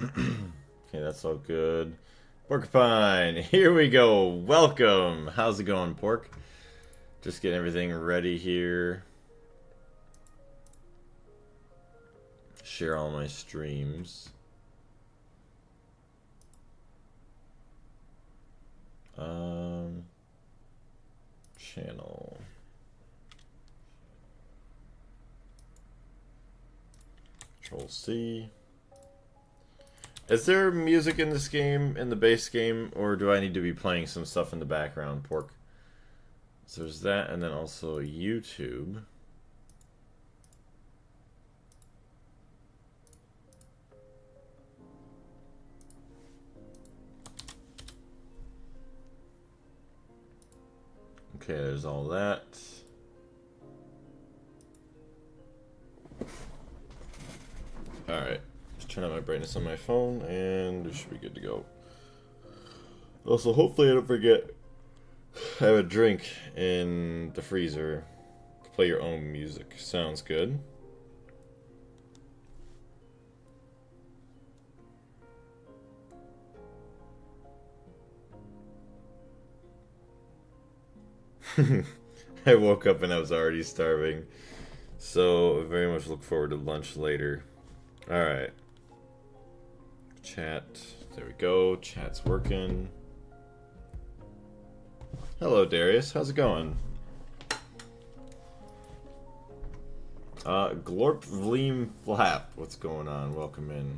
Okay, that's all good. Porcupine, here we go. Welcome. How's it going, Pork? Just getting everything ready here. Share all my streams. Channel. Control C. Is there music in this game, in the base game, or do I need to be playing some stuff in the background, Pork? So there's that, and then also YouTube. Okay, there's all that. Alright, just turn on my brightness on my phone, and it should be good to go. Also, hopefully I don't forget, I have a drink in the freezer. Play your own music. Sounds good. I woke up and I was already starving. So, I very much look forward to lunch later. Alright. Chat. There we go. Chat's working. Hello, Darius. How's it going? Glorp Vleem Flap. What's going on? Welcome in.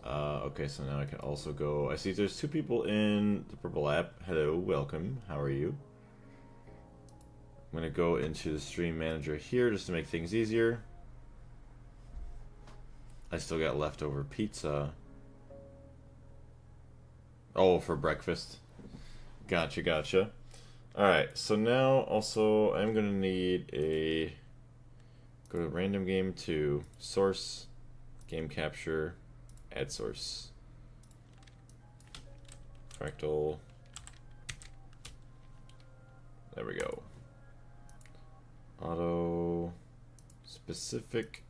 Okay, so now I can also go... I see there's two people in the purple app. Hello, welcome. How are you? I'm going to go into the stream manager here just to make things easier. I still got leftover pizza. Oh, for breakfast. Gotcha, gotcha. Alright, so now also I'm going to need a... Go to random game to source, game capture, add source. Fractal. There we go. Auto specific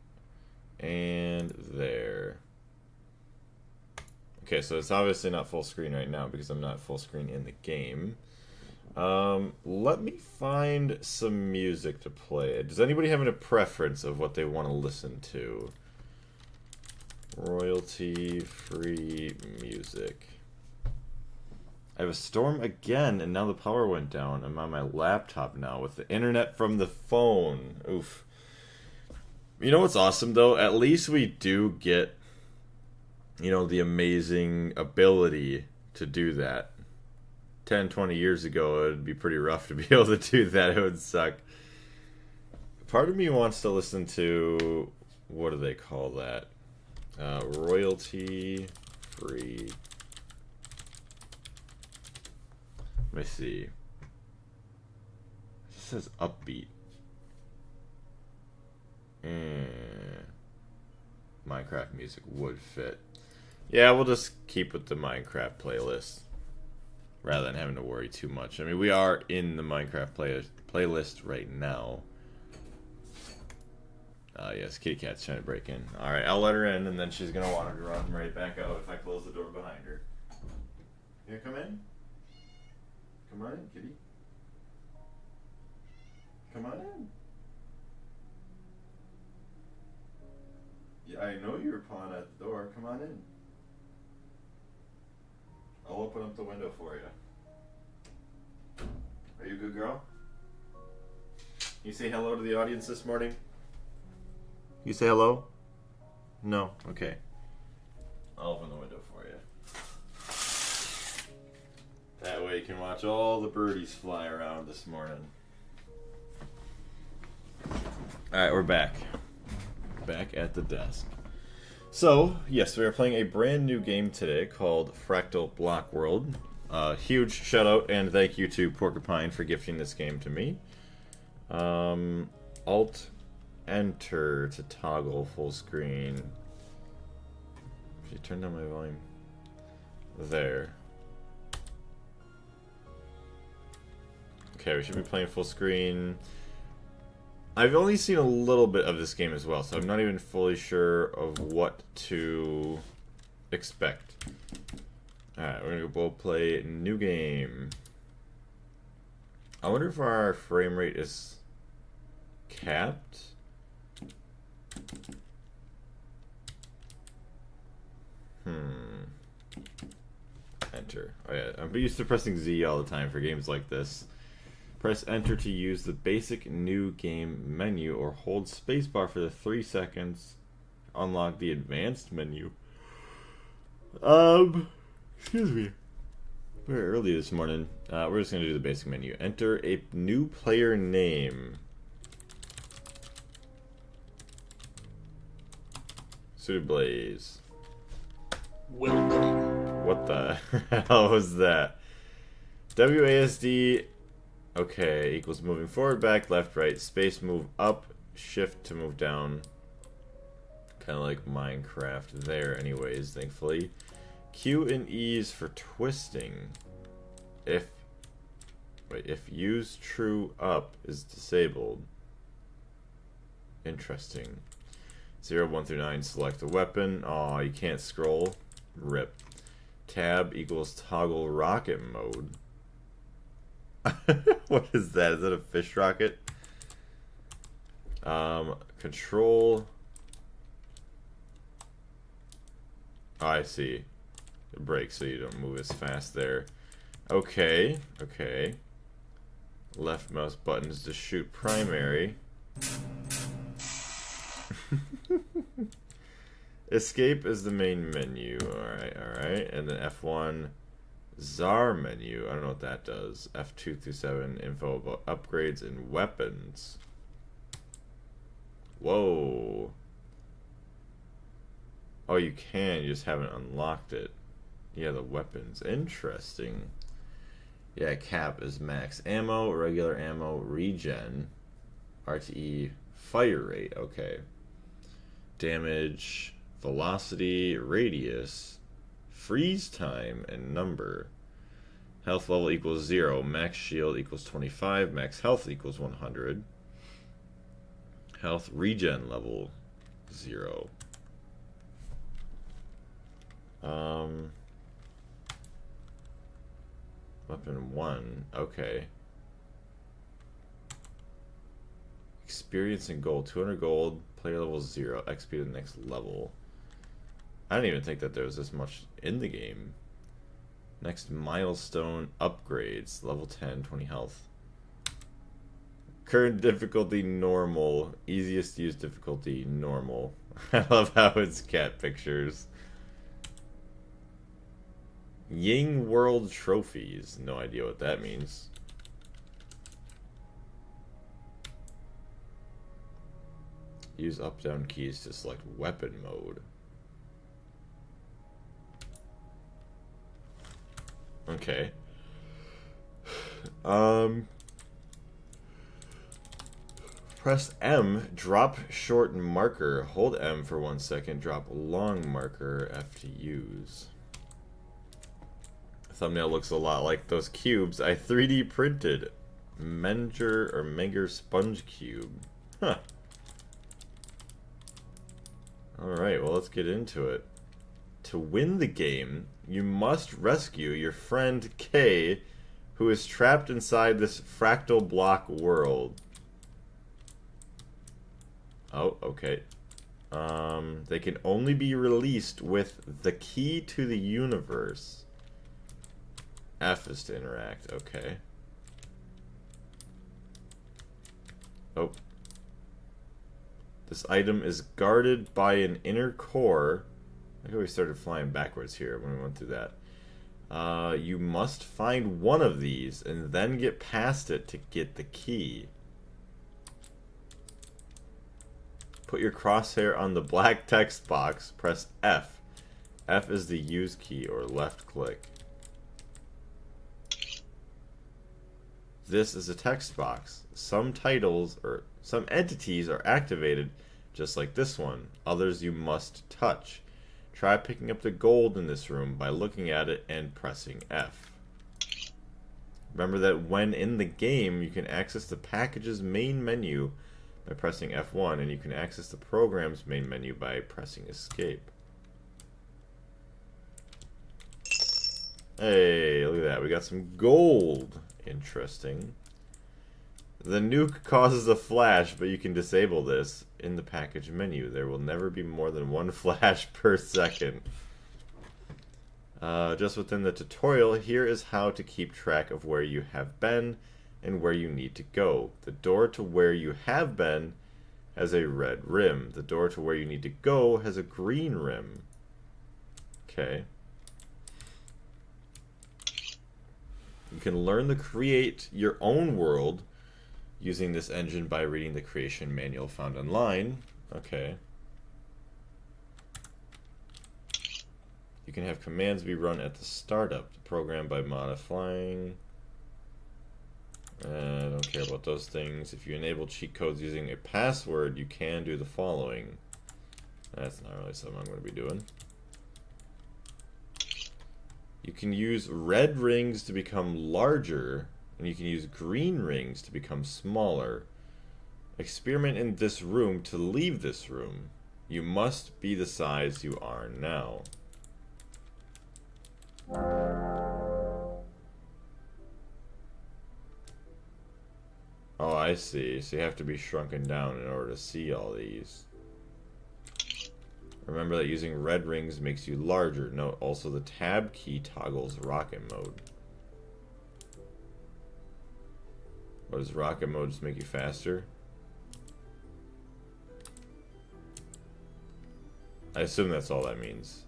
and there. Okay, so it's obviously not full screen right now because I'm not full screen in the game. Let me find some music to play. Does anybody have a preference of what they want to listen to? Royalty-free music. I have a storm again, and now the power went down. I'm on my laptop now with the internet from the phone. Oof. You know what's awesome, though? At least we do get, you know, the amazing ability to do that. 10, 20 years ago, it would be pretty rough to be able to do that. It would suck. Part of me wants to listen to... What do they call that? Royalty-free... Let me see. It says upbeat. Minecraft music would fit. Yeah, we'll just keep with the Minecraft playlist rather than having to worry too much. I mean, we are in the Minecraft playlist right now. Yes, kitty cat's trying to break in. Alright, I'll let her in, and then she's going to want to run right back out if I close the door behind her. You gonna come in? Come on in, kitty. Come on in. Yeah, I know you were pawing at the door. Come on in. I'll open up the window for you. Are you a good girl? You say hello to the audience this morning? You say hello? No? Okay. I'll open the window for you. That way you can watch all the birdies fly around this morning. Alright, we're back. Back at the desk. So, yes, we are playing a brand new game today called Fractal Block World. Huge shout out and thank you to Porcupine for gifting this game to me. Alt Enter to toggle full screen. If you turn down my volume. There. Okay, we should be playing full screen. I've only seen a little bit of this game as well, so I'm not even fully sure of what to expect. Alright, we're gonna go play new game. I wonder if our frame rate is capped. Enter. Oh yeah, I'm used to pressing Z all the time for games like this. Press enter to use the basic new game menu or hold spacebar for the 3 seconds. Unlock the advanced menu. Excuse me. Very early this morning. We're just gonna do the basic menu. Enter a new player name. Suited Blaze. Welcome. What the hell was that? WASD. Okay, equals moving forward, back, left, right, space, move up, shift to move down. Kind of like Minecraft there anyways, thankfully. Q and E's for twisting. If use true up is disabled. Interesting. 0, 1 through 9, select a weapon. Aw, you can't scroll. Rip. Tab equals toggle rocket mode. What is that? Is that a fish rocket? Control. Oh, I see. It breaks so you don't move as fast there. Okay, okay. Left mouse button is to shoot primary. Escape is the main menu. Alright, alright. And then F1 ZAR menu. I don't know what that does. F2 through 7, info about upgrades and weapons. Whoa. Oh, you can. You just haven't unlocked it. Yeah, the weapons. Interesting. Yeah, cap is max ammo, regular ammo, regen, RTE, fire rate. Okay. Damage, velocity, radius, freeze time, and number. Health level equals 0. Max shield equals 25. Max health equals 100. Health regen level 0. Weapon 1. Okay. Experience and gold. 200 gold. Player level 0. XP to the next level. I didn't even think that there was this much in the game. Next milestone upgrades. Level 10. 20 health. Current difficulty normal. Easiest use difficulty normal. I love how it's cat pictures. Ying World Trophies. No idea what that means. Use up-down keys to select weapon mode. Okay. Press M, drop short marker. Hold M for 1 second, drop long marker, F to use. Thumbnail looks a lot like those cubes I 3D printed. Menger sponge cube. Huh. Alright, well let's get into it. To win the game, you must rescue your friend K, who is trapped inside this fractal block world. Oh, okay. They can only be released with the key to the universe. F is to interact, okay. Oh. This item is guarded by an inner core. I think we started flying backwards here when we went through that. You must find one of these and then get past it to get the key. Put your crosshair on the black text box. Press F. F is the use key or left click. This is a text box. Some titles or some entities are activated just like this one. Others you must touch. Try picking up the gold in this room by looking at it and pressing F. Remember that when in the game, you can access the package's main menu by pressing F1, and you can access the program's main menu by pressing escape. Hey, look at that. We got some gold. Interesting. The nuke causes a flash, but you can disable this in the package menu. There will never be more than one flash per second. Just within the tutorial, here is how to keep track of where you have been and where you need to go. The door to where you have been has a red rim. The door to where you need to go has a green rim. Okay. You can learn to create your own world using this engine by reading the creation manual found online. Okay. You can have commands be run at the startup. The program by modifying. I don't care about those things. If you enable cheat codes using a password, you can do the following. That's not really something I'm going to be doing. You can use red rings to become larger, and you can use green rings to become smaller. Experiment in this room to leave this room. You must be the size you are now. Oh, I see. So you have to be shrunken down in order to see all these. Remember that using red rings makes you larger. Note also the tab key toggles rocket mode. What does rocket mode just make you faster? I assume that's all that means.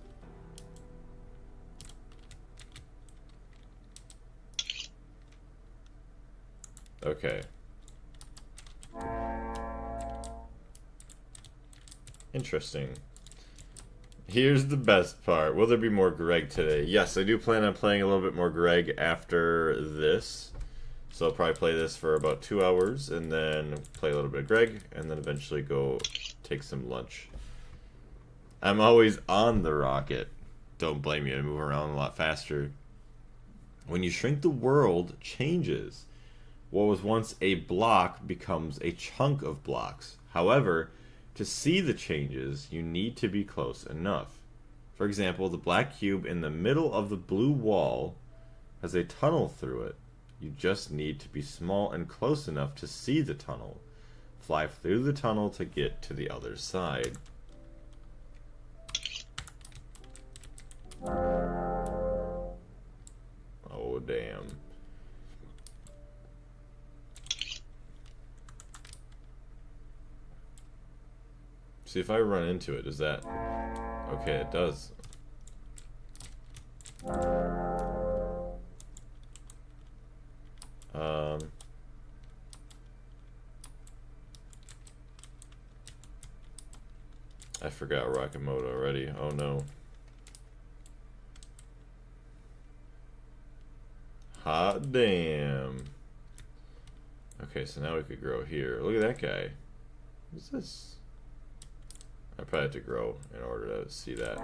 Okay. Interesting. Here's the best part. Will there be more Greg today? Yes, I do plan on playing a little bit more Greg after this. So I'll probably play this for about 2 hours, and then play a little bit of Greg, and then eventually go take some lunch. I'm always on the rocket. Don't blame me, I move around a lot faster. When you shrink, the world changes. What was once a block becomes a chunk of blocks. However, to see the changes, you need to be close enough. For example, the black cube in the middle of the blue wall has a tunnel through it. You just need to be small and close enough to see the tunnel. Fly through the tunnel to get to the other side. Oh, damn. See, if I run into it, does that... Okay, it does. I forgot rocket mode already. Oh no. Hot damn. Okay, so now we could grow here. Look at that guy. What's this? I probably have to grow in order to see that.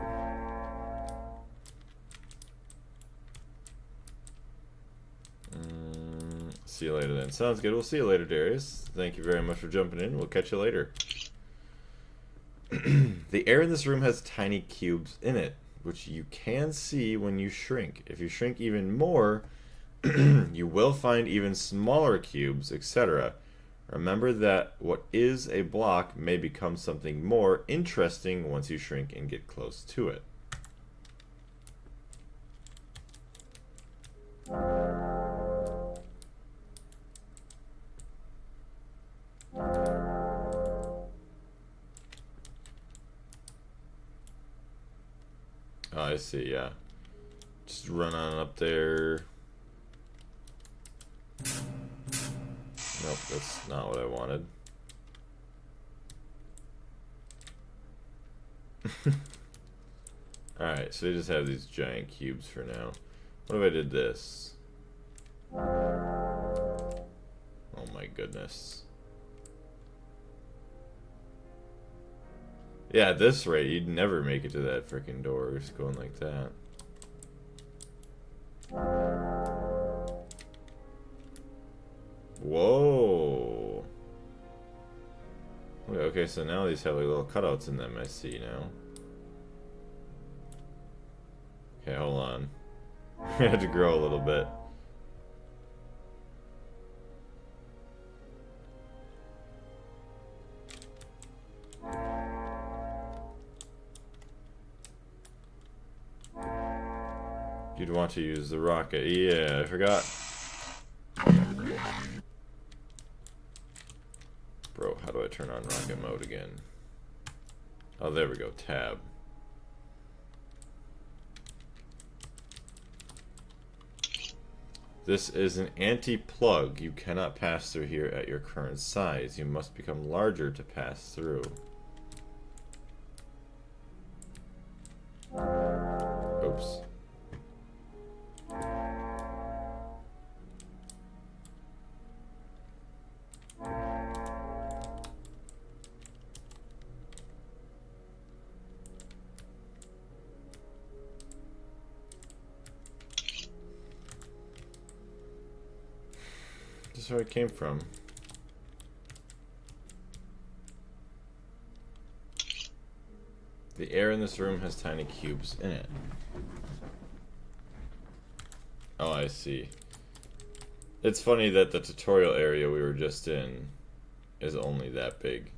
See you later then. Sounds good. We'll see you later, Darius. Thank you very much for jumping in. We'll catch you later. The air in this room has tiny cubes in it, which you can see when you shrink. If you shrink even more, you will find even smaller cubes, etc. Remember that what is a block may become something more interesting once you shrink and get close to it. Oh, I see, yeah. Just run on up there. Nope, that's not what I wanted. Alright, so they just have these giant cubes for now. What if I did this? Oh my goodness. Yeah, at this rate, you'd never make it to that freaking door just going like that. Whoa. Okay, so now these have like little cutouts in them, I see now. Okay, hold on. We had to grow a little bit. You'd want to use the rocket. Yeah, I forgot. Bro, how do I turn on rocket mode again? Oh, there we go. Tab. This is an anti-plug. You cannot pass through here at your current size. You must become larger to pass through. Oops. This is where it came from. The air in this room has tiny cubes in it. Oh, I see. It's funny that the tutorial area we were just in is only that big.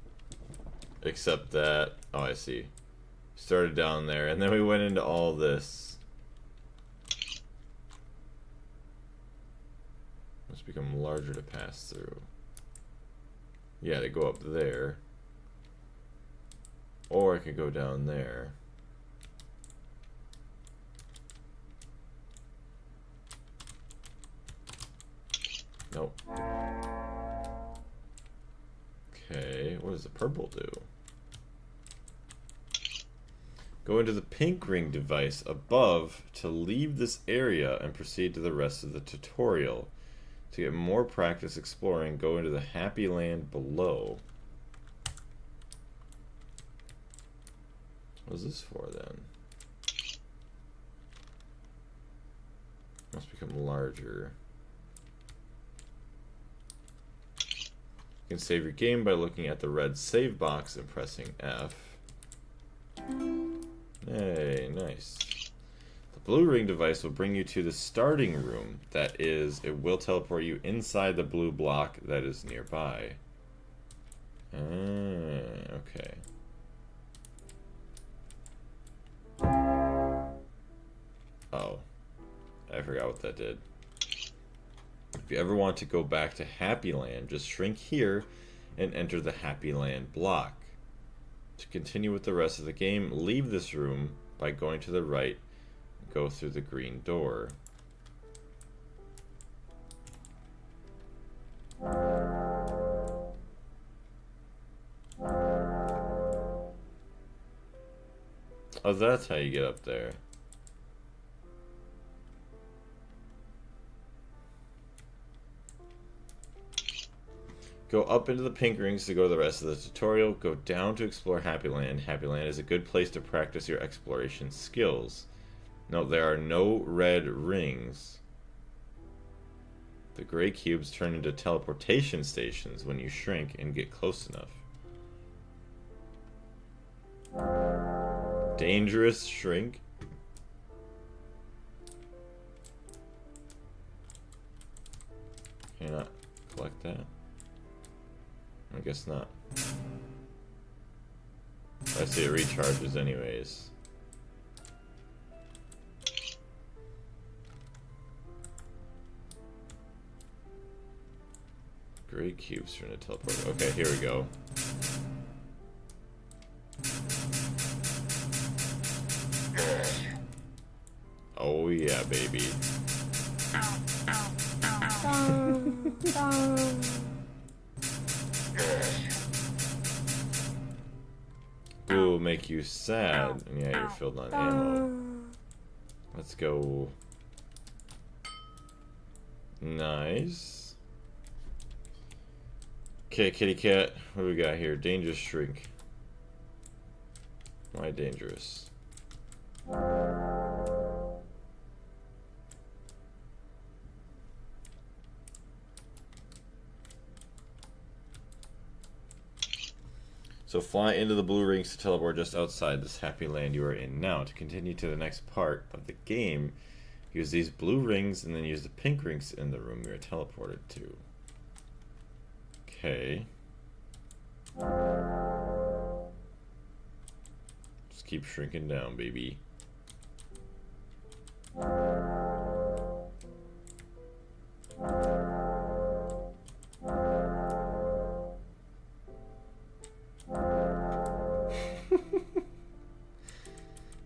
Except that, oh, I see. Started down there, and then we went into all this. Must become larger to pass through. Yeah, to go up there. Or I could go down there. Nope. Okay, what does the purple do? Go into the pink ring device above to leave this area and proceed to the rest of the tutorial. To get more practice exploring, go into the happy land below. What is this for then? Must become larger. You can save your game by looking at the red save box and pressing F. Hey, nice. The blue ring device will bring you to the starting room. That is, it will teleport you inside the blue block that is nearby. Okay. Oh, I forgot what that did. If you ever want to go back to Happy Land, just shrink here and enter the Happy Land block. To continue with the rest of the game, leave this room by going to the right and go through the green door. Oh, that's how you get up there. Go up into the pink rings to go to the rest of the tutorial. Go down to explore Happy Land. Happy Land is a good place to practice your exploration skills. Note there are no red rings. The gray cubes turn into teleportation stations when you shrink and get close enough. Dangerous shrink? Can you not collect that? I guess not. I see it recharges anyways. Gray cubes trying to teleport. Okay, here we go. Oh yeah, baby. Will make you sad, and yeah, you're filled on ammo. Let's go. Nice. Okay, kitty cat. What do we got here? Dangerous shrink. Why dangerous? So fly into the blue rings to teleport just outside this happy land you are in now. To continue to the next part of the game, use these blue rings and then use the pink rings in the room you are teleported to. Okay. Just keep shrinking down, baby.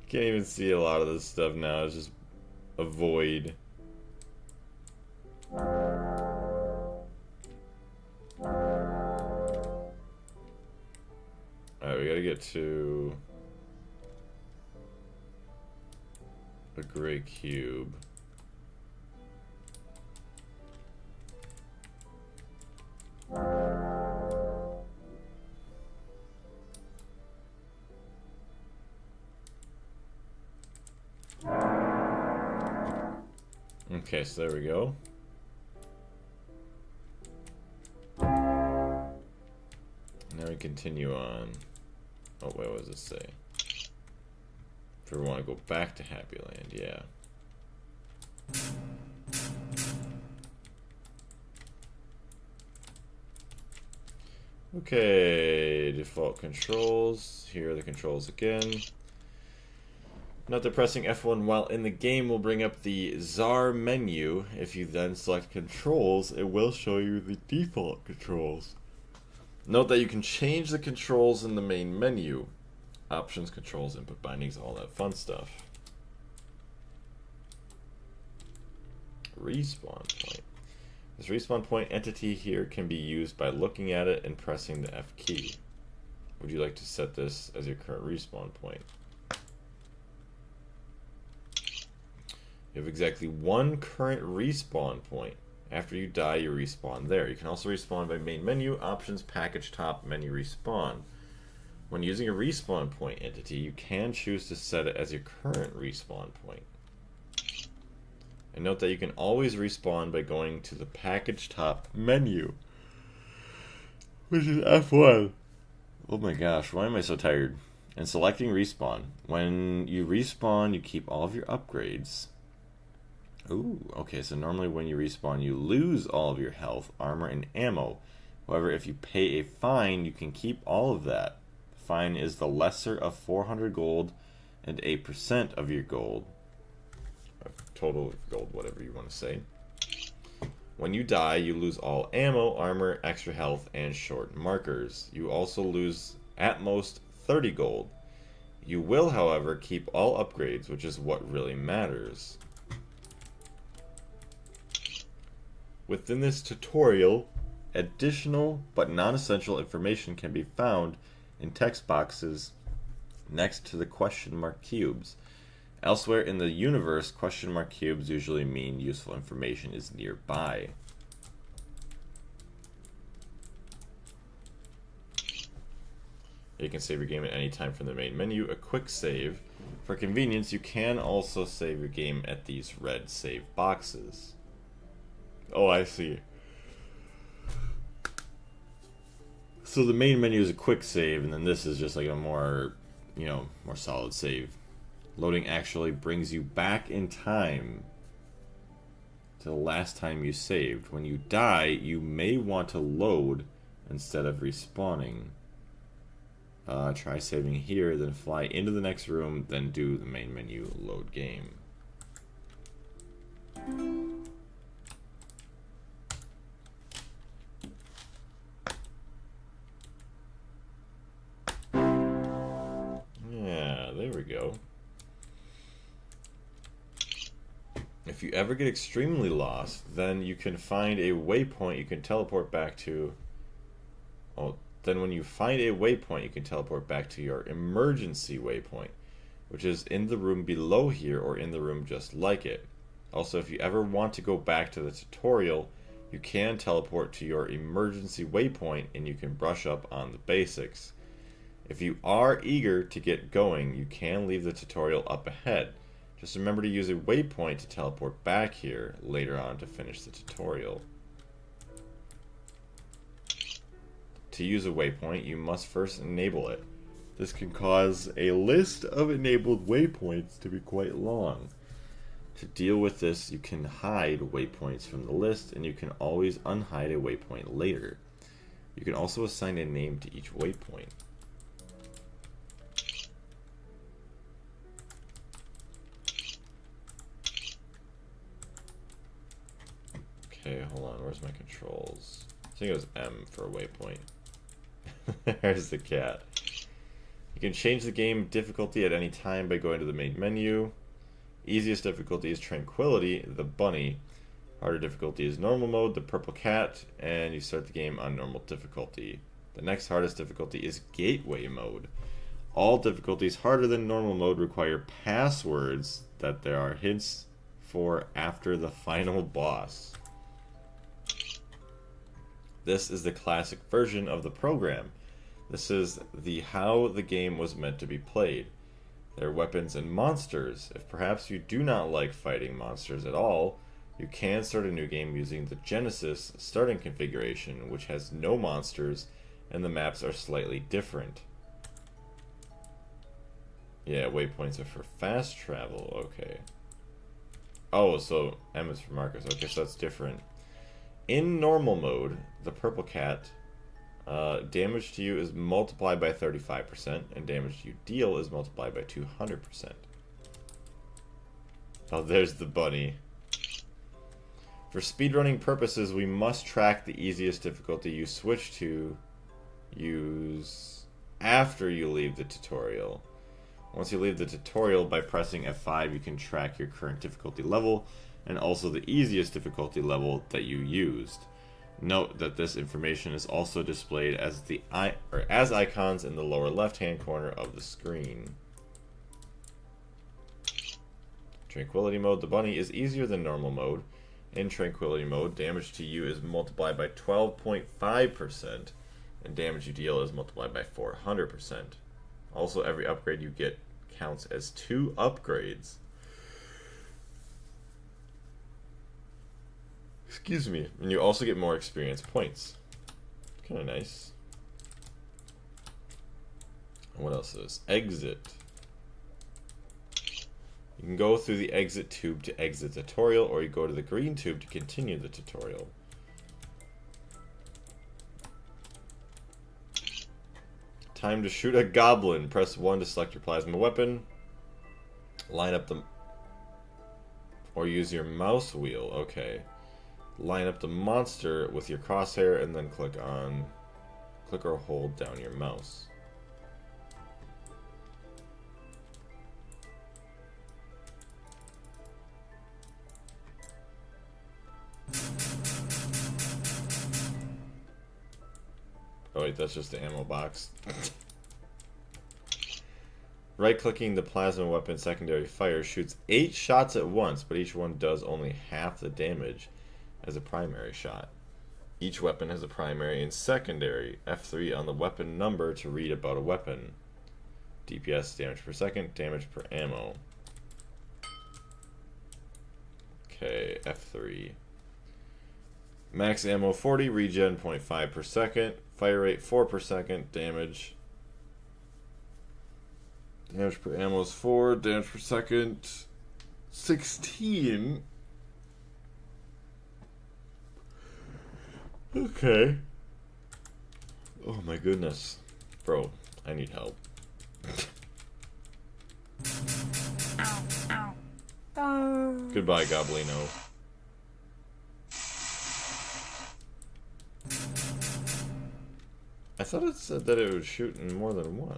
Can't even see a lot of this stuff now. It's just a void. Alright, we gotta get to a gray cube. Okay, so there we go. Now we continue on. Oh wait, what does it say? If we want to go back to Happy Land, yeah. Okay, default controls. Here are the controls again. Note that pressing F1 while in the game will bring up the Czar menu. If you then select controls, it will show you the default controls. Note that you can change the controls in the main menu. Options, controls, input bindings, all that fun stuff. Respawn point. This respawn point entity here can be used by looking at it and pressing the F key. Would you like to set this as your current respawn point? You have exactly one current respawn point. After you die, you respawn there. You can also respawn by main menu, options, package, top, menu, respawn. When using a respawn point entity, you can choose to set it as your current respawn point. And note that you can always respawn by going to the package top menu, which is F1. Oh my gosh, why am I so tired? And selecting respawn. When you respawn, you keep all of your upgrades. Ooh, okay, so normally when you respawn, you lose all of your health, armor, and ammo. However, if you pay a fine, you can keep all of that. The fine is the lesser of 400 gold and 8% of your gold. Total gold, whatever you want to say. When you die, you lose all ammo, armor, extra health, and short markers. You also lose at most 30 gold. You will, however, keep all upgrades, which is what really matters. Within this tutorial, additional but non-essential information can be found in text boxes next to the question mark cubes. Elsewhere in the universe, question mark cubes usually mean useful information is nearby. You can save your game at any time from the main menu, a quick save. For convenience, you can also save your game at these red save boxes. Oh, I see. So the main menu is a quick save, and then this is just like a more, more solid save. Loading actually brings you back in time to the last time you saved. When you die, you may want to load instead of respawning. Try saving here, then fly into the next room, then do the main menu load game. Yeah, there we go. If you ever get extremely lost, then you can find a waypoint you can teleport back to. Oh, then when you find a waypoint, you can teleport back to your emergency waypoint, which is in the room below here or in the room just like it. Also, if you ever want to go back to the tutorial, you can teleport to your emergency waypoint and you can brush up on the basics. If you are eager to get going, you can leave the tutorial up ahead. Just remember to use a waypoint to teleport back here later on to finish the tutorial. The To use a waypoint, you must first enable it. This can cause a list of enabled waypoints to be quite long. To deal with this, you can hide waypoints from the list, and you can always unhide a waypoint later. You can also assign a name to each waypoint. Okay, hold on, where's my controls? I think it was M for a waypoint. There's the cat. You can change the game difficulty at any time by going to the main menu. Easiest difficulty is Tranquility, the bunny. Harder difficulty is normal mode, the purple cat, and you start the game on normal difficulty. The next hardest difficulty is Gateway mode. All difficulties harder than normal mode require passwords that there are hints for after the final boss. This is the classic version of the program. This is how the game was meant to be played. There are weapons and monsters. If perhaps you do not like fighting monsters at all, you can start a new game using the Genesis starting configuration, which has no monsters and the maps are slightly different. Yeah, waypoints are for fast travel, okay. Oh, so M is for markers, okay, so that's different. In normal mode, the purple cat, damage to you is multiplied by 35%, and damage you deal is multiplied by 200%. Oh, there's the bunny. For speedrunning purposes, we must track the easiest difficulty you switch to use after you leave the tutorial. Once you leave the tutorial, by pressing F5, you can track your current difficulty level and also the easiest difficulty level that you used. Note that this information is also displayed as as icons in the lower left-hand corner of the screen. Tranquility mode, the bunny is easier than normal mode. In Tranquility mode, damage to you is multiplied by 12.5%, and damage you deal is multiplied by 400%. Also, every upgrade you get counts as 2 upgrades. Excuse me. And you also get more experience points. Kind of nice. And what else is? Exit. You can go through the exit tube to exit the tutorial, or you go to the green tube to continue the tutorial. Time to shoot a goblin. Press 1 to select your plasma weapon. Line up the... or use your mouse wheel. Okay. Line up the monster with your crosshair and then click or hold down your mouse. Oh wait, that's just the ammo box. Right-clicking the plasma weapon secondary fire shoots 8 shots at once, but each one does only half the damage as a primary shot. Each weapon has a primary and secondary. F3 on the weapon number to read about a weapon. DPS, damage per second, damage per ammo. Okay, F3. Max ammo 40, regen 0.5 per second, fire rate 4 per second, damage. Damage per ammo is 4, damage per second 16. Okay. Oh my goodness. Bro, I need help. Goodbye, Goblino. I thought it said that it would shoot in more than one.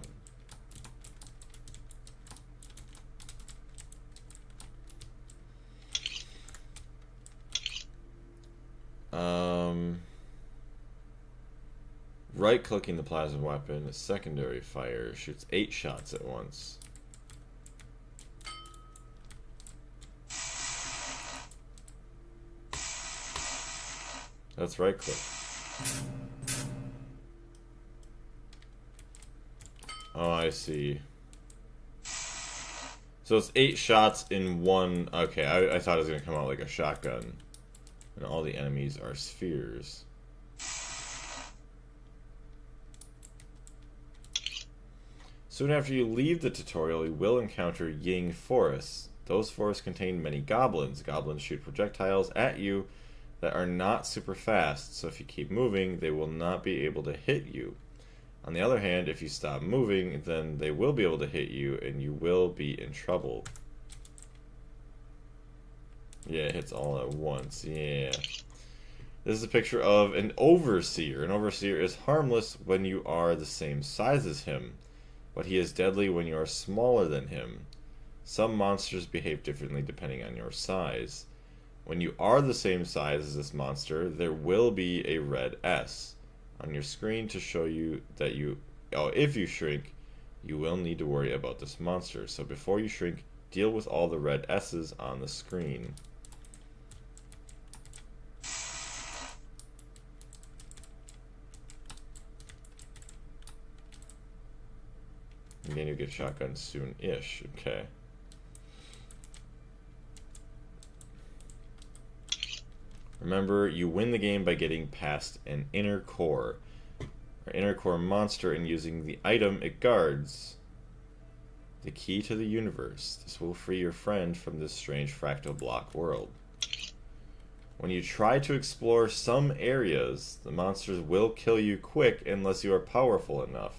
Right-clicking the plasma weapon, a secondary fire, shoots 8 shots at once. That's right-click. Oh, I see. So it's 8 shots in one... Okay, I thought it was going to come out like a shotgun. And all the enemies are spheres. Soon after you leave the tutorial, you will encounter Ying forests. Those forests contain many goblins. Goblins shoot projectiles at you that are not super fast, so if you keep moving, they will not be able to hit you. On the other hand, if you stop moving, then they will be able to hit you, and you will be in trouble. Yeah, it hits all at once. Yeah. This is a picture of an overseer. An overseer is harmless when you are the same size as him, but he is deadly when you are smaller than him. Some monsters behave differently depending on your size. When you are the same size as this monster, there will be a red S on your screen to show you that if you shrink, you will need to worry about this monster. So before you shrink, deal with all the red S's on the screen. Again, you get shotgun soon-ish. Okay. Remember, you win the game by getting past an inner core, or inner core monster, and using the item it guards. The key to the universe. This will free your friend from this strange fractal block world. When you try to explore some areas, the monsters will kill you quick unless you are powerful enough.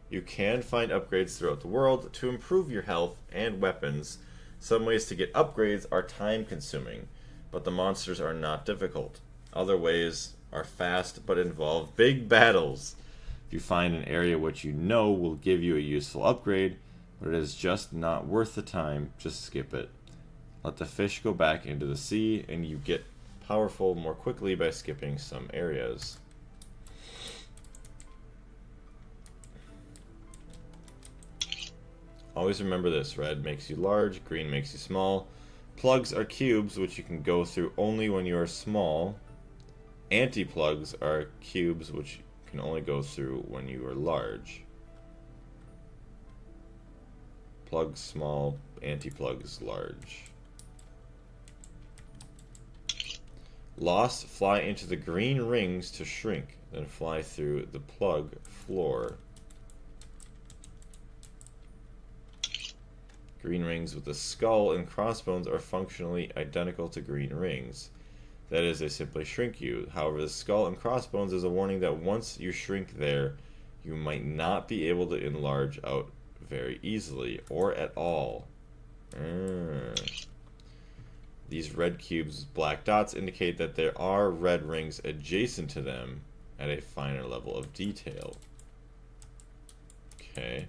You can find upgrades throughout the world to improve your health and weapons. Some ways to get upgrades are time consuming, but the monsters are not difficult. Other ways are fast but involve big battles. If you find an area which you know will give you a useful upgrade, but it is just not worth the time, just skip it. Let the fish go back into the sea, and you get powerful more quickly by skipping some areas. Always remember this: red makes you large, green makes you small. Plugs are cubes which you can go through only when you are small. Anti-plugs are cubes which you can only go through when you are large. Plugs small, anti-plugs large. Lost, fly into the green rings to shrink, then fly through the plug floor. Green rings with a skull and crossbones are functionally identical to green rings. That is, they simply shrink you. However, the skull and crossbones is a warning that once you shrink there, you might not be able to enlarge out very easily, or at all. These red cubes with black dots indicate that there are red rings adjacent to them at a finer level of detail. Okay.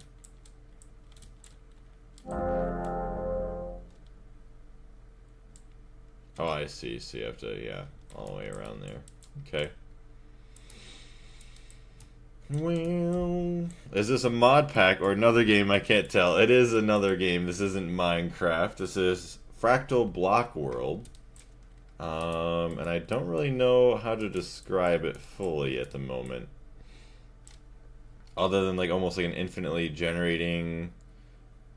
Oh, I see. So you have to, yeah, all the way around there. Okay. Well, is this a mod pack or another game? I can't tell. It is another game. This isn't Minecraft. This is Fractal Block World. And I don't really know how to describe it fully at the moment. Other than like almost like an infinitely generating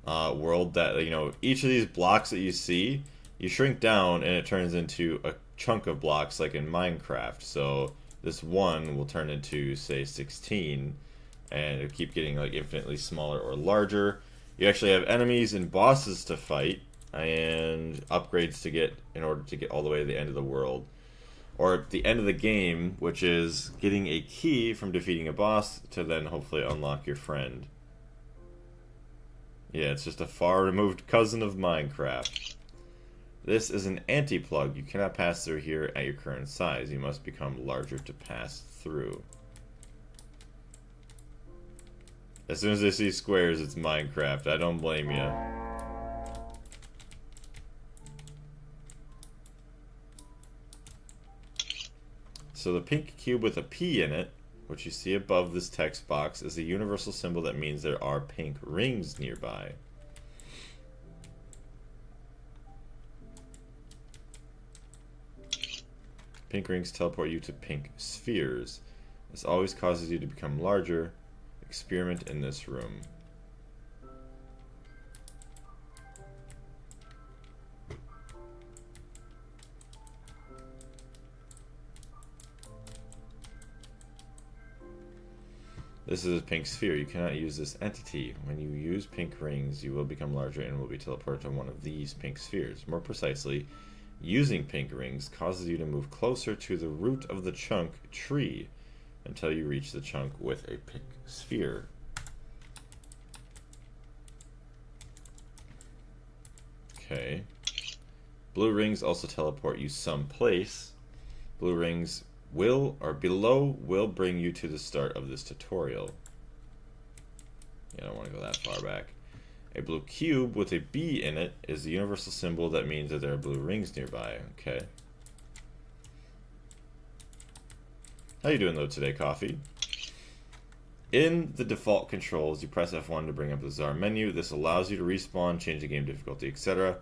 world that, you know, each of these blocks that you see, you shrink down and it turns into a chunk of blocks like in Minecraft. So this one will turn into, say, 16, and it'll keep getting like infinitely smaller or larger. You actually have enemies and bosses to fight and upgrades to get in order to get all the way to the end of the world. Or the end of the game, which is getting a key from defeating a boss to then hopefully unlock your friend. Yeah, it's just a far removed cousin of Minecraft. This is an anti-plug. You cannot pass through here at your current size. You must become larger to pass through. As soon as I see squares, it's Minecraft. I don't blame you. So the pink cube with a P in it, which you see above this text box, is a universal symbol that means there are pink rings nearby. Pink rings teleport you to pink spheres. This always causes you to become larger. Experiment in this room. This is a pink sphere. You cannot use this entity. When you use pink rings, you will become larger and will be teleported to one of these pink spheres. More precisely, using pink rings causes you to move closer to the root of the chunk tree until you reach the chunk with a pink sphere. Okay. Blue rings also teleport you someplace. Blue rings will bring you to the start of this tutorial. Yeah, I don't want to go that far back. A blue cube with a B in it is the universal symbol that means that there are blue rings nearby. Okay. How you doing though today, Coffee? In the default controls, you press F1 to bring up the Czar menu. This allows you to respawn, change the game difficulty, etc.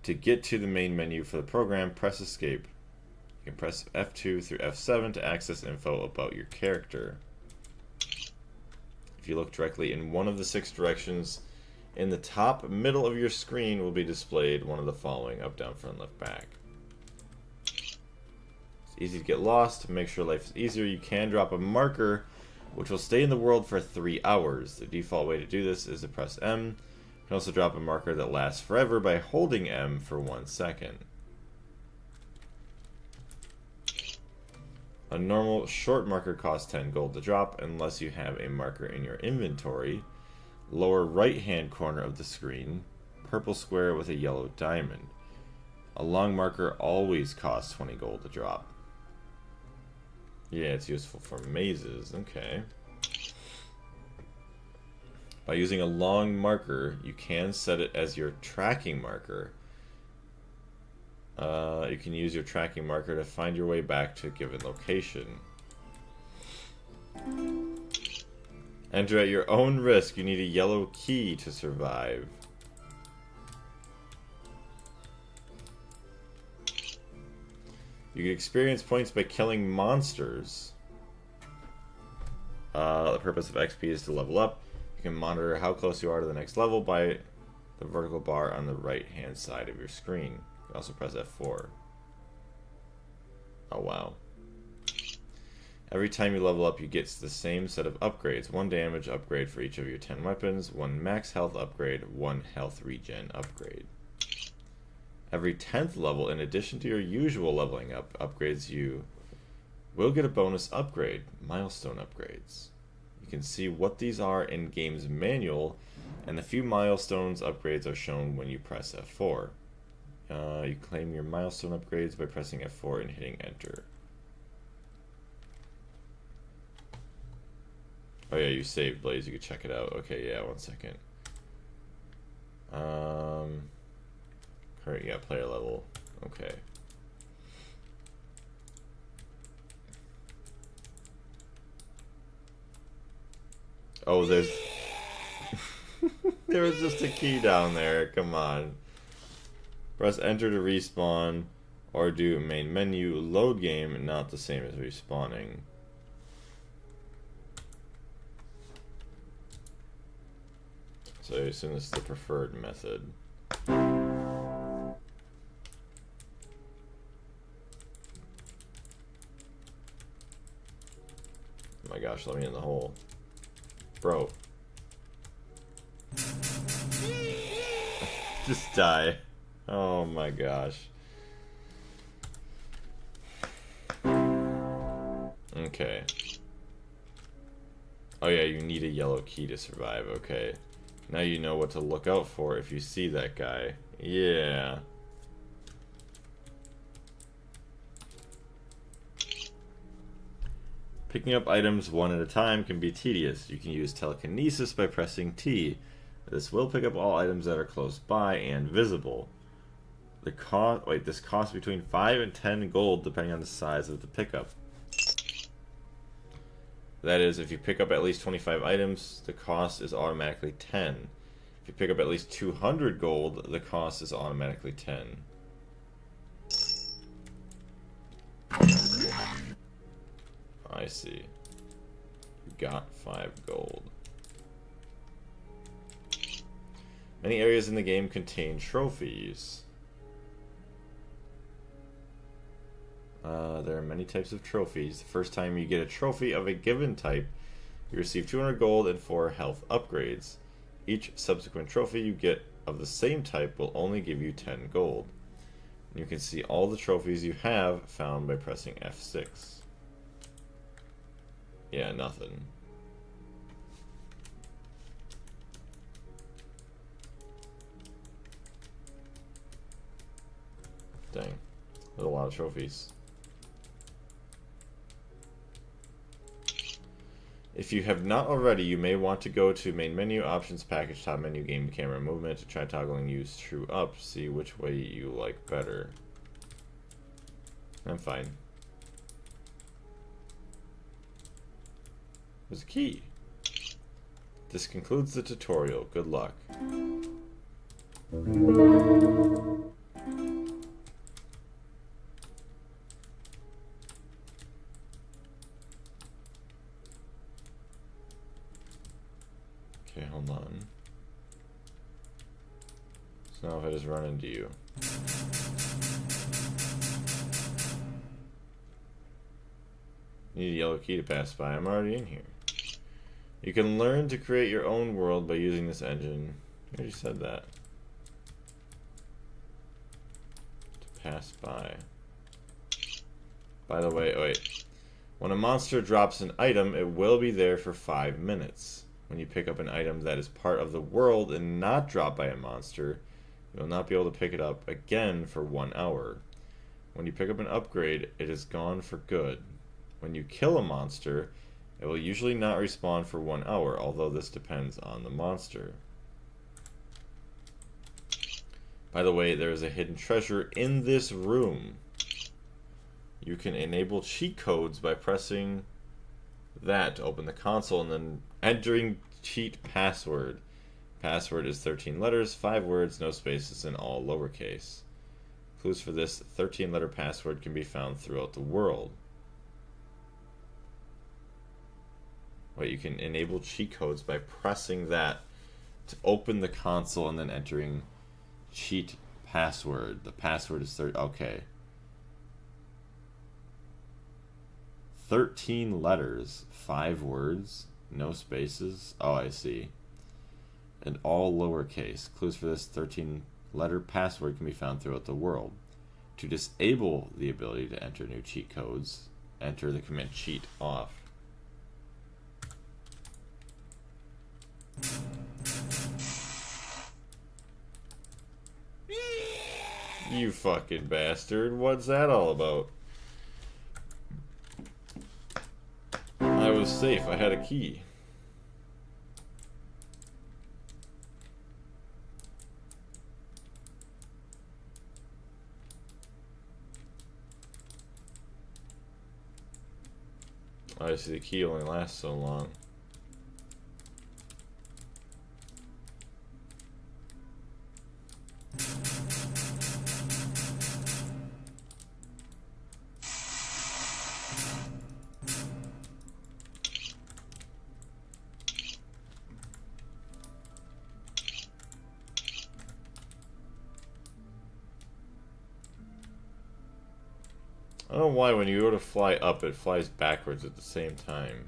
To get to the main menu for the program, press Escape. You can press F2 through F7 to access info about your character. If you look directly in one of the 6 directions, in the top middle of your screen will be displayed one of the following: up, down, front, left, back. It's easy to get lost. To make sure life is easier, you can drop a marker which will stay in the world for 3 hours. The default way to do this is to press M. You can also drop a marker that lasts forever by holding M for 1 second. A normal short marker costs 10 gold to drop unless you have a marker in your inventory. Lower right hand corner of the screen, purple square with a yellow diamond. A long marker always costs 20 gold to drop. Yeah, it's useful for mazes. Okay. By using a long marker, you can set it as your tracking marker. You can use your tracking marker to find your way back to a given location. Enter at your own risk. You need a yellow key to survive. You get experience points by killing monsters. The purpose of XP is to level up. You can monitor how close you are to the next level by the vertical bar on the right hand side of your screen. You can also press F4. Oh wow. Every time you level up, you get the same set of upgrades. 1 damage upgrade for each of your 10 weapons, 1 max health upgrade, 1 health regen upgrade. Every 10th level, in addition to your usual leveling up upgrades, you will get a bonus upgrade, milestone upgrades. You can see what these are in game's manual, and the few milestones upgrades are shown when you press F4. You claim your milestone upgrades by pressing F4 and hitting enter. Oh yeah, you saved, Blaze. You can check it out. Okay, yeah, 1 second. Current, yeah, player level. Okay. Oh, there's... there was just a key down there. Come on. Press enter to respawn, or do main menu. Load game, not the same as respawning. So I assume this is the preferred method. Oh my gosh, let me in the hole. Bro. Just die. Oh my gosh. Okay. Oh yeah, you need a yellow key to survive. Okay. Now you know what to look out for if you see that guy. Yeah. Picking up items one at a time can be tedious. You can use telekinesis by pressing T. This will pick up all items that are close by and visible. This costs between 5 and 10 gold depending on the size of the pickup. That is, if you pick up at least 25 items, the cost is automatically 10. If you pick up at least 200 gold, the cost is automatically 10. I see. You got 5 gold. Many areas in the game contain trophies. There are many types of trophies. The first time you get a trophy of a given type, You receive 200 gold and 4 health upgrades. Each subsequent trophy you get of the same type will only give you 10 gold. You can see all the trophies you have found by pressing F6. Yeah, nothing. Dang. There's a lot of trophies. If you have not already, you may want to go to main menu, options, package, top menu, game, camera, movement to try toggling use true up. See which way you like better. I'm fine. There's a key. This concludes the tutorial. Good luck. Okay, hold on. So now if I just run into you. Need a yellow key to pass by. I'm already in here. You can learn to create your own world by using this engine. I already said that. To pass by. By the way, wait. When a monster drops an item, it will be there for 5 minutes. When you pick up an item that is part of the world and not dropped by a monster, you will not be able to pick it up again for 1 hour. When you pick up an upgrade, it is gone for good. When you kill a monster, it will usually not respawn for 1 hour, although this depends on the monster. By the way, there is a hidden treasure in this room. You can enable cheat codes by pressing that to open the console and then entering cheat password. Password is 13 letters, 5 words, no spaces, and all lowercase. Clues for this 13-letter password can be found throughout the world. Wait, you can enable cheat codes by pressing that to open the console and then entering cheat password. The password is okay. 13 letters, 5 words, no spaces. Oh, I see. And all lowercase. Clues for this 13-letter password can be found throughout the world. To disable the ability to enter new cheat codes, enter the command cheat off. You fucking bastard. What's that all about? I was safe. I had a key. I see the key only lasts so long. I don't know why when you go to fly up, it flies backwards at the same time.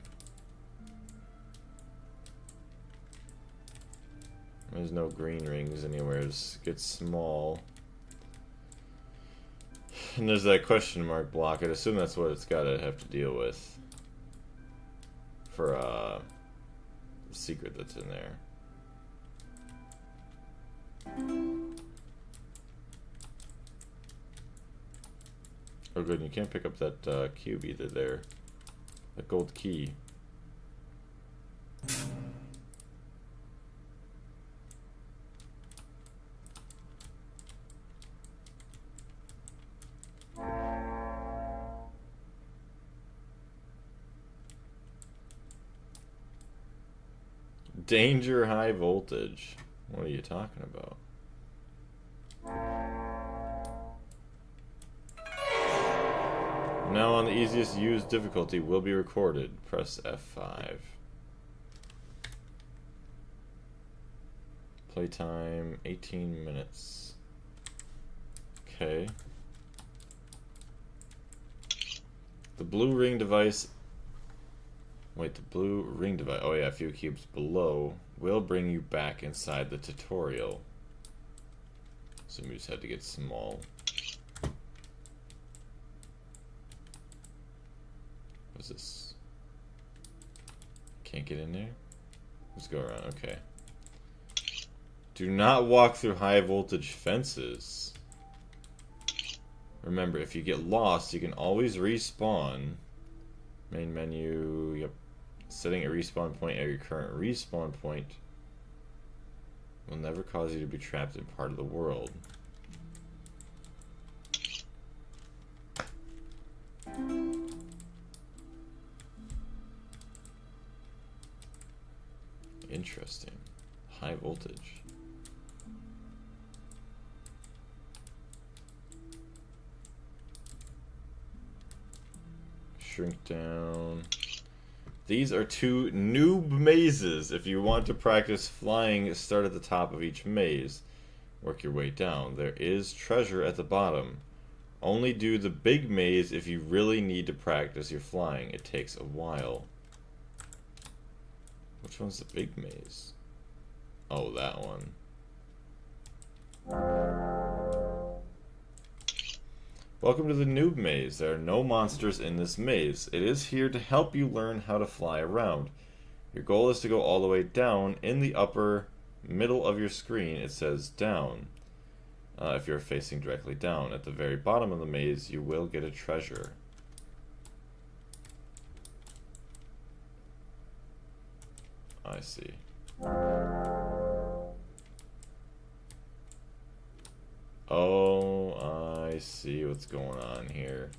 There's no green rings anywhere. It gets small. And there's that question mark block. I'd assume that's what it's got to have to deal with. For the secret that's in there. Oh good, and you can't pick up that cube either there. That gold key. Danger high voltage. What are you talking about? Now on the easiest used difficulty will be recorded. Press F5. Playtime 18 minutes. Okay. The blue ring device. Wait, the blue ring device. Oh yeah, a few cubes below will bring you back inside the tutorial. So we just had to get small. What's this? Can't get in there? Let's go around, okay. Do not walk through high voltage fences. Remember, if you get lost, you can always respawn. Main menu, yep. Setting a respawn point at your current respawn point will never cause you to be trapped in part of the world. Interesting. High voltage. Shrink down. These are 2 noob mazes. If you want to practice flying, start at the top of each maze. Work your way down. There is treasure at the bottom. Only do the big maze if you really need to practice your flying. It takes a while. Which one's the big maze? Oh, that one. Welcome to the noob maze. There are no monsters in this maze. It is here to help you learn how to fly around. Your goal is to go all the way down. In the upper middle of your screen, it says down. If you're facing directly down. At the very bottom of the maze, you will get a treasure. I see. Oh, I see what's going on here.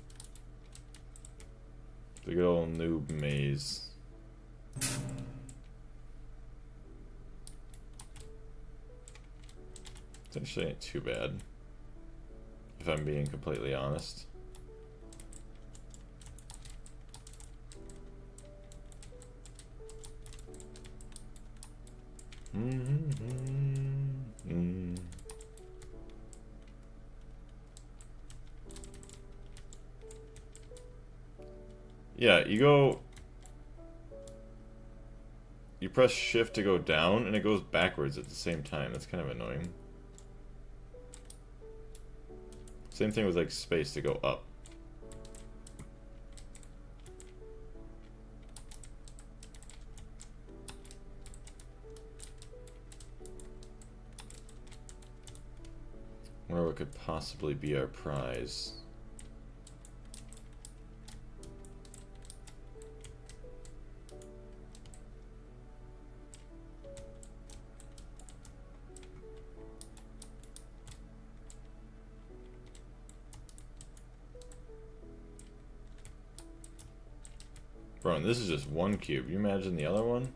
The good old noob maze. It actually ain't too bad, if I'm being completely honest. Yeah, you press shift to go down and it goes backwards at the same time. That's kind of annoying. Same thing with like space to go up. Wonder what could possibly be our prize. Bro, and this is just one cube. You imagine the other one?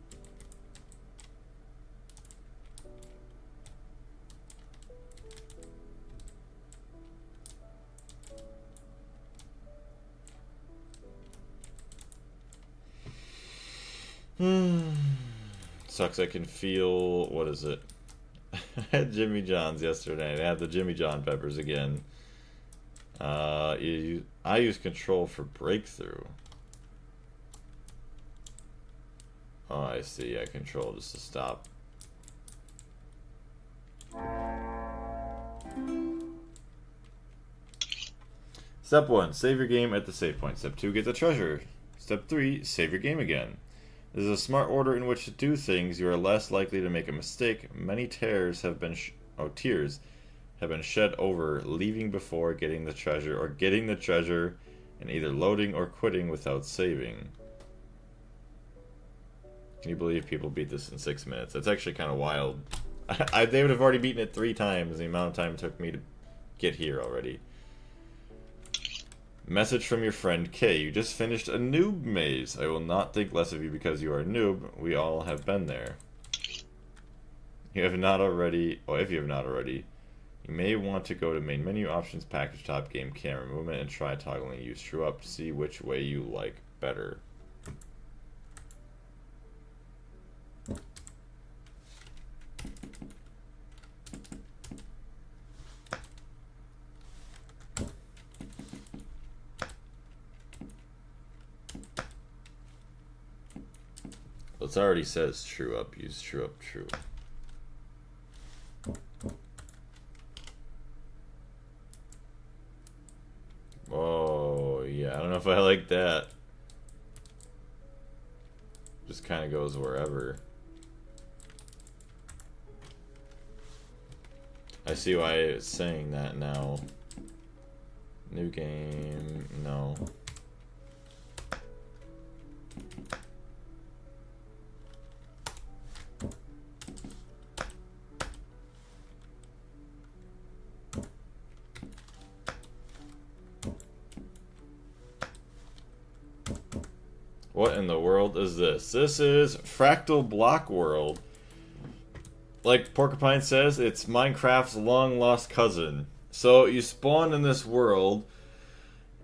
Sucks I can feel, what is it? I had Jimmy John's yesterday, and I had the Jimmy John peppers again. I use control for breakthrough. Oh, I see. I control just to stop. Step 1, save your game at the save point. Step 2, get the treasure. Step 3, save your game again. This is a smart order in which to do things. You are less likely to make a mistake. Many tears have been shed over leaving before getting the treasure, or getting the treasure and either loading or quitting without saving. Can you believe people beat this in 6 minutes? That's actually kind of wild. They would have already beaten it 3 times the amount of time it took me to get here already. Message from your friend K. You just finished a noob maze. I will not think less of you because you are a noob. We all have been there. You have not already, if you have not already, you may want to go to main menu, options, package, top, game, camera, movement, and try toggling use true up to see which way you like better. It already says true up. Use true up true. Oh, yeah. I don't know if I like that. Just kind of goes wherever. I see why it's saying that now. New game, no. What in the world is this? This is Fractal Block World. Like Porcupine says, it's Minecraft's long-lost cousin. So you spawn in this world,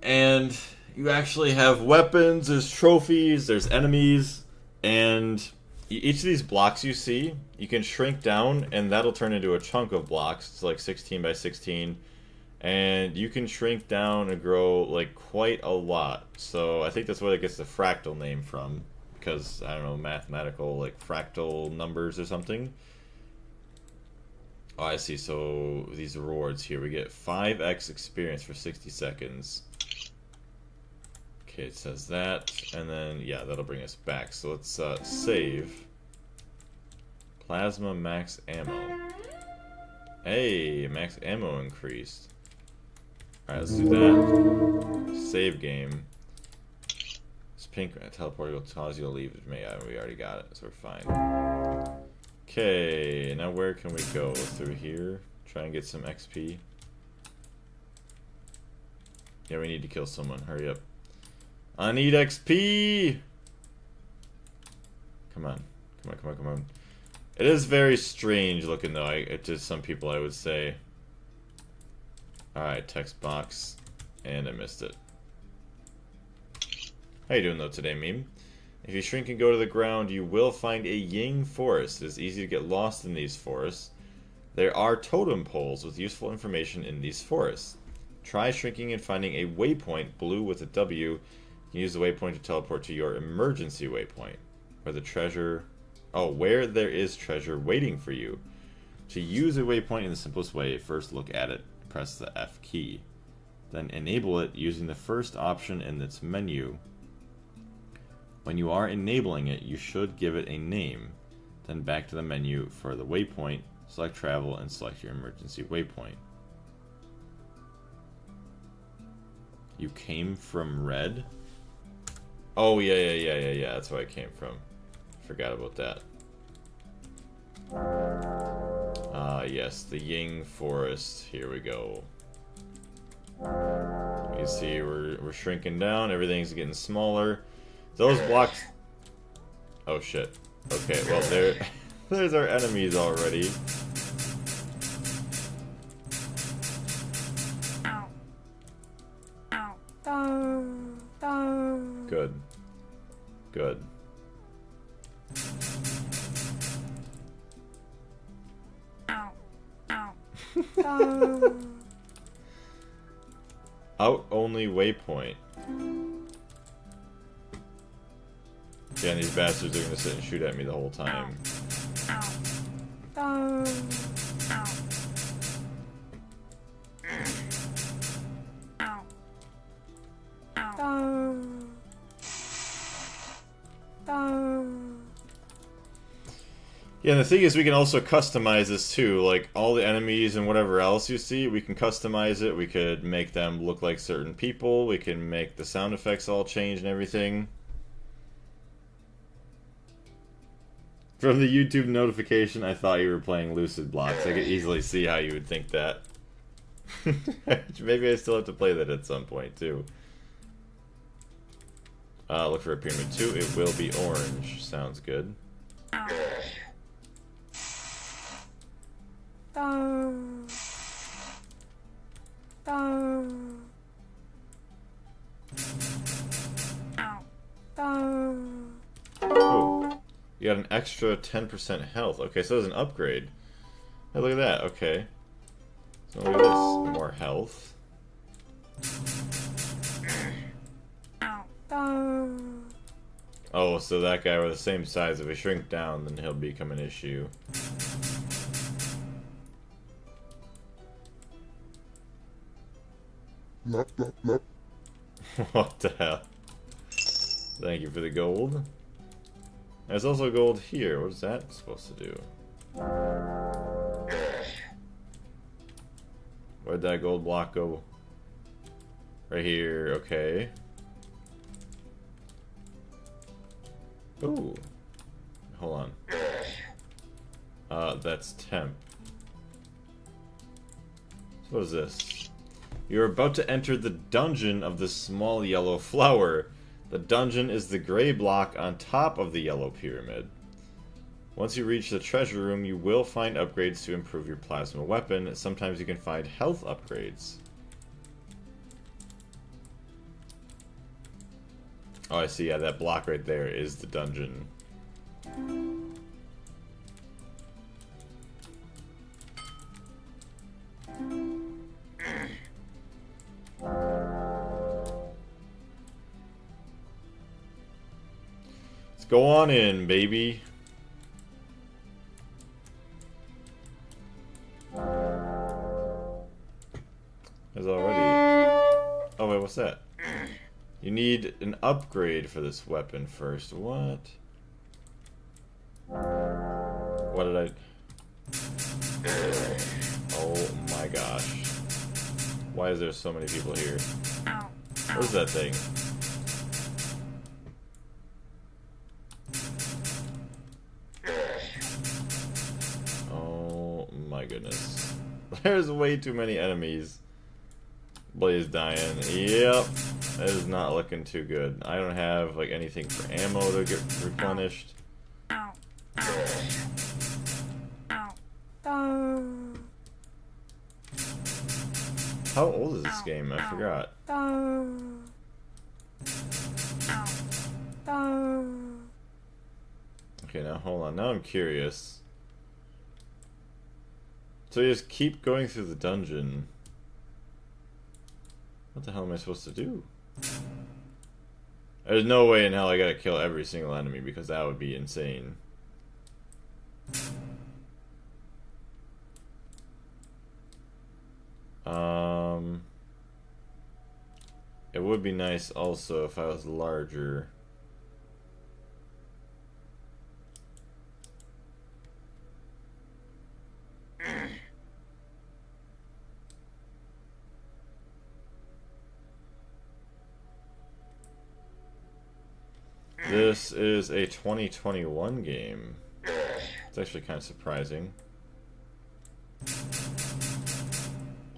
and you actually have weapons, there's trophies, there's enemies, and each of these blocks you see, you can shrink down, and that'll turn into a chunk of blocks. It's like 16 by 16. And you can shrink down and grow like quite a lot. So I think that's where it gets the fractal name from. Because, I don't know, mathematical, like fractal numbers or something. Oh, I see. So these rewards here. We get 5x experience for 60 seconds. Okay, it says that. And then, yeah, that'll bring us back. So let's save. Plasma max ammo. Hey, max ammo increased. Alright, let's do that. Save game. This pink teleporter will cause you to leave. We already got it, so we're fine. Okay, now where can we go? Through here? Try and get some XP. Yeah, we need to kill someone. Hurry up. I need XP! Come on. Come on, come on, come on. It is very strange looking, though. To some people, I would say. Alright, text box. And I missed it. How you doing, though, today, meme? If you shrink and go to the ground, you will find a Ying forest. It is easy to get lost in these forests. There are totem poles with useful information in these forests. Try shrinking and finding a waypoint, blue with a W. You can use the waypoint to teleport to your emergency waypoint. Where the treasure... Oh, where there is treasure waiting for you. To use a waypoint in the simplest way, first look at it. Press the F key. Then enable it using the first option in its menu. When you are enabling it, you should give it a name. Then back to the menu for the waypoint, select travel, and select your emergency waypoint. You came from red? Oh, yeah, that's where I came from. Forgot about that. Yes, the Ying Forest. Here we go. You can see we're shrinking down. Everything's getting smaller. Those blocks... Oh, shit. Okay, well, there's our enemies already. Good. Good. Out only waypoint. Yeah, and these bastards are gonna sit and shoot at me the whole time. Yeah, and the thing is, we can also customize this too. Like, all the enemies and whatever else you see, we can customize it. We could make them look like certain people. We can make the sound effects all change and everything. From the YouTube notification, I thought you were playing Lucid Blocks. I could easily see how you would think that. Maybe I still have to play that at some point, too. Look for a Pyramid 2. It will be orange. Sounds good. Oh, you got an extra 10% health. Okay, so there's an upgrade. Hey, look at that. Okay. So look at this. More health. Oh, so that guy, we're the same size. If we shrink down, then he'll become an issue. What the hell? Thank you for the gold. There's also gold here. What is that supposed to do? Where'd that gold block go? Right here, okay. Ooh. Hold on. That's temp. So what is this? You're about to enter the dungeon of the small yellow flower. The dungeon is the gray block on top of the yellow pyramid. Once you reach the treasure room, you will find upgrades to improve your plasma weapon. Sometimes you can find health upgrades. Oh, I see. Yeah, that block right there is the dungeon. Let's go on in, baby. There's already... Oh, wait, what's that? You need an upgrade for this weapon first. What? What did I... Oh my gosh. Why is there so many people here? What is that thing? Oh my goodness. There's way too many enemies. Blaze dying. Yep. That is not looking too good. I don't have like anything for ammo to get replenished. How old is this game? I forgot. Okay, now hold on. Now I'm curious. So you just keep going through the dungeon. What the hell am I supposed to do? There's no way in hell I gotta kill every single enemy because that would be insane. It would be nice also if I was larger. This is a 2021 game. It's actually kind of surprising.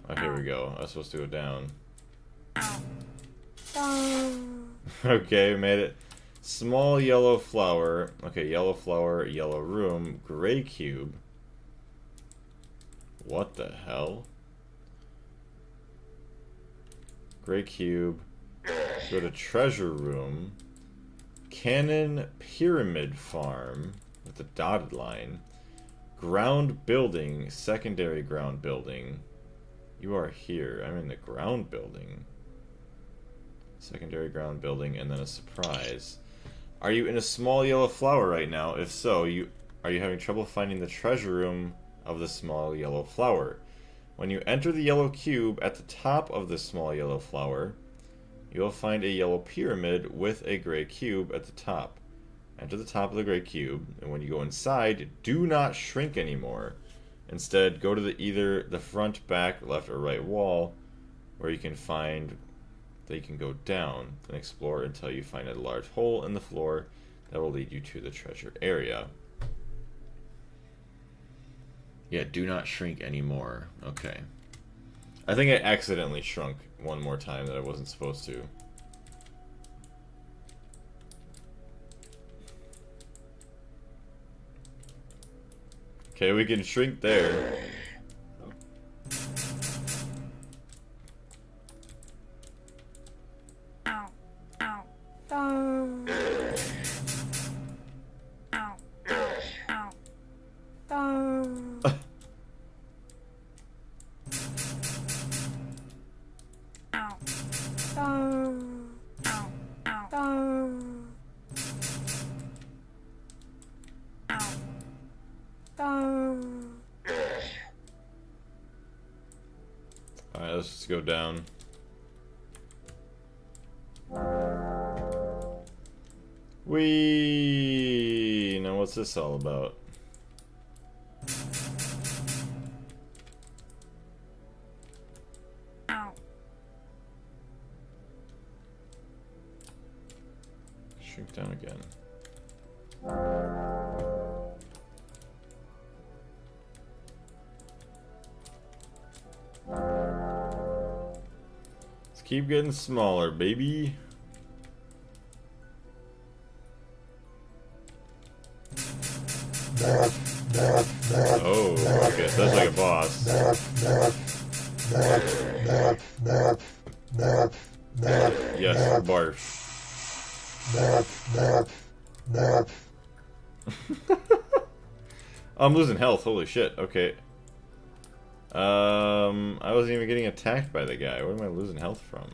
Oh, here we go. I was supposed to go down. Okay, made it. Small yellow flower. Okay, yellow flower, yellow room, gray cube. What the hell? Gray cube. Go to treasure room. Cannon pyramid farm with the dotted line. Ground building, secondary ground building. You are here. I'm in the ground building. Secondary ground building, and then a surprise. Are you in a small yellow flower right now? If so, are you having trouble finding the treasure room of the small yellow flower? When you enter the yellow cube at the top of the small yellow flower, you will find a yellow pyramid with a gray cube at the top. Enter the top of the gray cube, and when you go inside, do not shrink anymore. Instead, go to either the front, back, left, or right wall, where you can find that you can go down and explore until you find a large hole in the floor that will lead you to the treasure area. Yeah, do not shrink anymore. Okay. I think I accidentally shrunk one more time that I wasn't supposed to. Okay, we can shrink there. let's just go down. Whee! Now what's this all about? Shrink down again. Let's keep getting smaller, baby. Oh, okay, so that's like a boss. Yes, barf. I'm losing health, holy shit, okay. I wasn't even getting attacked by the guy. Where am I losing health from?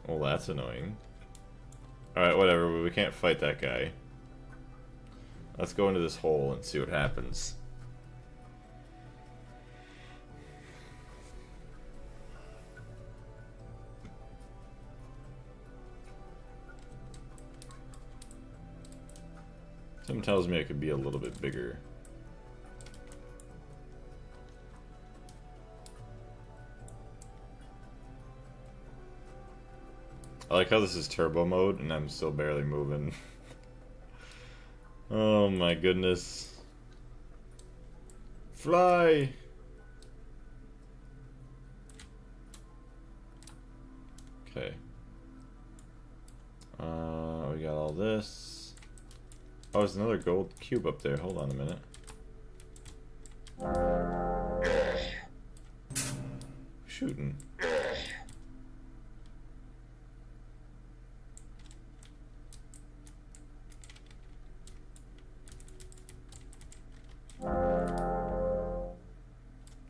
Well, that's annoying. Alright, whatever, but we can't fight that guy. Let's go into this hole and see what happens. Something tells me it could be a little bit bigger. I like how this is turbo mode and I'm still barely moving. Oh my goodness. Fly! Okay. We got all this. Oh, there's another gold cube up there. Hold on a minute. Shooting.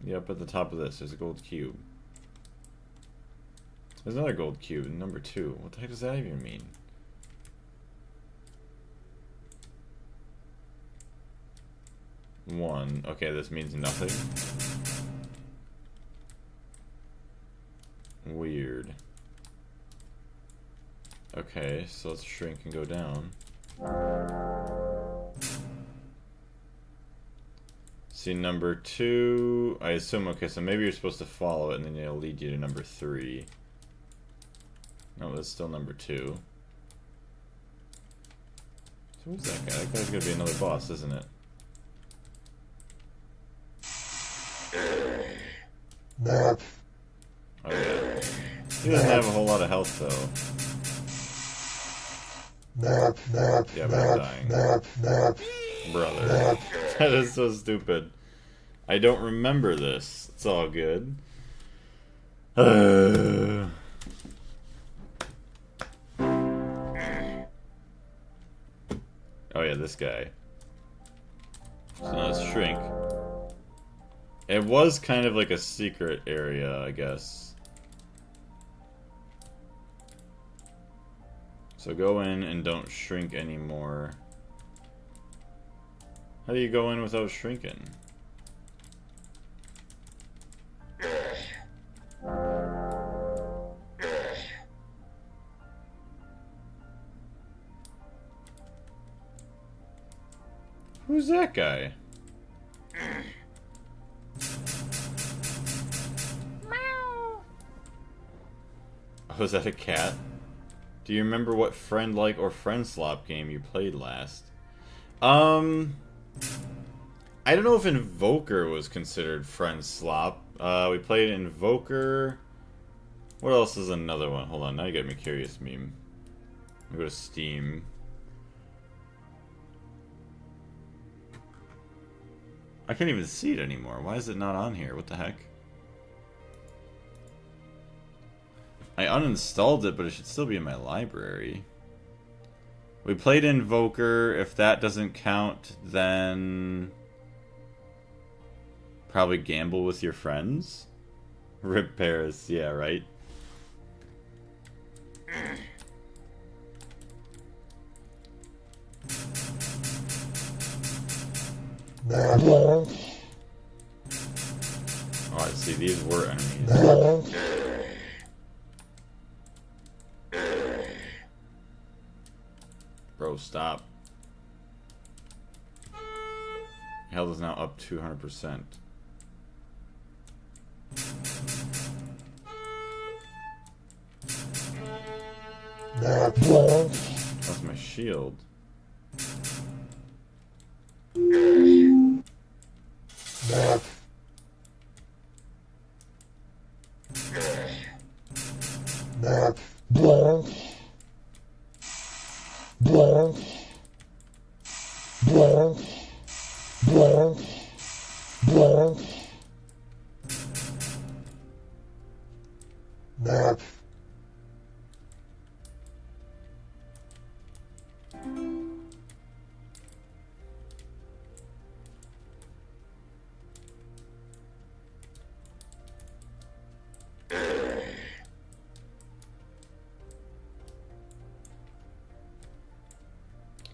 Yep, at the top of this, there's a gold cube. There's another gold cube, number 2. What the heck does that even mean? One. Okay, this means nothing. Weird. Okay, so let's shrink and go down. See, number 2, I assume, okay, so maybe you're supposed to follow it and then it'll lead you to number 3. No, that's still number 2. So who's that guy? That guy's gonna be another boss, isn't it? Oh yeah. He doesn't have a whole lot of health though. Yeah, but I'm dying. Brother. That is so stupid. I don't remember this. It's all good. Oh yeah, this guy. So now let's shrink. It was kind of like a secret area, I guess. So go in and don't shrink anymore. How do you go in without shrinking? Who's that guy? Oh, is that a cat? Do you remember what friend-like or friend-slop game you played last? I don't know if Invoker was considered friend-slop. We played Invoker. What else is another one? Hold on, now you got me curious, meme. I'll go to Steam. I can't even see it anymore. Why is it not on here? What the heck? I uninstalled it, but it should still be in my library. We played Invoker. If that doesn't count, then probably Gamble with Your Friends. Rip Paris, yeah, right? Oh, I see. These were enemies. Bro, stop. Health is now up 200%. That's my shield.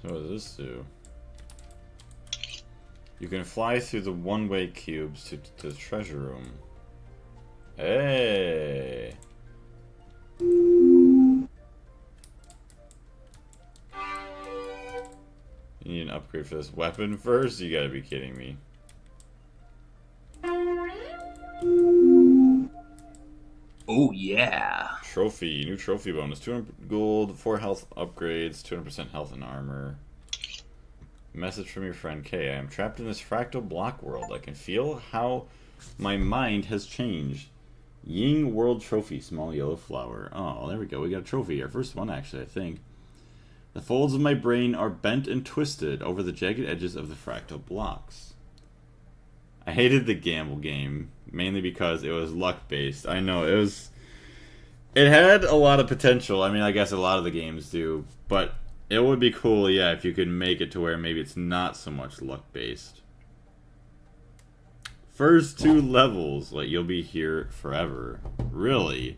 What does this do? You can fly through the one-way cubes to the treasure room. Hey! You need an upgrade for this weapon first? You gotta be kidding me. Oh yeah. Trophy, new trophy bonus. 200 gold, 4 health upgrades, 200% health and armor. Message from your friend Kay. I am trapped in this fractal block world. I can feel how my mind has changed. Ying World Trophy, small yellow flower. Oh, there we go. We got a trophy. Our first one, actually, I think. The folds of my brain are bent and twisted over the jagged edges of the fractal blocks. I hated the gamble game, mainly because it was luck-based. I know, it had a lot of potential. I mean, I guess a lot of the games do, but it would be cool, yeah, if you could make it to where maybe it's not so much luck-based. First 2 levels, like, you'll be here forever. Really?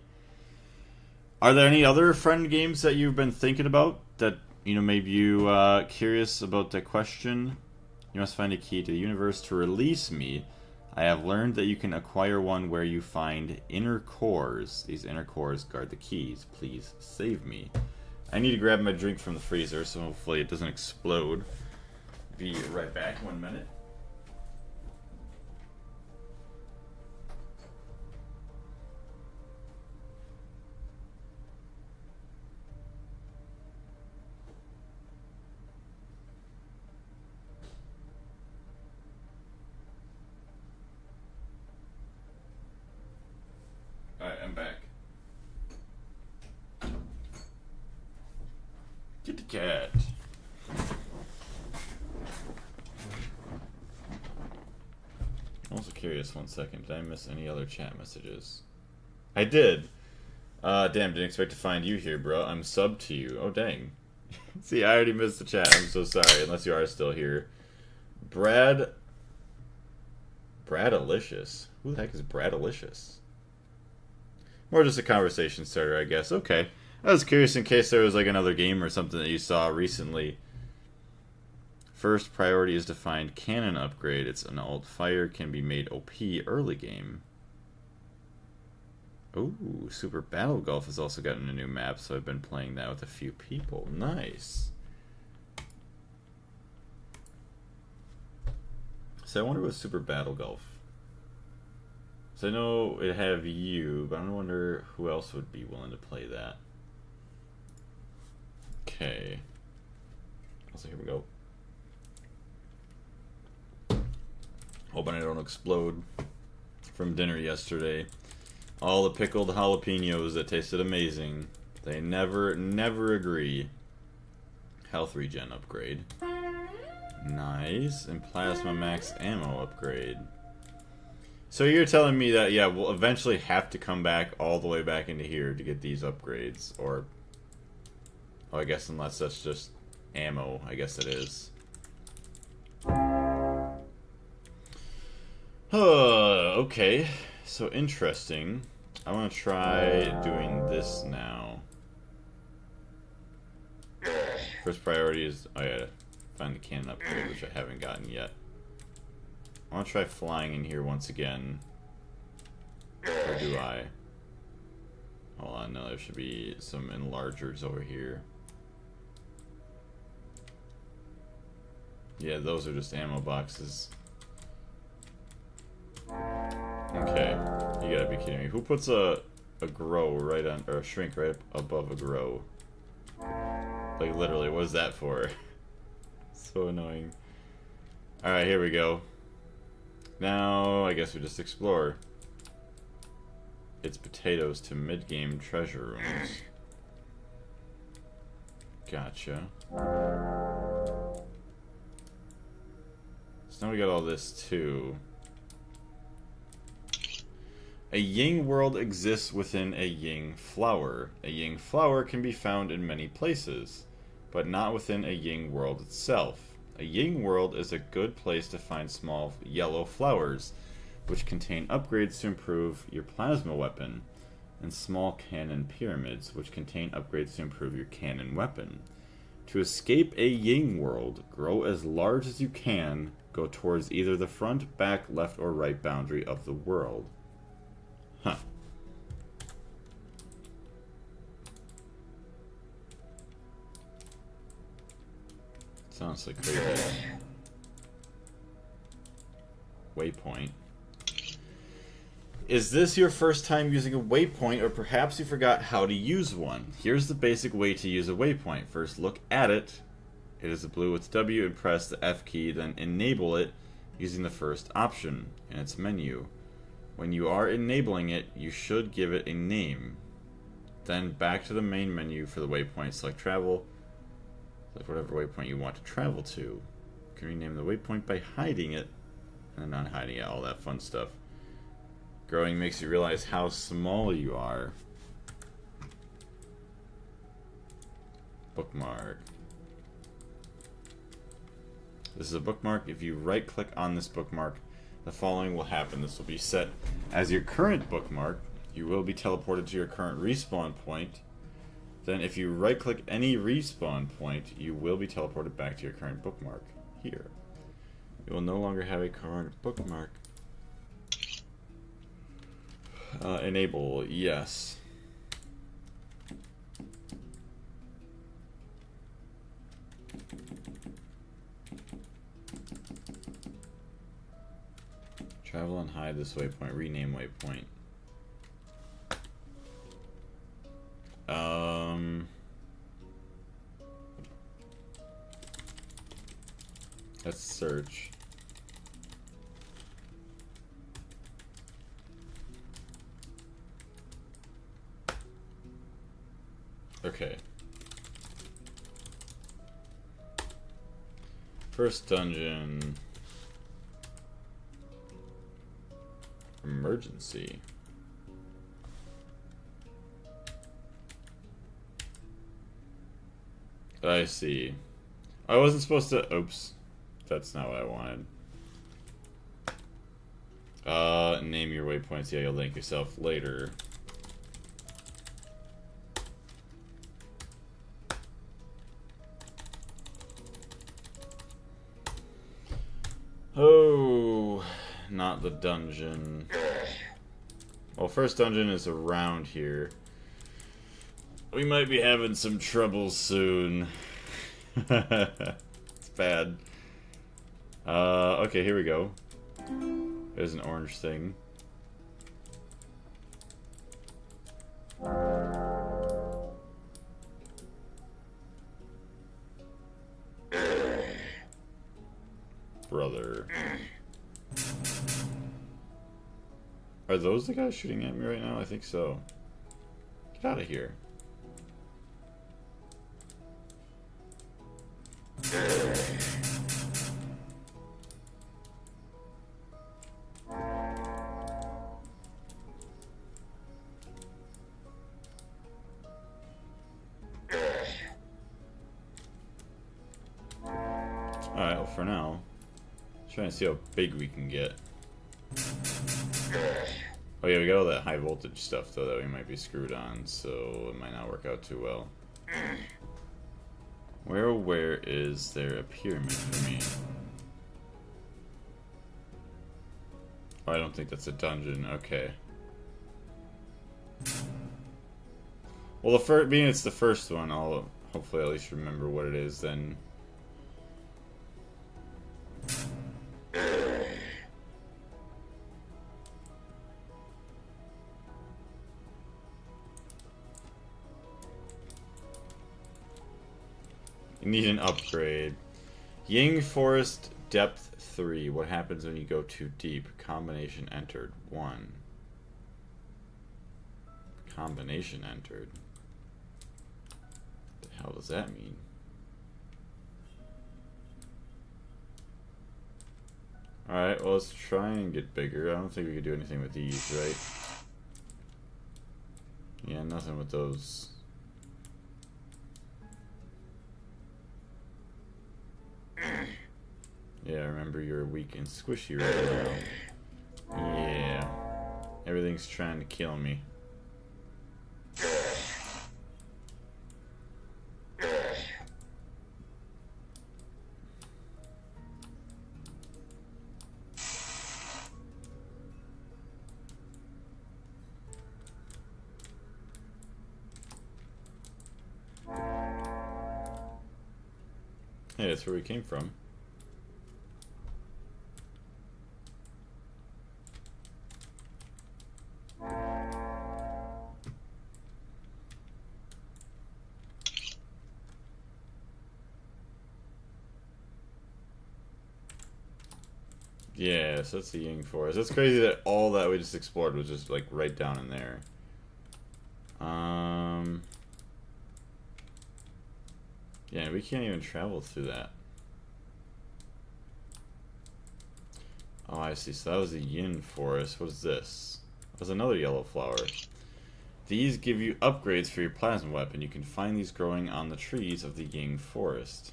Are there any other friend games that you've been thinking about that, you know, made you curious about the question? You must find a key to the universe to release me. I have learned that you can acquire one where you find inner cores. These inner cores guard the keys. Please save me. I need to grab my drink from the freezer, so hopefully it doesn't explode. Be right back, 1 minute. Alright, I'm back. Get the cat. I'm also curious, 1 second. Did I miss any other chat messages? I did. Damn, didn't expect to find you here, bro. I'm subbed to you. Oh, dang. See, I already missed the chat. I'm so sorry, unless you are still here. Bradalicious. Who the heck is Bradalicious? More just a conversation starter, I guess. Okay. I was curious in case there was like another game or something that you saw recently. First priority is to find cannon upgrade. It's an alt fire, can be made OP early game. Ooh, Super Battle Golf has also gotten a new map, so I've been playing that with a few people. Nice. So I wonder what Super Battle Golf. So I know it have you, but I wonder who else would be willing to play that. Okay. So here we go. Hoping I don't explode from dinner yesterday. All the pickled jalapenos that tasted amazing. They never agree. Health regen upgrade. Nice. And plasma max ammo upgrade. So you're telling me that, yeah, we'll eventually have to come back all the way back into here to get these upgrades, or... Oh, I guess unless that's just ammo, I guess it is. Okay, so interesting. I want to try doing this now. First priority is, oh yeah, find the cannon upgrade, which I haven't gotten yet. I want to try flying in here once again. Or do I? Hold on, no, there should be some enlargers over here. Yeah, those are just ammo boxes. Okay, you gotta be kidding me. Who puts a grow right on, or a shrink right above a grow? Like, literally, what is that for? So annoying. Alright, here we go. Now, I guess we just explore. It's potatoes to mid-game treasure rooms. Gotcha. So now we got all this too. A Ying world exists within a Ying flower. A Ying flower can be found in many places, but not within a Ying world itself. A Ying world is a good place to find small yellow flowers, which contain upgrades to improve your plasma weapon, and small cannon pyramids, which contain upgrades to improve your cannon weapon. To escape a Ying world, grow as large as you can, go towards either the front, back, left, or right boundary of the world. Huh. Sounds like crazy. Waypoint. Is this your first time using a waypoint, or perhaps you forgot how to use one? Here's the basic way to use a waypoint. First, look at it. It is blue with W, and press the F key, then enable it using the first option in its menu. When you are enabling it, you should give it a name. Then back to the main menu for the waypoint. Select travel. Select whatever waypoint you want to travel to. You can rename the waypoint by hiding it and not hiding it, all that fun stuff. Growing makes you realize how small you are. Bookmark. This is a bookmark. If you right click on this bookmark, the following will happen. This will be set as your current bookmark. You will be teleported to your current respawn point. Then if you right click any respawn point, you will be teleported back to your current bookmark here. You will no longer have a current bookmark. Enable, yes. Travel and hide this waypoint. Rename waypoint. Let's search. Okay. First dungeon. Emergency. I see. I wasn't supposed to... Oops. That's not what I wanted. Name your waypoints. Yeah, you'll link yourself later. Oh, not the dungeon. Well, first dungeon is around here. We might be having some trouble soon. It's bad. Okay, here we go. There's an orange thing. Brother. Are those the guys shooting at me right now? I think so. Get out of here. Alright, well for now, trying to see how big we can get. Oh yeah, we got all that high voltage stuff though that we might be screwed on, so it might not work out too well. Where is there a pyramid for me? Oh, I don't think that's a dungeon. Okay. Well, being it's the first one, I'll hopefully at least remember what it is then. You need an upgrade. Ying Forest Depth 3. What happens when you go too deep? Combination entered. 1. Combination entered. What the hell does that mean? Alright, well, let's try and get bigger. I don't think we could do anything with these, right? Yeah, nothing with those. Yeah, remember you're weak and squishy right now. Yeah. Everything's trying to kill me. Hey, that's where we came from. Yeah, so that's the Ying Forest. That's crazy that all that we just explored was just like right down in there. Yeah, we can't even travel through that. Oh, I see. So that was the Yin Forest. What is this? There's another yellow flower. These give you upgrades for your plasma weapon. You can find these growing on the trees of the Ying Forest.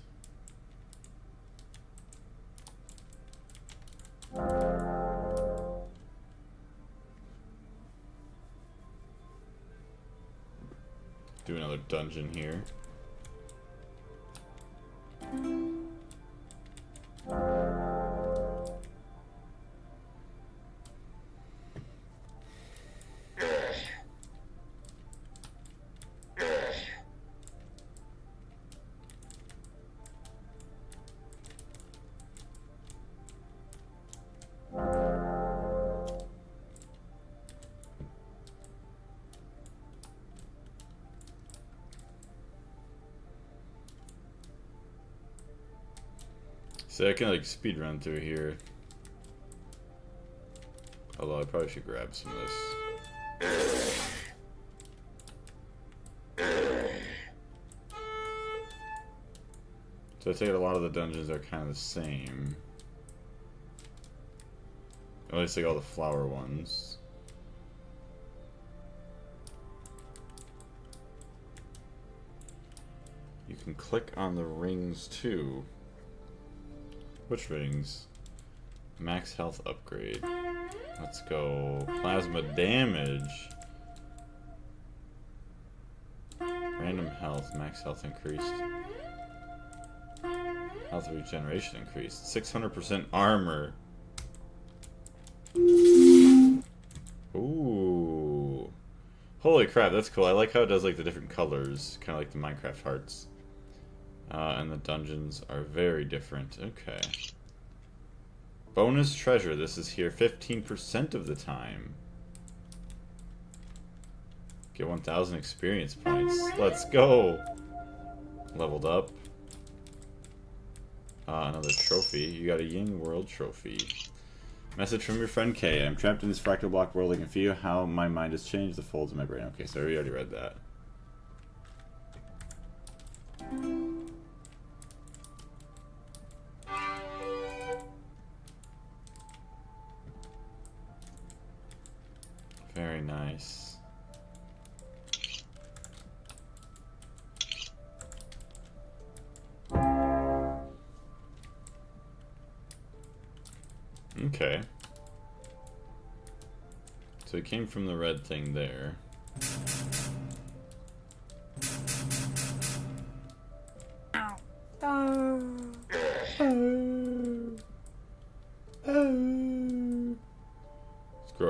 Do another dungeon here. So I can like speed run through here. Although I probably should grab some of this. So I take it a lot of the dungeons are kind of the same. At least like all the flower ones. You can click on the rings too. Which rings? Max health upgrade. Let's go. Plasma damage. Random health. Max health increased. Health regeneration increased. 600% armor. Ooh. Holy crap, that's cool. I like how it does like the different colors. Kind of like the Minecraft hearts. And the dungeons are very different. Okay. Bonus treasure. This is here 15% of the time. Get 1,000 experience points. Let's go! Leveled up. Another trophy. You got a Ying World trophy. Message from your friend Kay. I'm trapped in this fractal block world. I can feel how my mind has changed the folds of my brain. Okay, so we already read that. Very nice. Okay. So it came from the red thing there.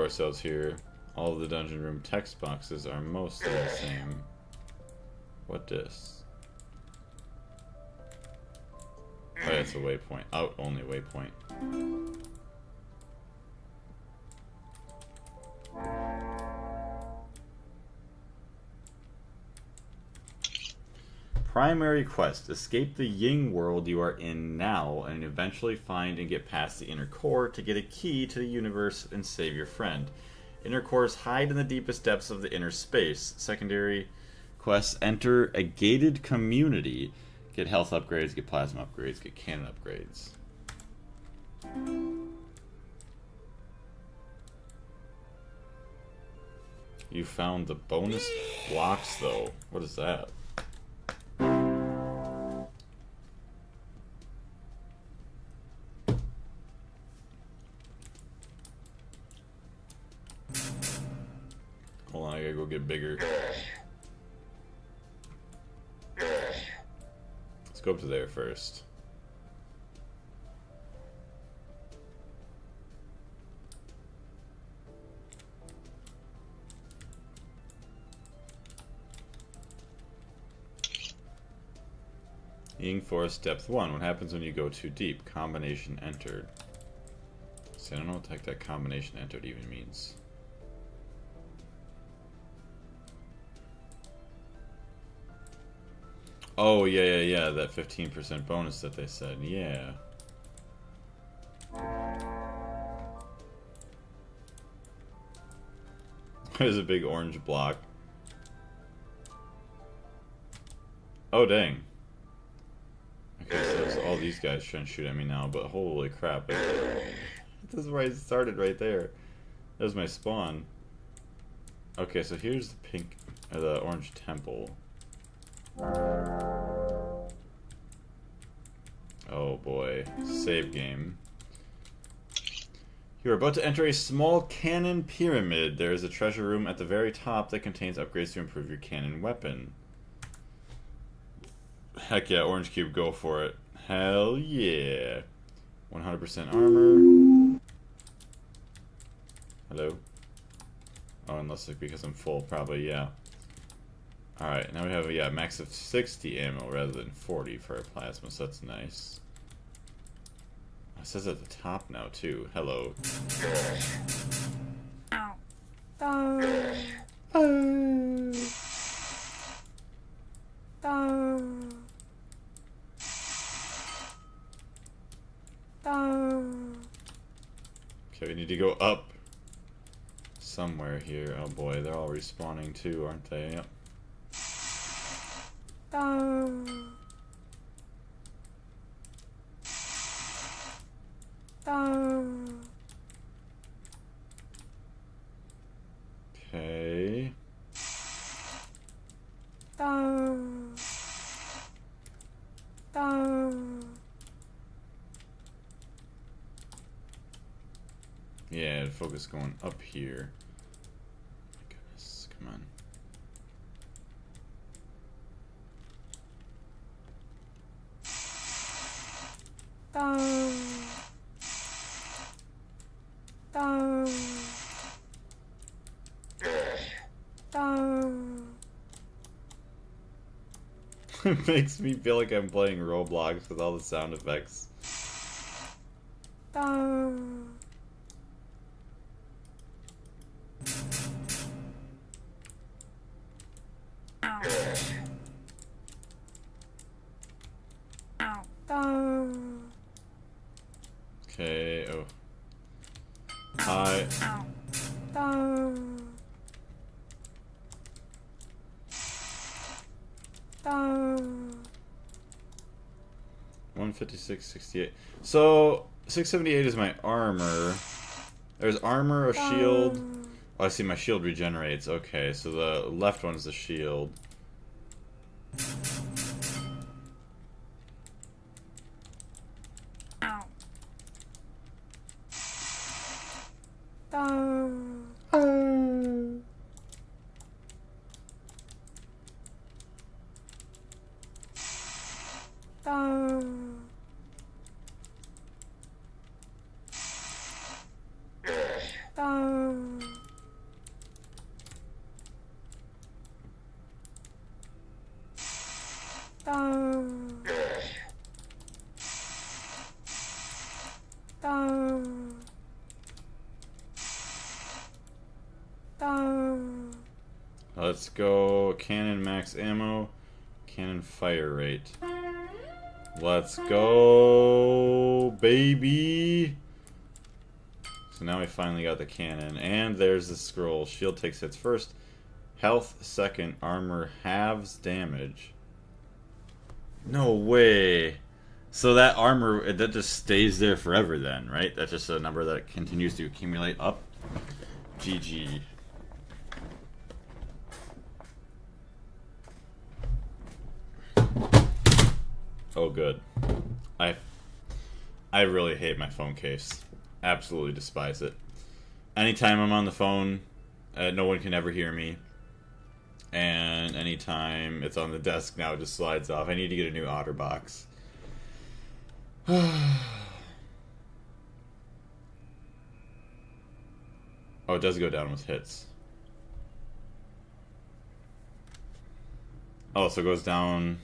ourselves here. All of the dungeon room text boxes are mostly the same. What this? Oh, yeah, it's a waypoint. Out only waypoint. Primary quest. Escape the Ying world you are in now and eventually find and get past the inner core to get a key to the universe and save your friend. Inner cores hide in the deepest depths of the inner space. Secondary quests. Enter a gated community. Get health upgrades, get plasma upgrades, get cannon upgrades. You found the bonus blocks though. What is that? Hold on, I gotta go get bigger. Let's go up to there first. Ying Forest Depth 1. What happens when you go too deep? Combination entered. See, I don't know what the heck that combination entered even means. Oh, yeah, that 15% bonus that they said, yeah. There's a big orange block. Oh, dang. Okay, so there's all these guys trying to shoot at me now, but holy crap. This is where I started right there. That was my spawn. Okay, so here's the pink, or the orange temple. Oh boy. Save game. You are about to enter a small cannon pyramid. There is a treasure room at the very top that contains upgrades to improve your cannon weapon. Heck yeah, Orange Cube, go for it. Hell yeah. 100% armor. Hello? Oh, unless it's because I'm full, probably, yeah. Alright, now we have a max of 60 ammo rather than 40 for our plasma, so that's nice. It says at the top now, too. Hello. Okay, we need to go up somewhere here. Oh boy, they're all respawning too, aren't they? Yep. Okay. Yeah, focus going up here. My goodness, come on. It makes me feel like I'm playing Roblox with all the sound effects. Okay, oh. Hi. 156.68. So 678 is my armor. There's armor, a shield. Oh, I see my shield regenerates. Okay, so the left one's the shield. Let's go cannon max ammo, cannon fire rate. Let's go, baby! So now we finally got the cannon, and there's the scroll. Shield takes hits first, health second, armor halves damage. No way! So that armor, that just stays there forever then, right? That's just a number that continues to accumulate up. GG. Oh, good. I really hate my phone case. Absolutely despise it. Anytime I'm on the phone, no one can ever hear me. And anytime it's on the desk now, it just slides off. I need to get a new OtterBox. Oh, it does go down with hits. Oh, so it goes down...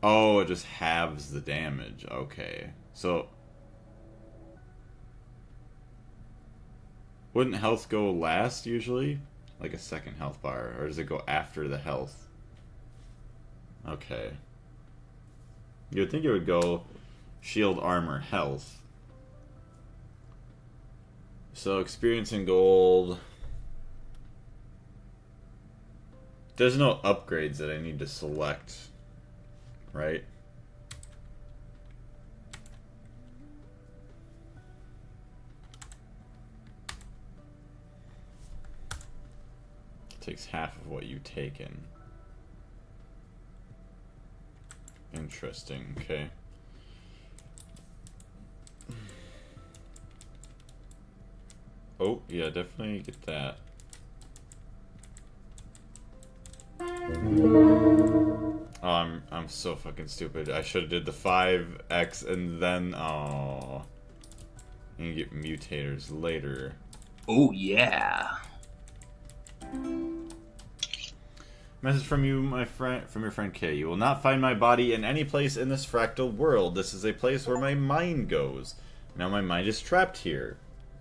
Oh, it just halves the damage. Okay. So... Wouldn't health go last, usually? Like a second health bar. Or does it go after the health? Okay. You would think it would go shield, armor, health. So, experience and gold... There's no upgrades that I need to select, right? It takes half of what you've taken. Interesting, okay. Oh, yeah, definitely get that. Oh, I'm so fucking stupid. I should have did the 5x and then and get mutators later. Oh yeah. Message from you, my friend, from your friend K. You will not find my body in any place in this fractal world. This is a place where my mind goes. Now my mind is trapped here.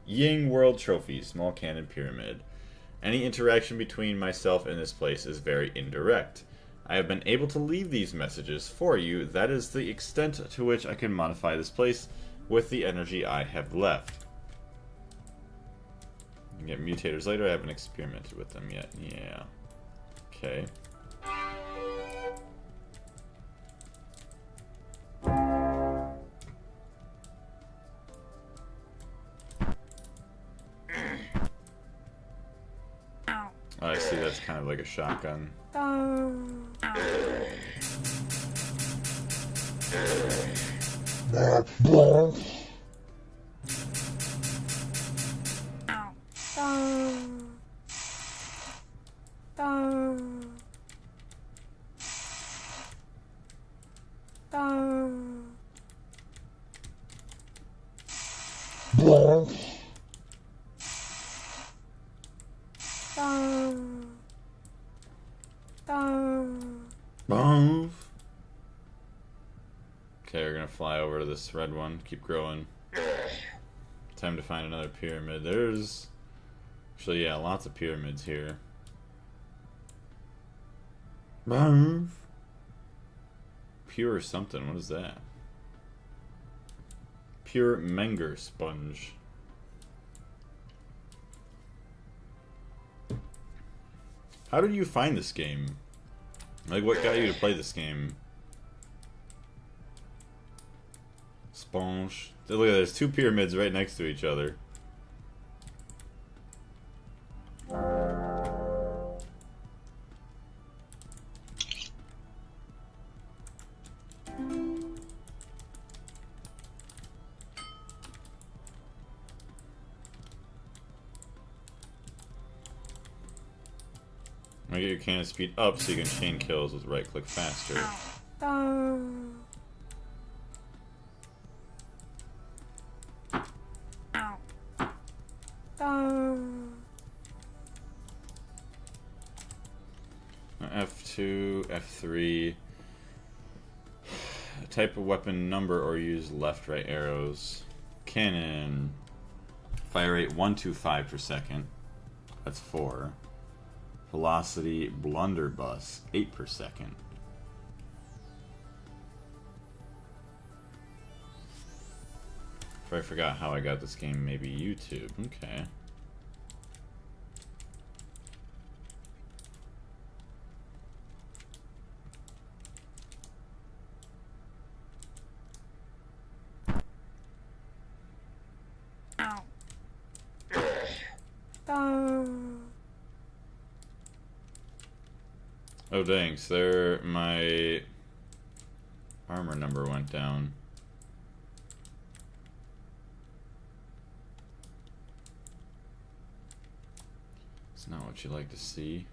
Ying World Trophy, small cannon pyramid. Any interaction between myself and this place is very indirect. I have been able to leave these messages for you. That is the extent to which I can modify this place with the energy I have left. You can get mutators later. I haven't experimented with them yet. Yeah. Okay. Oh, I see, that's kind of like a shotgun. Okay, we're gonna fly over to this red one. Keep growing. Time to find another pyramid. There's... Actually, yeah, lots of pyramids here. Pure something. What is that? Pure Menger sponge. How did you find this game? Like, what got you to play this game? Sponge. Look at there's two pyramids right next to each other. Get your cannon speed up so you can chain kills with right click faster. F2, F3. Type of weapon number or use left, right arrows. Cannon. Fire rate 125 per second. That's 4. Velocity blunderbuss 8 per second. If I forgot how I got this game, maybe YouTube. Okay. Oh dang, so there my armor number went down. It's not what you like to see.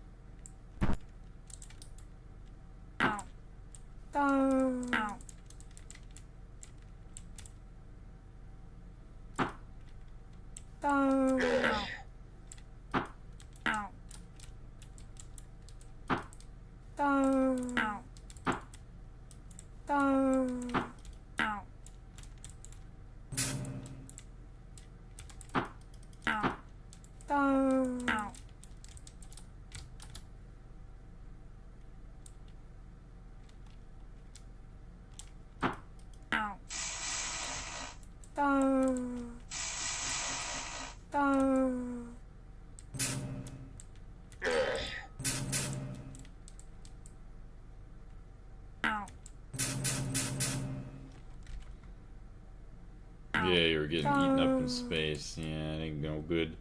Yeah, you were getting eaten up in space. Yeah, it ain't no good.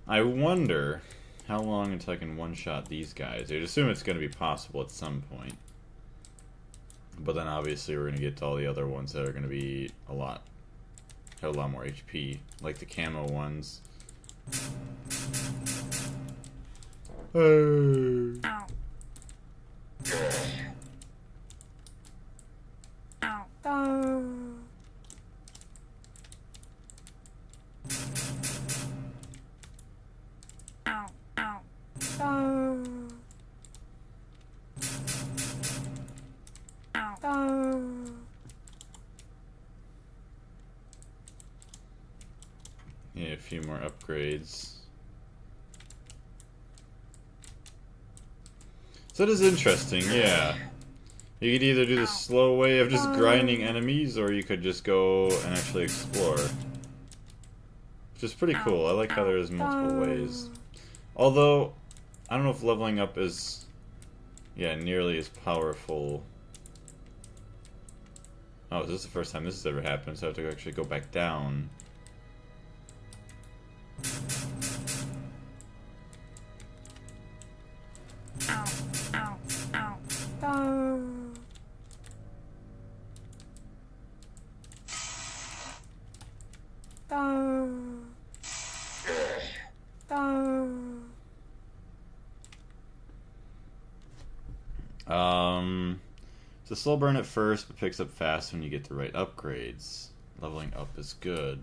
I wonder how long until I can one-shot these guys. I'd assume it's going to be possible at some point. But then obviously we're going to get to all the other ones that are going to be have a lot more HP. Like the camo ones. Yeah, a few more upgrades. So that is interesting, yeah. You could either do the slow way of just grinding enemies, or you could just go and actually explore. Which is pretty cool. I like how there's multiple ways. Although, I don't know if leveling up is, nearly as powerful. Oh, is this the first time this has ever happened? So I have to actually go back down. So slow burn at first, but picks up fast when you get the right upgrades. Leveling up is good.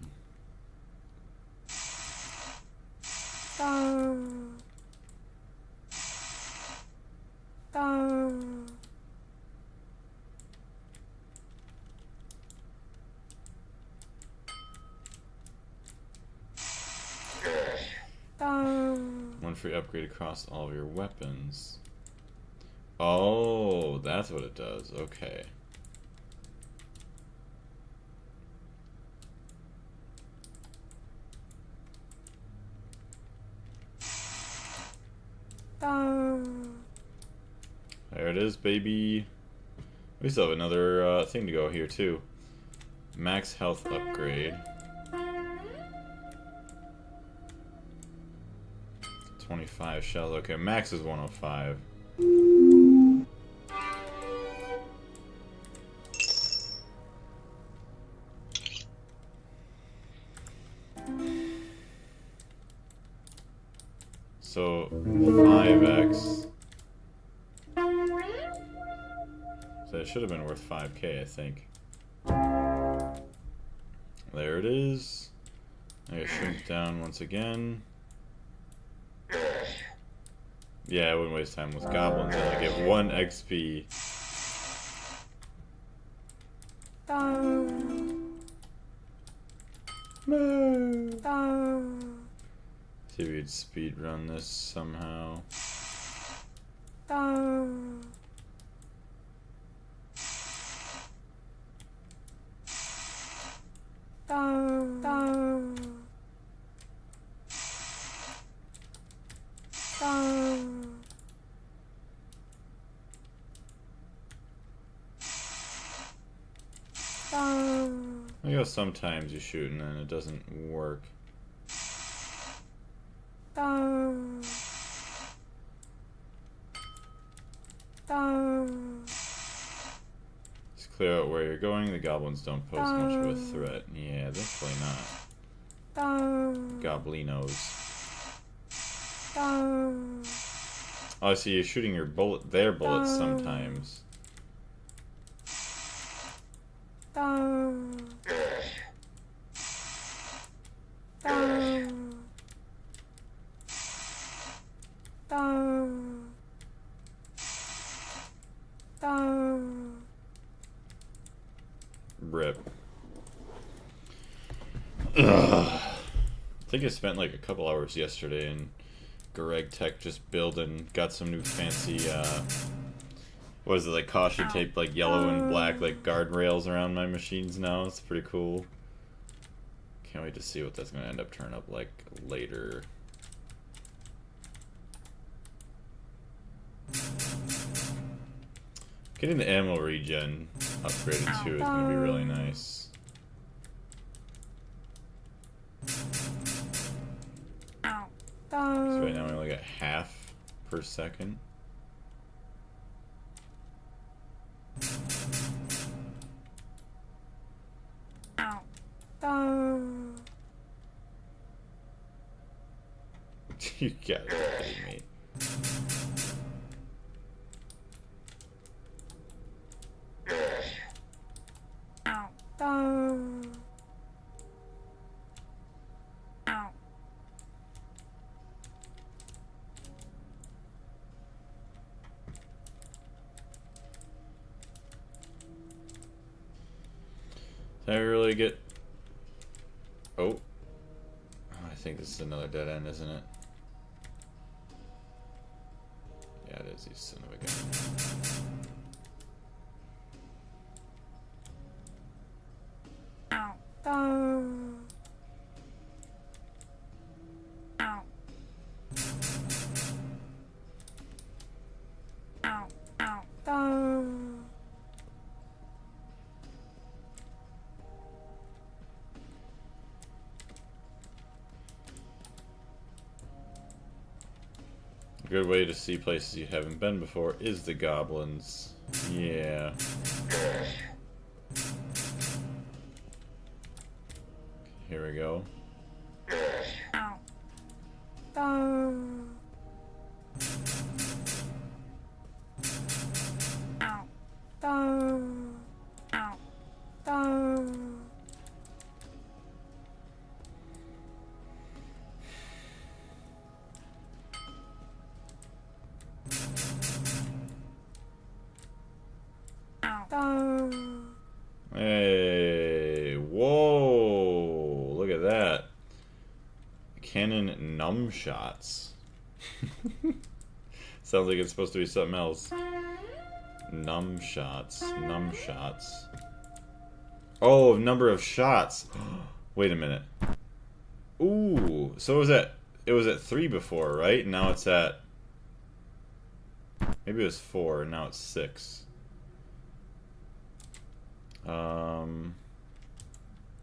One free upgrade across all of your weapons. Oh, that's what it does. Okay. There it is, baby. We still have another thing to go here, too. Max health upgrade. 25 shells. Okay, max is 105. So 5x. So it should have been worth 5k, I think. There it is. I gotta shrink down once again. Yeah, I wouldn't waste time with goblins. I only get 1 XP. See if we could speed run this somehow. I guess sometimes you shoot and then it doesn't work. Just clear out where you're going. The goblins don't pose much of a threat. Yeah, definitely not. Goblinos. Oh, I see you're shooting their bullets sometimes. Rip. Ugh. I think I spent like a couple hours yesterday in Greg Tech just building, got some new fancy, what is it, like caution tape, like yellow and black, like guardrails around my machines now. It's pretty cool. Can't wait to see what that's going to end up turning up like later. Getting the ammo regen upgraded too is going to be really nice. So right now we only got half per second. You gotta be kidding me. Did I really get... Oh. I think this is another dead end, isn't it? Yeah, it is, you son of a gun. A good way to see places you haven't been before is the goblins. Yeah. Here we go. Hey, whoa, look at that. Cannon numb shots. Sounds like it's supposed to be something else. Numb shots, numb shots. Oh, number of shots. Wait a minute. Ooh, so it was at 3 before, right? Now it's at, maybe it was 4, and now it's 6.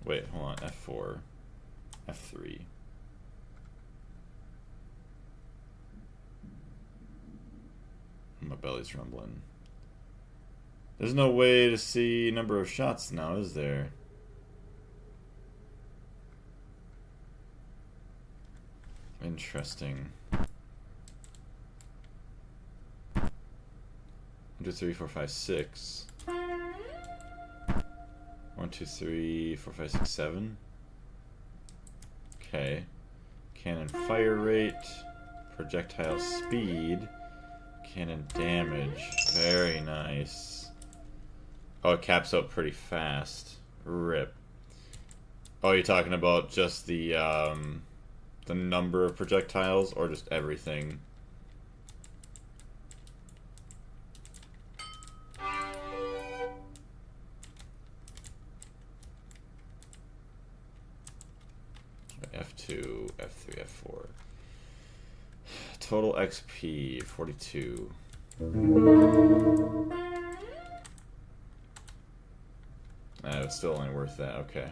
Wait, hold on, F4, F3. My belly's rumbling. There's no way to see number of shots now, is there? Interesting. 1, 2, 3, 4, 5, 6. 1, 2, 3, 4, 5, 6, 7. Okay. Cannon fire rate, projectile speed, cannon damage. Very nice. Oh, it caps out pretty fast. Rip. Oh, you're talking about just the number of projectiles, or just everything? F2, F3, F4. Total XP, 42. It's still only worth that, okay.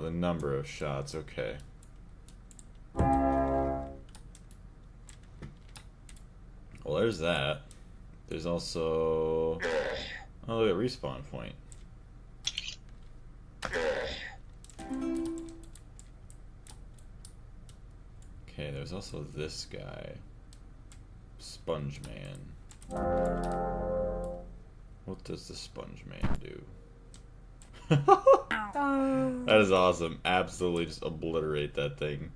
The number of shots, okay. Well, there's that. There's also... oh, look at respawn point. Okay, there's also this guy. Sponge Man. What does the Sponge Man do? That is awesome. Absolutely just obliterate that thing.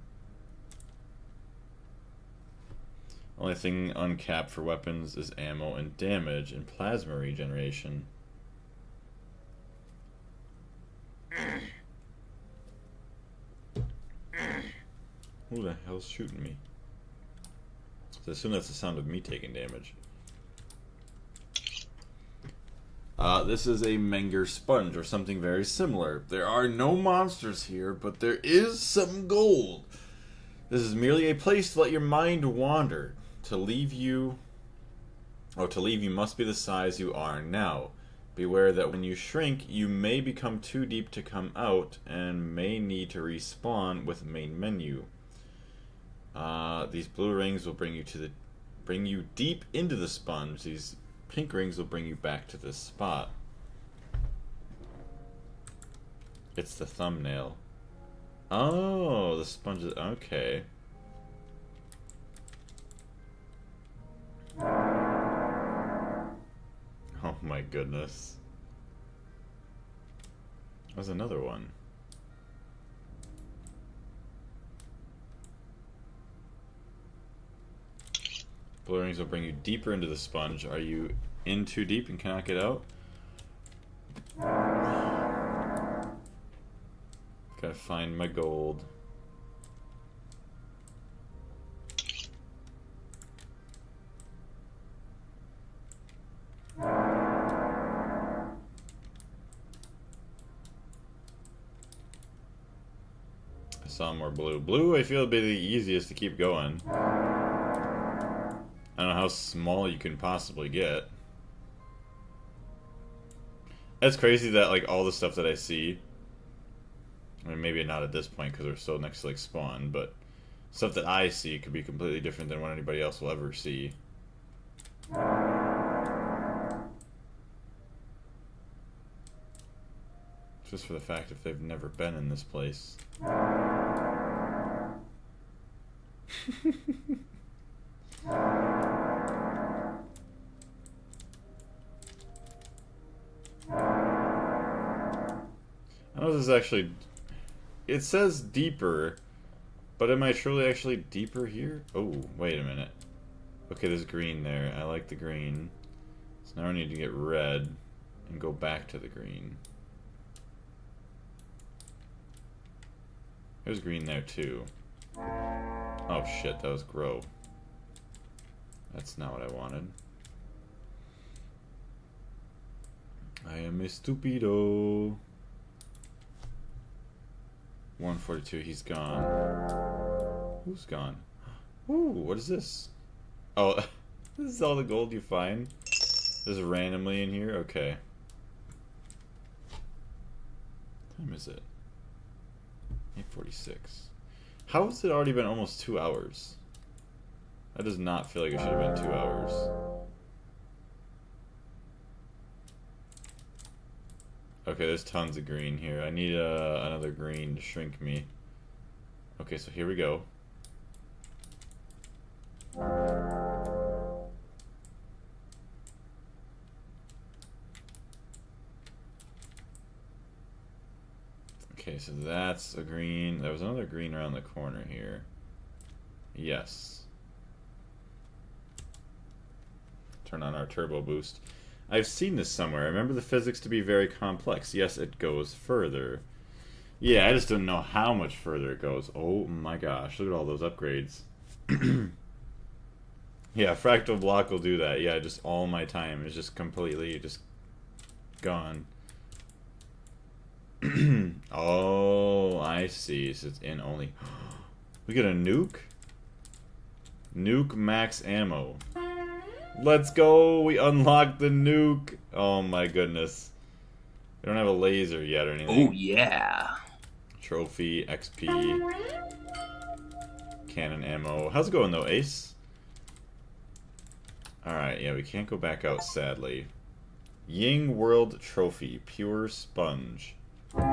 Only thing uncapped for weapons is ammo and damage and plasma regeneration. Who the hell's shooting me? So I assume that's the sound of me taking damage. This is a Menger sponge, or something very similar. There are no monsters here, but there is some gold. This is merely a place to let your mind wander. To leave you must be the size you are now. Beware that when you shrink, you may become too deep to come out, and may need to respawn with the main menu. These blue rings will bring you deep into the sponge. These pink rings will bring you back to this spot. It's the thumbnail. Oh, the sponge is... okay. Oh my goodness. There's another one. Blue rings will bring you deeper into the sponge. Are you in too deep and cannot get out? Gotta find my gold. I saw more blue. Blue, I feel, would be the easiest to keep going. I don't know how small you can possibly get. That's crazy that, like, all the stuff that I see... I mean, maybe not at this point because we're still next to, like, spawn, but... stuff that I see could be completely different than what anybody else will ever see. Just for the fact if they've never been in this place. I know this is actually... it says deeper, but am I truly actually deeper here? Oh, wait a minute. Okay, there's green there. I like the green. So now I need to get red and go back to the green. There's green there too. Oh shit, that was grow. That's not what I wanted. I am a stupido. 142, he's gone. Who's gone? Ooh, what is this? Oh, this is all the gold you find? Just randomly in here? Okay. What time is it? 8:46. How has it already been almost 2 hours? That does not feel like it should have been 2 hours. Okay, there's tons of green here. I need another green to shrink me. Okay, so here we go. Okay, so that's a green. There was another green around the corner here. Yes. Turn on our turbo boost. I've seen this somewhere. I remember the physics to be very complex. Yes, it goes further. Yeah, I just don't know how much further it goes. Oh my gosh, look at all those upgrades. Yeah, Fractal Block will do that. Yeah, just all my time is just completely just gone. Oh, I see. So it's in only. We get a nuke? Nuke max ammo. Let's go! We unlocked the nuke! Oh my goodness. We don't have a laser yet or anything. Oh, yeah. Trophy, XP, cannon ammo. How's it going though, Ace? Alright, yeah, we can't go back out, sadly. Ying World Trophy, pure sponge. Look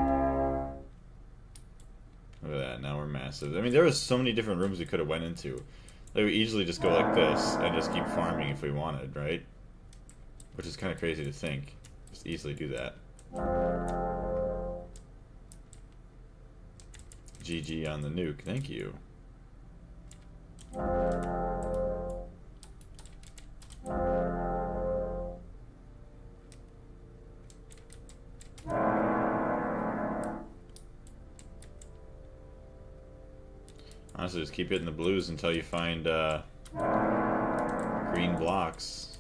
at that, now we're massive. I mean, there was so many different rooms we could have went into. Like, we easily just go like this and just keep farming if we wanted, right? Which is kind of crazy to think. Just easily do that. GG on the nuke, thank you. Honestly, just keep hitting the blues until you find green blocks.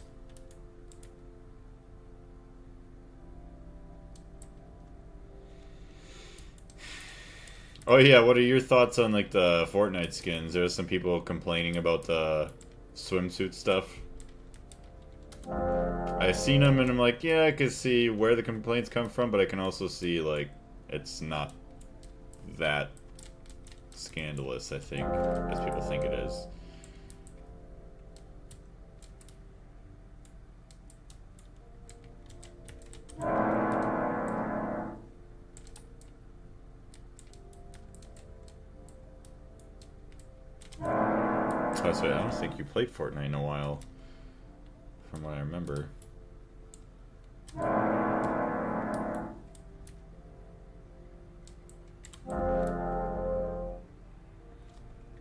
Oh yeah, what are your thoughts on like the Fortnite skins? There's some people complaining about the swimsuit stuff. I've seen them and I'm like, yeah, I can see where the complaints come from, but I can also see like it's not that scandalous, I think, as people think it is. Oh, so I don't think you played Fortnite in a while, from what I remember.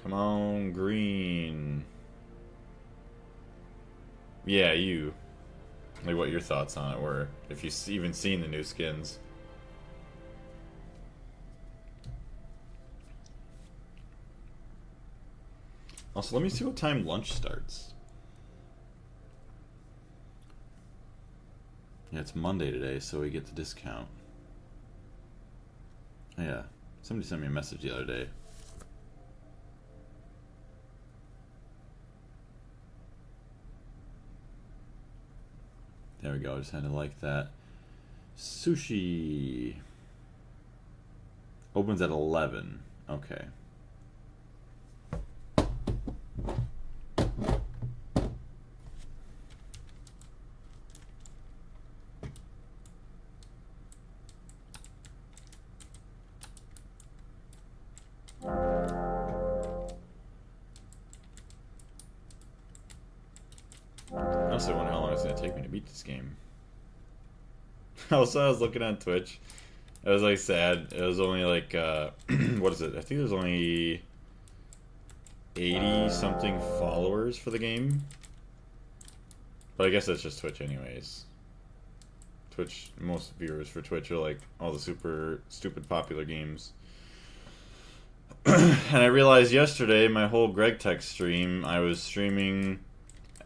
Come on, green. Yeah, you. Like, what your thoughts on it were, if you've even seen the new skins. Also, let me see what time lunch starts. Yeah, it's Monday today, so we get the discount. Oh, yeah, somebody sent me a message the other day. There we go, I just had to like that. Sushi. Opens at 11. Okay. I also wonder how long it's going to take me to beat this game. Also, I was looking on Twitch. It was like sad. It was only like, what is it? I think there's only 80 something followers for the game. But I guess that's just Twitch anyways. Twitch, most viewers for Twitch are like all the super stupid popular games. And I realized yesterday, my whole Greg Tech stream, I was streaming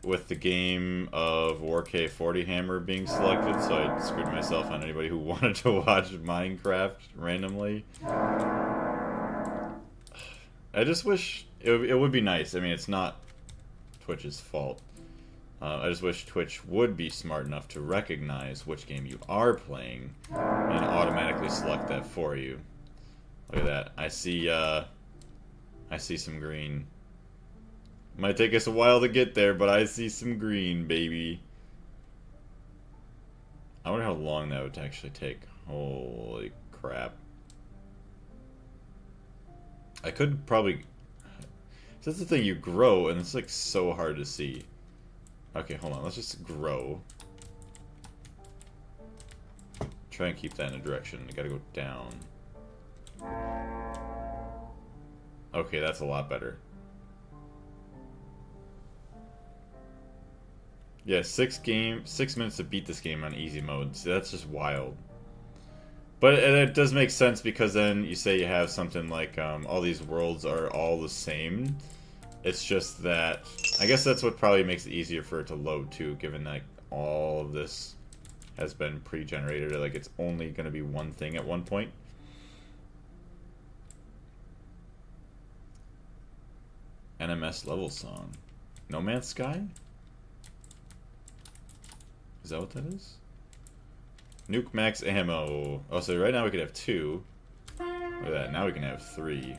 with the game of Wark 40 Hammer being selected, so I screwed myself on anybody who wanted to watch Minecraft randomly. I just wish it would be nice. I mean, it's not Twitch's fault. I just wish Twitch would be smart enough to recognize which game you are playing and automatically select that for you. Look at that. I see some green. Might take us a while to get there, but I see some green, baby. I wonder how long that would actually take. Holy crap. I could probably... So that's the thing, you grow, and it's like so hard to see. Okay, hold on, let's just grow. Try and keep that in a direction. You gotta go down. Okay, that's a lot better. Yeah, 6 minutes to beat this game on easy mode. So that's just wild. But it does make sense because then you say you have something like all these worlds are all the same. It's just that I guess that's what probably makes it easier for it to load too, given that all of this has been pre-generated. Like it's only going to be one thing at one point. NMS level song. No Man's Sky? Is that what that is? Nuke max ammo. Oh, so right now we could have 2. Look at that. Now we can have 3.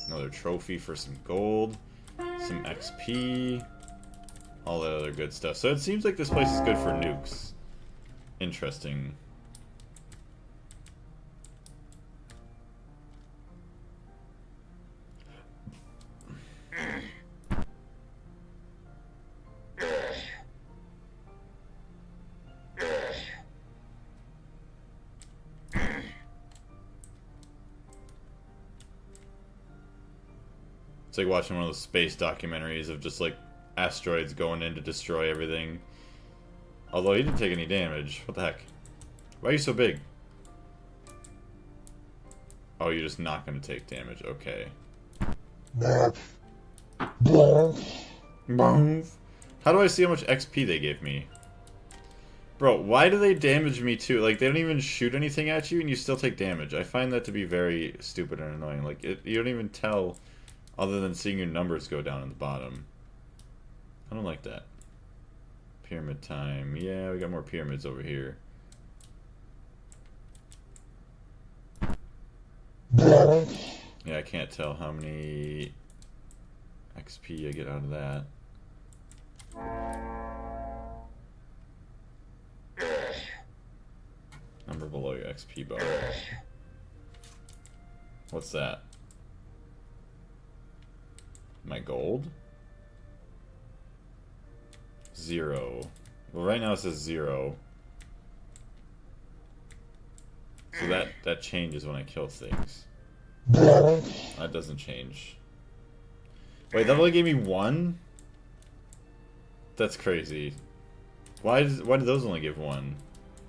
Another trophy for some gold. Some XP. All that other good stuff. So it seems like this place is good for nukes. Interesting. It's like watching one of those space documentaries of just like asteroids going in to destroy everything. Although he didn't take any damage. What the heck? Why are you so big? Oh, you're just not going to take damage. Okay. How do I see how much XP they gave me? Bro, why do they damage me too? Like, they don't even shoot anything at you and you still take damage. I find that to be very stupid and annoying. Like, you don't even tell other than seeing your numbers go down in the bottom. I don't like that. Pyramid time. Yeah, we got more pyramids over here. Yeah, I can't tell how many XP I get out of that. Number below your XP bar. What's that? My gold? 0. Well, right now it says 0. So that changes when I kill things. That doesn't change. Wait, that only gave me 1? That's crazy. Why did those only give 1?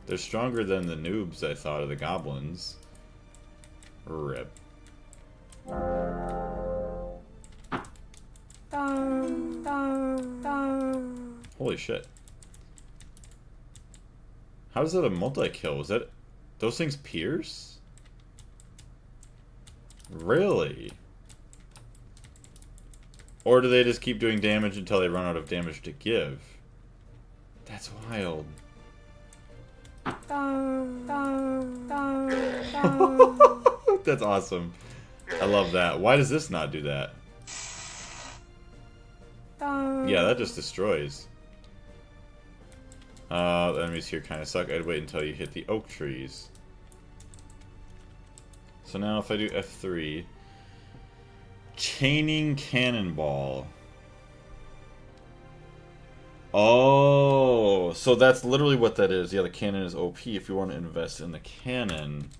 They're stronger than the noobs I thought of the goblins. Rip. Holy shit. How is that a multi-kill? Was that... Those things pierce? Really? Or do they just keep doing damage until they run out of damage to give? That's wild. That's awesome. I love that. Why does this not do that? Yeah, that just destroys. The enemies here kind of suck. I'd wait until you hit the oak trees. So now if I do F3... Chaining Cannonball. Oh, so that's literally what that is. Yeah, the cannon is OP if you want to invest in the cannon.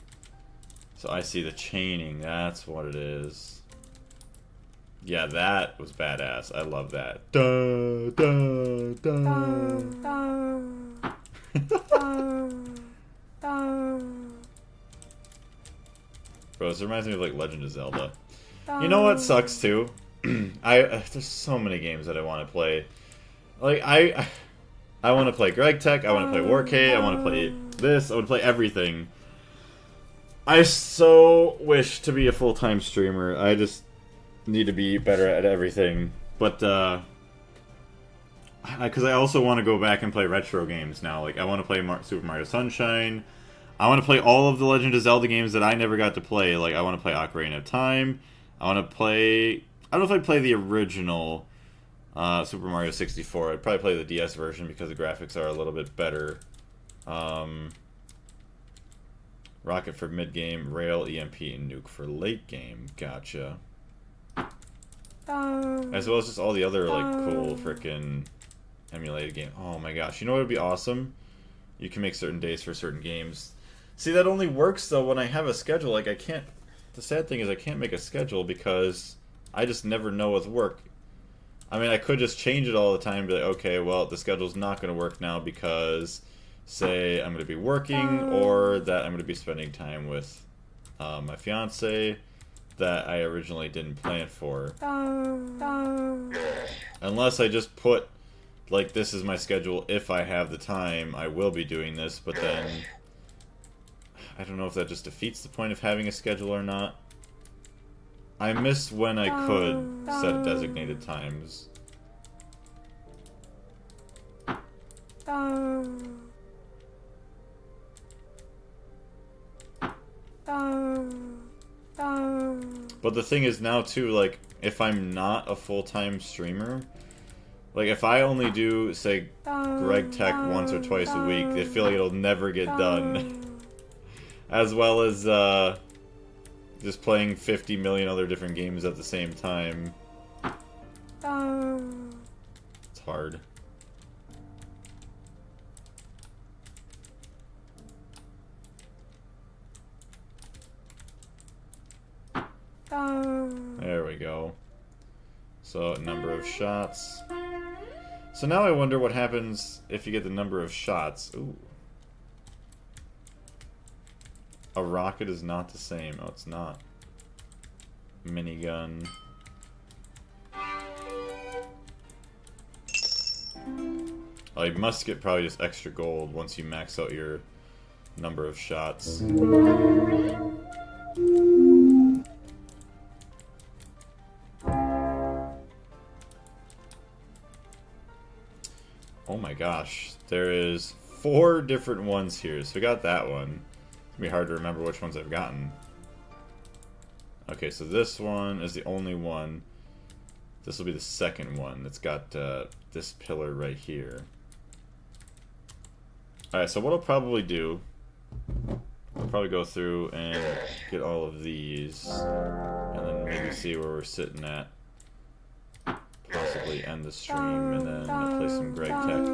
So I see the chaining. That's what it is. Yeah, that was badass. I love that. Da, da, da. Bro, this reminds me of like Legend of Zelda. You know what sucks too? There's so many games that I want to play. Like I want to play Greg Tech. I want to play Warcade. I want to play this. I want to play everything. I so wish to be a full-time streamer. I just need to be better at everything. But because I also want to go back and play retro games now. Like I want to play Super Mario Sunshine. I want to play all of the Legend of Zelda games that I never got to play. Like I want to play Ocarina of Time. I want to play... I don't know if I'd play the original Super Mario 64. I'd probably play the DS version because the graphics are a little bit better. Rocket for mid-game, Rail, EMP, and Nuke for late game. Gotcha. As well as just all the other like cool frickin' emulated games. Oh my gosh, you know what would be awesome? You can make certain days for certain games. See, that only works though when I have a schedule. Like I can't... the sad thing is I can't make a schedule because I just never know with work. I mean, I could just change it all the time and be like, okay, well, the schedule's not going to work now because, say, I'm going to be working or that I'm going to be spending time with my fiance that I originally didn't plan for. Unless I just put, like, this is my schedule. If I have the time, I will be doing this, but then I don't know if that just defeats the point of having a schedule or not. I miss when I could set designated times. But the thing is now too, like, if I'm not a full-time streamer, like if I only do, say, Greg Tech once or twice a week, I feel like it'll never get done. As well as just playing 50 million other different games at the same time. It's hard. There we go. So, number of shots. So now I wonder what happens if you get the number of shots. Ooh. A rocket is not the same. Oh, it's not. Minigun. Oh, you must get probably just extra gold once you max out your number of shots. Oh my gosh. There is 4 different ones here. So we got that one. It's gonna be hard to remember which ones I've gotten. Okay, so this one is the only one. This will be the second one that's got this pillar right here. Alright, so what I'll probably do, I'll probably go through and get all of these, and then maybe see where we're sitting at. Possibly end the stream, and then I'll play some Greg Tech.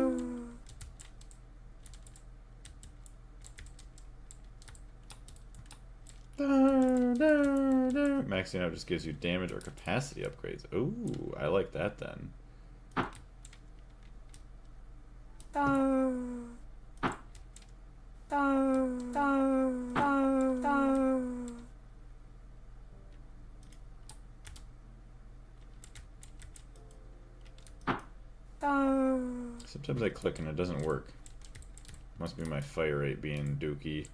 Maxing out just gives you damage or capacity upgrades. Ooh, I like that then. Sometimes I click and it doesn't work. Must be my fire rate being dookie.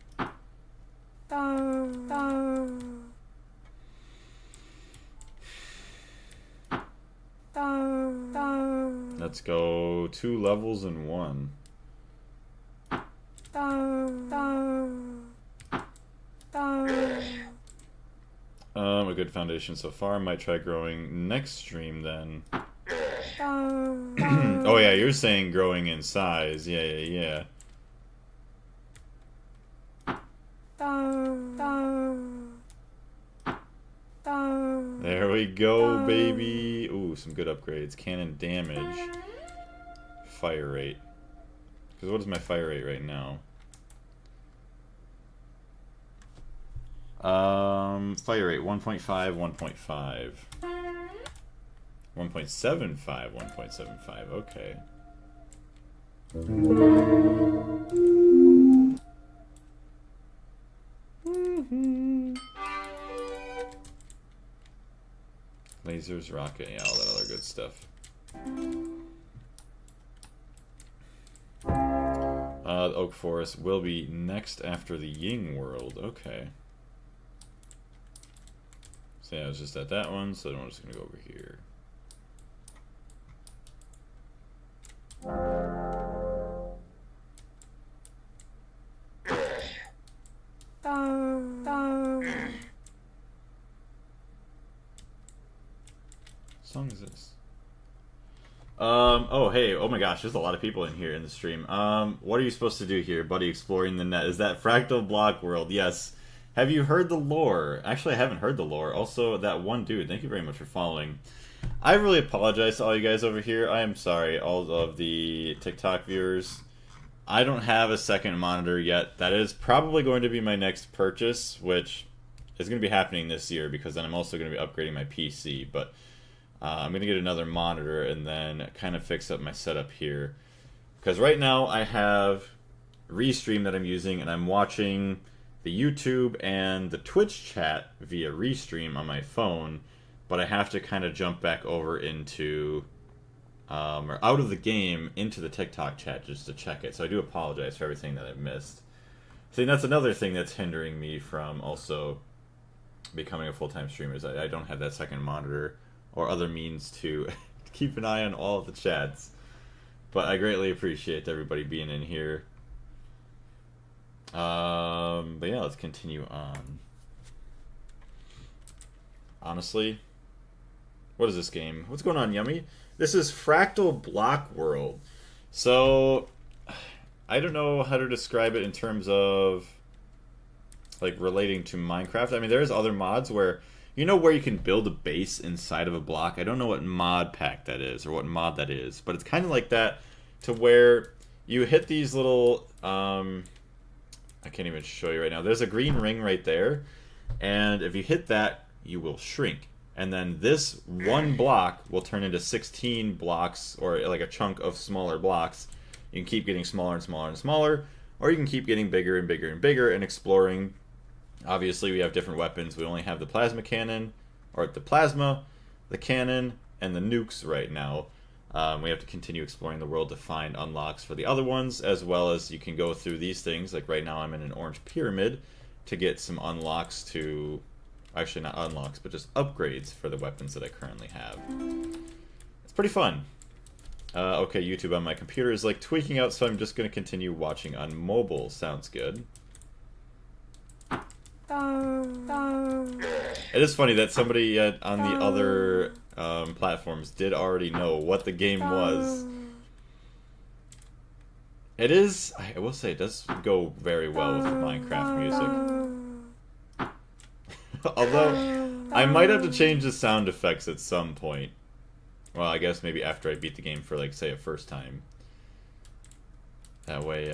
Let's go 2 levels in 1. A good foundation so far. Might try growing next stream then. Oh yeah, you're saying growing in size. Yeah. There we go, baby. Ooh, some good upgrades. Cannon damage. Fire rate. Because what is my fire rate right now? Fire rate 1.5, 1.5. 1.75, 1.75, okay. Lasers, rocket, yeah, all that other good stuff. The Oak Forest will be next after the Ying World, okay. So yeah, I was just at that one, so I'm just gonna go over here. What song is this? Oh hey, oh my gosh, there's a lot of people in here in the stream. What are you supposed to do here, buddy? Exploring the net. Is that Fractal Block World? Yes. Have you heard the lore? Actually, I haven't heard the lore. Also, that one dude, thank you very much for following. I really apologize to all you guys over here. I am sorry, all of the TikTok viewers. I don't have a second monitor yet. That is probably going to be my next purchase, which is going to be happening this year because then I'm also going to be upgrading my PC. But I'm going to get another monitor and then kind of fix up my setup here. Because right now I have Restream that I'm using, and I'm watching the YouTube and the Twitch chat via Restream on my phone, but I have to kind of jump back over into, or out of the game into the TikTok chat just to check it. So I do apologize for everything that I've missed. See, that's another thing that's hindering me from also becoming a full-time streamer is I don't have that second monitor or other means to keep an eye on all of the chats. But I greatly appreciate everybody being in here. But yeah, let's continue on. Honestly, what is this game? What's going on, Yummy? This is Fractal Block World. So, I don't know how to describe it in terms of, like, relating to Minecraft. I mean, there's other mods where, you know where you can build a base inside of a block? I don't know what mod pack that is, or what mod that is, but it's kind of like that, to where you hit these little, I can't even show you right now. There's a green ring right there, and if you hit that, you will shrink. And then this one block will turn into 16 blocks, or like a chunk of smaller blocks. You can keep getting smaller and smaller and smaller, or you can keep getting bigger and bigger and bigger and exploring. Obviously, we have different weapons. We only have the plasma cannon, or the plasma, the cannon, and the nukes right now. We have to continue exploring the world to find unlocks for the other ones, as well as you can go through these things. Like right now I'm in an orange pyramid to get some unlocks to... Actually, not unlocks, but just upgrades for the weapons that I currently have. It's pretty fun. Okay, YouTube on my computer is like tweaking out, so I'm just going to continue watching on mobile. Sounds good. It is funny that somebody on the other platforms did already know what the game was. It is, I will say, it does go very well with the Minecraft music. Although, I might have to change the sound effects at some point. Well, I guess maybe after I beat the game for, like, say, a first time. That way,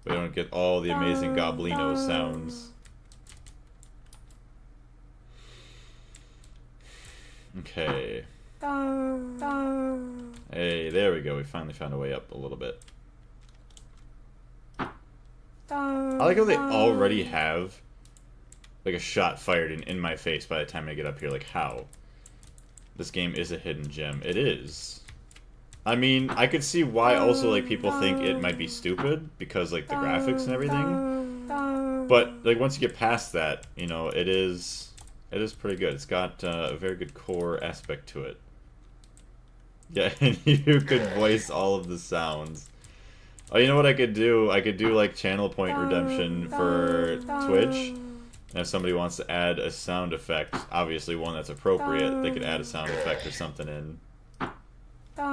we don't get all the amazing Goblino sounds. Okay. Hey, there we go. We finally found a way up a little bit. I like how they already have, like, a shot fired in my face by the time I get up here. Like, how? This game is a hidden gem. It is. I mean, I could see why also, like, people think it might be stupid, because, like, the graphics and everything. But, like, once you get past that, you know, it is pretty good. It's got a very good core aspect to it. Yeah, and you could voice all of the sounds. Oh, you know what I could do? I could do, like, channel point redemption for Twitch. And if somebody wants to add a sound effect, obviously one that's appropriate, they could add a sound effect or something in. I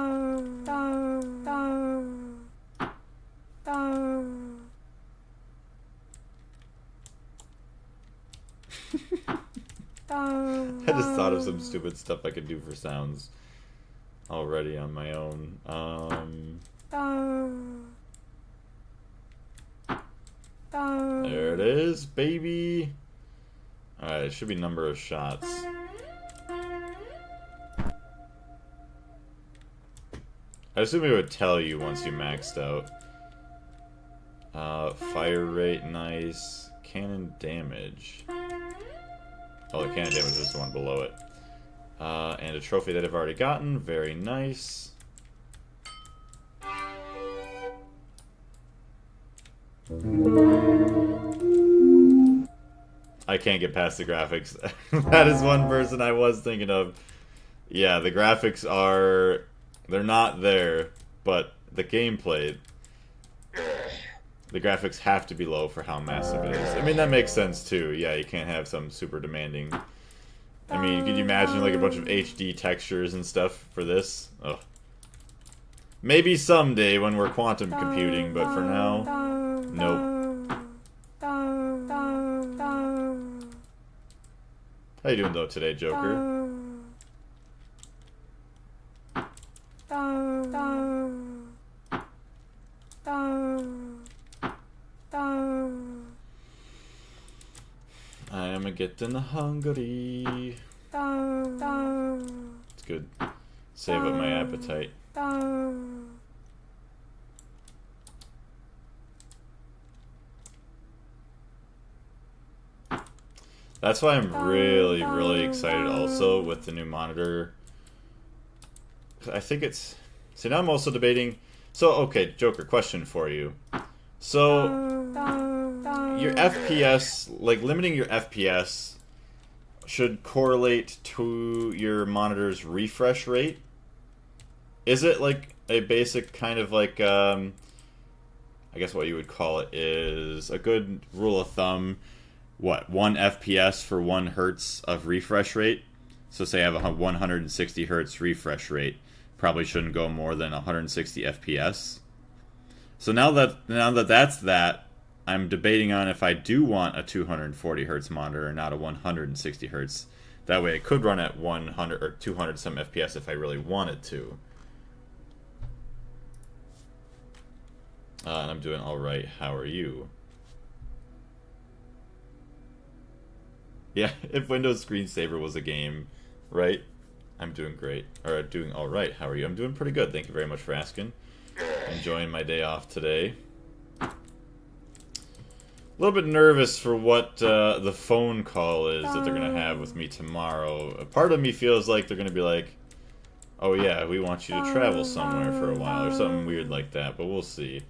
just thought of some stupid stuff I could do for sounds already on my own. There it is, baby. Alright, it should be number of shots. I assume it would tell you once you maxed out. Fire rate, nice. Cannon damage. Oh, the cannon damage is the one below it. And a trophy that I've already gotten. Very nice. I can't get past the graphics. That is one person I was thinking of. Yeah, the graphics are... They're not there, but the gameplay... The graphics have to be low for how massive it is. I mean, that makes sense, too. Yeah, you can't have some super demanding... I mean, could you imagine, like, a bunch of HD textures and stuff for this? Ugh. Maybe someday when we're quantum computing, but for now, nope. How you doing, though, today, Joker? I am a getting hungry. It's good. Save up my appetite. That's why I'm really, really excited also with the new monitor. I think it's... See, now I'm also debating... So, okay, Joker, question for you. So, your FPS, like limiting your FPS should correlate to your monitor's refresh rate? Is it like a basic kind of like, I guess what you would call it is a good rule of thumb, what, 1 FPS for 1 hertz of refresh rate? So say I have a 160 hertz refresh rate, probably shouldn't go more than 160 FPS. So now that that's that, I'm debating on if I do want a 240 hertz monitor and not a 160 hertz. That way it could run at 100 or 200 some FPS if I really wanted to. And I'm doing alright, how are you? Yeah, if Windows Screensaver was a game, right? I'm doing great. Or doing alright, how are you? I'm doing pretty good, thank you very much for asking. Enjoying my day off today. A little bit nervous for what the phone call is that they're going to have with me tomorrow. A part of me feels like they're going to be like, oh yeah, we want you to travel somewhere for a while, or something weird like that, but we'll see.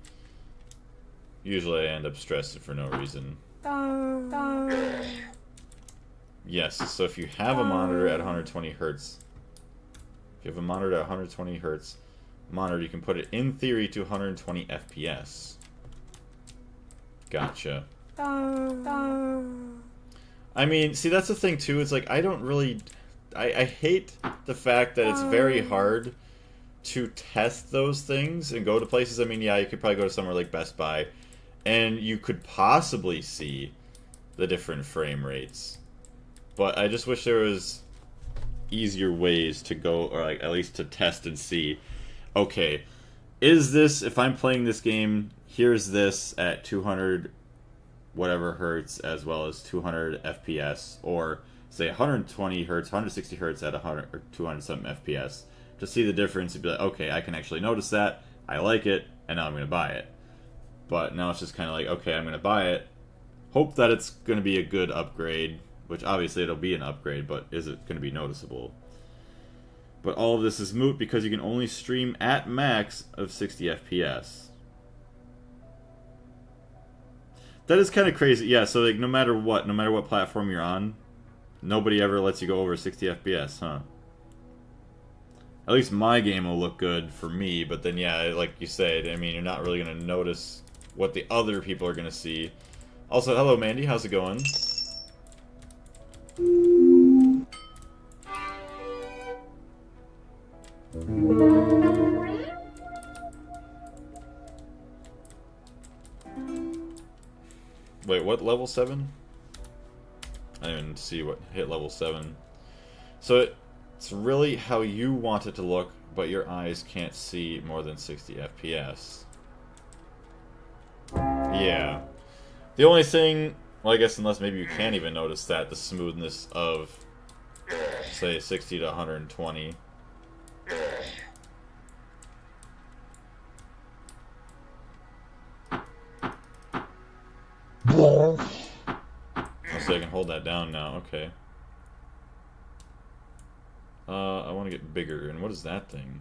Usually I end up stressed for no reason. Yes, so if you have a monitor at 120 hertz, if you have a monitor at 120 hertz monitor, you can put it in theory to 120 FPS. Gotcha. I mean, see, that's the thing too. It's like I don't really, I hate the fact that it's very hard to test those things and go to places. I mean, yeah, you could probably go to somewhere like Best Buy, and you could possibly see the different frame rates. But I just wish there was easier ways to go, or like at least to test and see. Okay, is this, if I'm playing this game, here's this at 200 whatever hertz as well as 200 FPS, or say 120 hertz, 160 hertz at 100 or 200 something FPS, to see the difference and be like, okay, I can actually notice that, I like it, and now I'm going to buy it. But now it's just kind of like, okay, I'm going to buy it, hope that it's going to be a good upgrade, which obviously it'll be an upgrade, but is it going to be noticeable? But all of this is moot because you can only stream at max of 60 FPS. That is kind of crazy. Yeah, so like no matter what platform you're on, nobody ever lets you go over 60 FPS, huh? At least my game will look good for me, but then yeah, like you said, I mean, you're not really going to notice what the other people are going to see. Also, hello Mandy, how's it going? Wait, what level 7? I didn't even see what hit level 7. So it's really how you want it to look, but your eyes can't see more than 60 FPS. Yeah. The only thing, well, I guess unless maybe you can't even notice that, the smoothness of, say, 60 to 120. Oh, so I can hold that down now, okay. I want to get bigger, and what is that thing?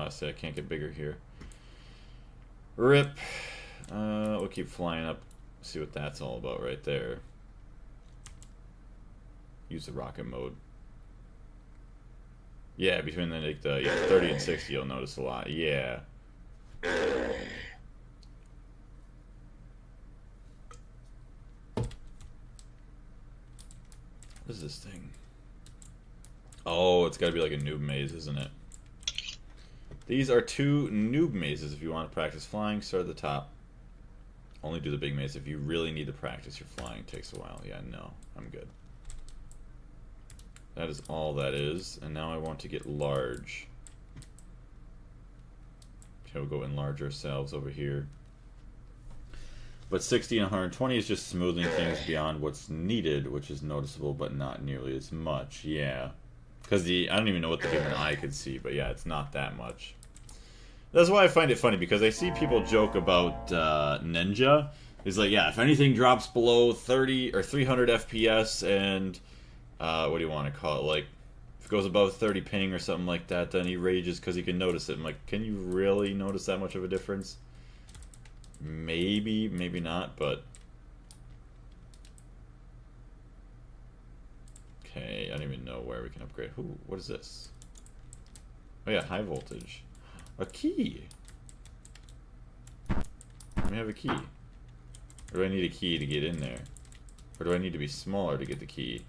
See, I can't get bigger here. RIP. We'll keep flying up, see what that's all about right there. Use the rocket mode. Yeah, between the, like, the 30 and 60 you'll notice a lot, yeah. What is this thing? Oh, it's gotta be like a noob maze, isn't it? These are 2 noob mazes. If you want to practice flying, start at the top. Only do the big maze if you really need to practice your flying. It takes a while. Yeah, no, I'm good. That is all that is. And now I want to get large. Okay, we'll go enlarge ourselves over here. But 60 and 120 is just smoothing things beyond what's needed, which is noticeable but not nearly as much. Yeah. Because I don't even know what the human eye could see, but yeah, it's not that much. That's why I find it funny, because I see people joke about Ninja. It's like, yeah, if anything drops below 30 or 300 FPS and, what do you want to call it? Like, if it goes above 30 ping or something like that, then he rages because he can notice it. I'm like, can you really notice that much of a difference? Maybe, maybe not, but... Okay, I don't even know where we can upgrade. Ooh, what is this? Oh yeah, high voltage. A key! Let me have a key. Or do I need a key to get in there? Or do I need to be smaller to get the key?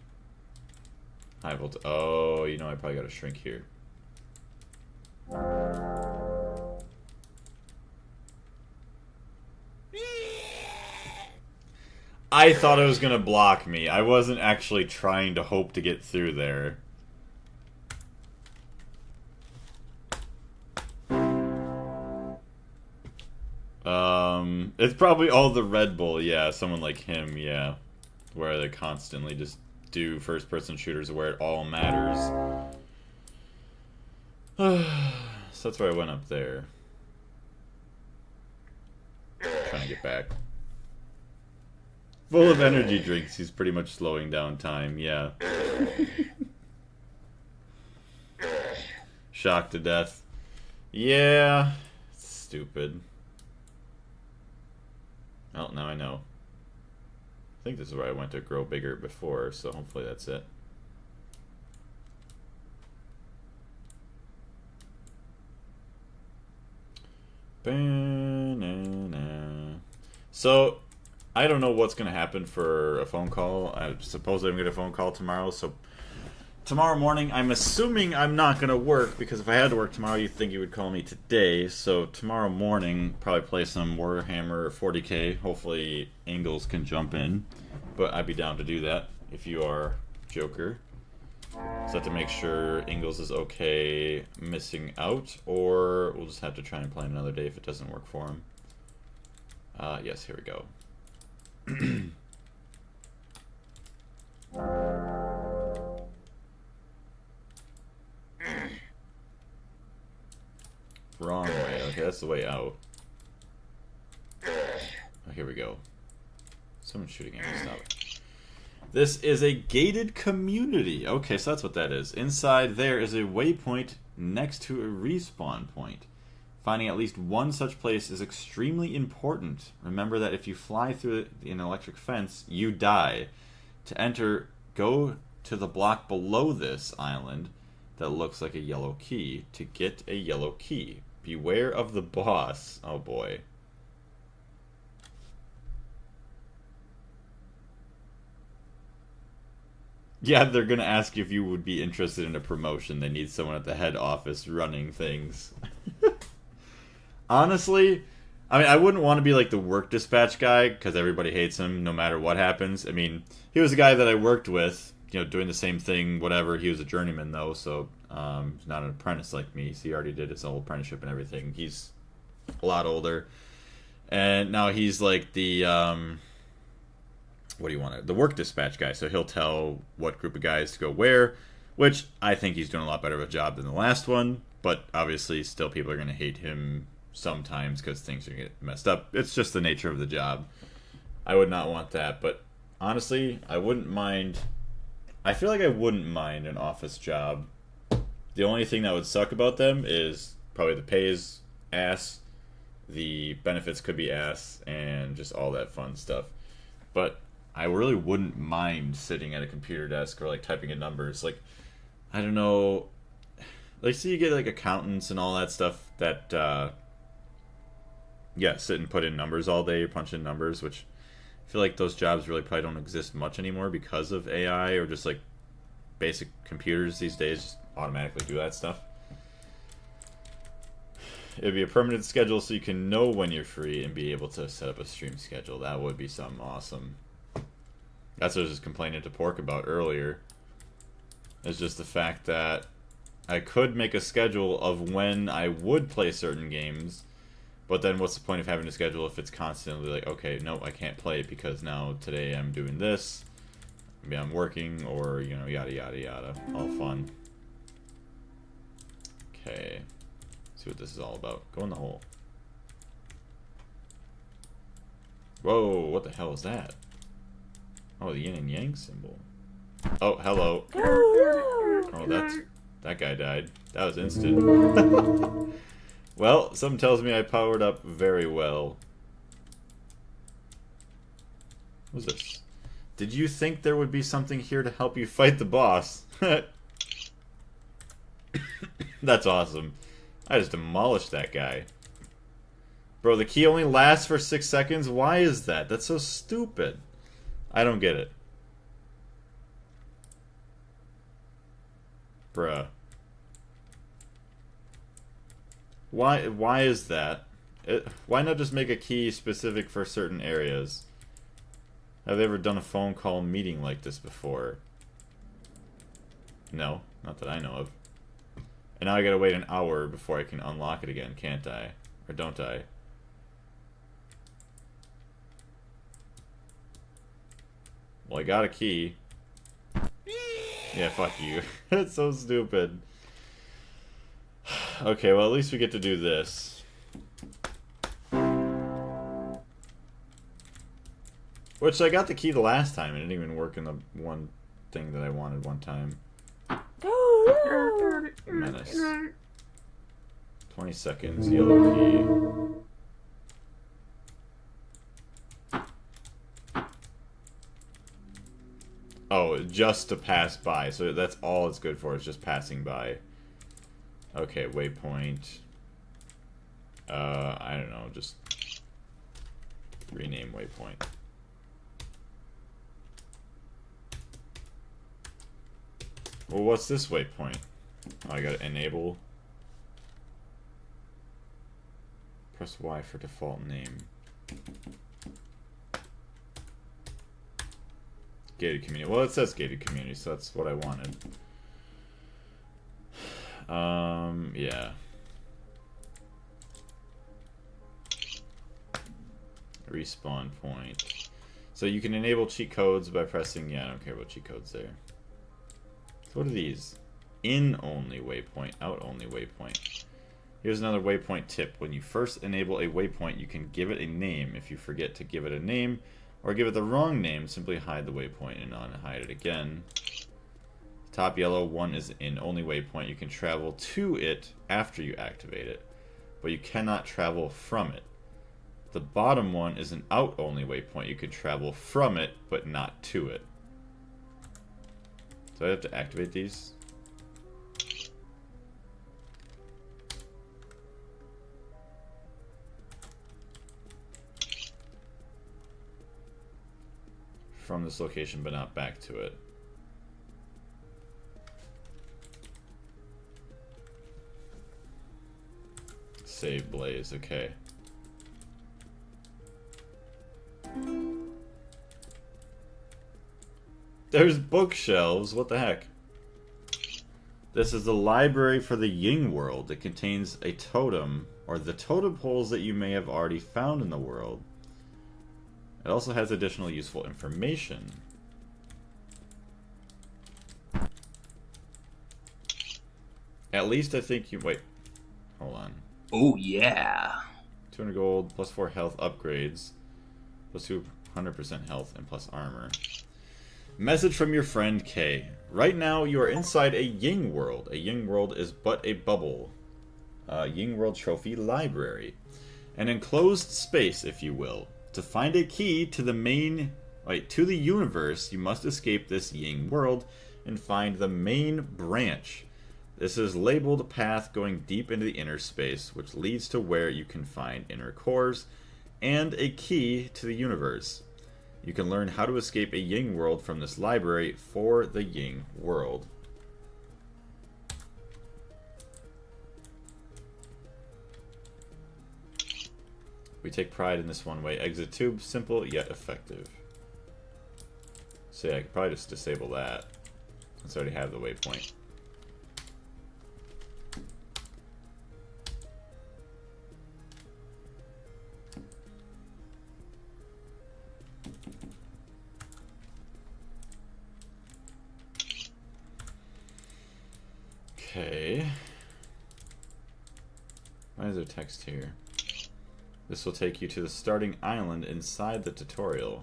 High voltage. Oh, you know, I probably gotta shrink here. I thought it was gonna block me. I wasn't actually trying to hope to get through there. It's probably all the Red Bull, yeah, someone like him, yeah. Where they constantly just do first-person shooters where it all matters. So that's where I went up there. Trying to get back. Full of energy drinks, he's pretty much slowing down time, yeah. Shocked to death. Yeah. Stupid. Well, now I know. I think this is where I went to grow bigger before, so hopefully that's it. Banana. So, I don't know what's going to happen for a phone call. I suppose I'm going to get a phone call tomorrow, so tomorrow morning, I'm assuming I'm not going to work, because if I had to work tomorrow, you'd think you would call me today. So tomorrow morning, probably play some Warhammer 40k. Hopefully Ingalls can jump in, but I'd be down to do that if you are Joker. So I have to make sure Ingalls is okay missing out, or we'll just have to try and plan another day if it doesn't work for him. Yes, here we go. Wrong way. Okay, that's the way out. Oh, here we go. Someone's shooting at me. Stop it. This is a gated community. Okay, so that's what that is. Inside there is a waypoint next to a respawn point. Finding at least one such place is extremely important. Remember that if you fly through an electric fence, you die. To enter, go to the block below this island that looks like a yellow key to get a yellow key. Beware of the boss. Oh boy. Yeah, they're gonna ask you if you would be interested in a promotion. They need someone at the head office running things. Honestly, I mean, I wouldn't want to be like the work dispatch guy, because everybody hates him no matter what happens. I mean, he was a guy that I worked with, you know, doing the same thing, whatever. He was a journeyman, though, so he's not an apprentice like me. So he already did his whole apprenticeship and everything. He's a lot older. And now he's like the, what do you want? The work dispatch guy. So he'll tell what group of guys to go where, which I think he's doing a lot better of a job than the last one. But obviously, still people are going to hate him sometimes because things are going to get messed up. It's just the nature of the job. I would not want that. But honestly, I wouldn't mind. I feel like I wouldn't mind an office job. The only thing that would suck about them is probably the pay is ass, the benefits could be ass, and just all that fun stuff. But I really wouldn't mind sitting at a computer desk or like typing in numbers. Like, I don't know. Like, so you get like accountants and all that stuff that, yeah, sit and put in numbers all day, punch in numbers, which I feel like those jobs really probably don't exist much anymore because of AI or just like basic computers these days just automatically do that stuff. It'd be a permanent schedule so you can know when you're free and be able to set up a stream schedule. That would be something awesome. That's what I was just complaining to Pork about earlier. It's just the fact that I could make a schedule of when I would play certain games, But then what's the point of having a schedule if it's constantly like, okay, no, I can't play because now today I'm doing this, maybe I'm working, or, you know, yada yada yada. All fun. Okay. See what this is all about. Go in the hole. Whoa, what the hell is that? Oh, the yin and yang symbol. Oh, hello. Oh, that guy died. That was instant. Well, something tells me I powered up very well. What was this? Did you think there would be something here to help you fight the boss? That's awesome. I just demolished that guy. Bro, the key only lasts for 6 seconds? Why is that? That's so stupid. I don't get it. Bruh. Why is that? Why not just make a key specific for certain areas? Have they ever done a phone call meeting like this before? No, not that I know of. And now I gotta wait an hour before I can unlock it again, can't I? Or don't I? Well, I got a key. Yeah, fuck you. That's so stupid. Okay, well, at least we get to do this. Which, I got the key the last time. It didn't even work in the one thing that I wanted one time. Menace. 20 seconds, yellow key. Oh, just to pass by. So that's all it's good for, is just passing by. Okay, waypoint. I don't know, just rename waypoint. Well, what's this waypoint? Oh, I gotta enable. Press Y for default name. Gated community. Well, it says gated community, so that's what I wanted. Yeah. Respawn point. So you can enable cheat codes by pressing, yeah, I don't care about cheat codes there. So what are these? In only waypoint, out only waypoint. Here's another waypoint tip. When you first enable a waypoint, you can give it a name. If you forget to give it a name, or give it the wrong name, simply hide the waypoint and unhide it again. Top yellow one is in only waypoint. You can travel to it after you activate it, but you cannot travel from it. The bottom one is an out only waypoint. You can travel from it, but not to it. So I have to activate these. From this location, but not back to it. Save blaze, okay. There's bookshelves, what the heck? This is the library for the Ying world. It contains a totem, or the totem poles that you may have already found in the world. It also has additional useful information. At least I think you... Wait. Hold on. Oh, yeah. 200 gold, plus 4 health upgrades, plus 200% health, and plus armor. Message from your friend Kay. Right now, you are inside a Ying world. A Ying world is but a bubble. Ying World Trophy Library. An enclosed space, if you will. To find a key to the to the universe, you must escape this Ying world and find the main branch. This is labeled path going deep into the inner space, which leads to where you can find inner cores and a key to the universe. You can learn how to escape a Ying world from this library for the Ying world. We take pride in this one-way exit tube, simple yet effective. So yeah, I could probably just disable that. Let's already have the waypoint. Okay. Why is there text here? This will take you to the starting island inside the tutorial.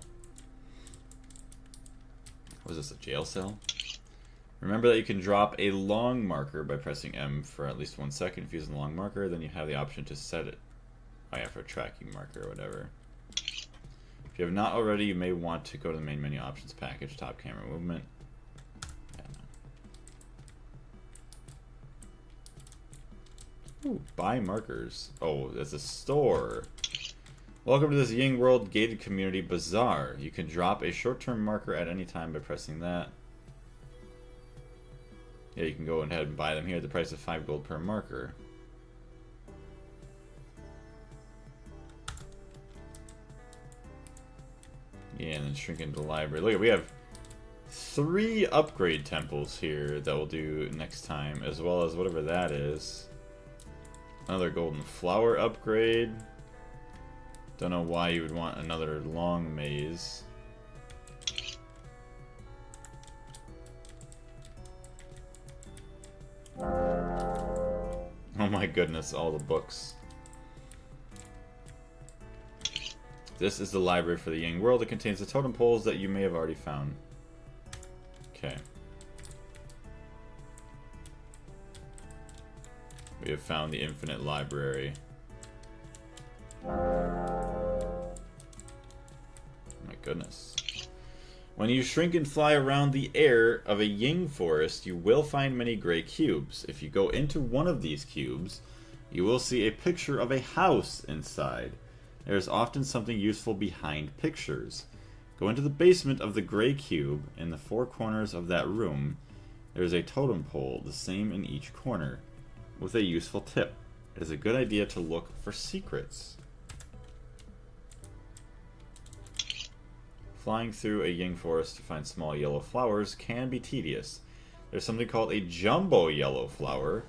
Was this a jail cell? Remember that you can drop a long marker by pressing M for at least 1 second. If using the long marker, then you have the option to set it. Oh yeah, for a tracking marker or whatever. If you have not already, you may want to go to the main menu options package, top camera movement. Ooh, buy markers. Oh, that's a store. Welcome to this Ying World gated community bazaar. You can drop a short-term marker at any time by pressing that. Yeah, you can go ahead and buy them here at the price of 5 gold per marker. Yeah, and then shrink into the library. Look, we have 3 upgrade temples here that we'll do next time, as well as whatever that is. Another golden flower upgrade. Don't know why you would want another long maze. Oh my goodness, all the books. This is the library for the Ying World. It contains the totem poles that you may have already found. Okay. We have found the infinite library. Oh my goodness. When you shrink and fly around the air of a Ying forest, you will find many gray cubes. If you go into one of these cubes, you will see a picture of a house inside. There is often something useful behind pictures. Go into the basement of the gray cube. In the 4 corners of that room, there is a totem pole, the same in each corner, with a useful tip. It is a good idea to look for secrets. Flying through a Ying forest to find small yellow flowers can be tedious. There's something called a jumbo yellow flower,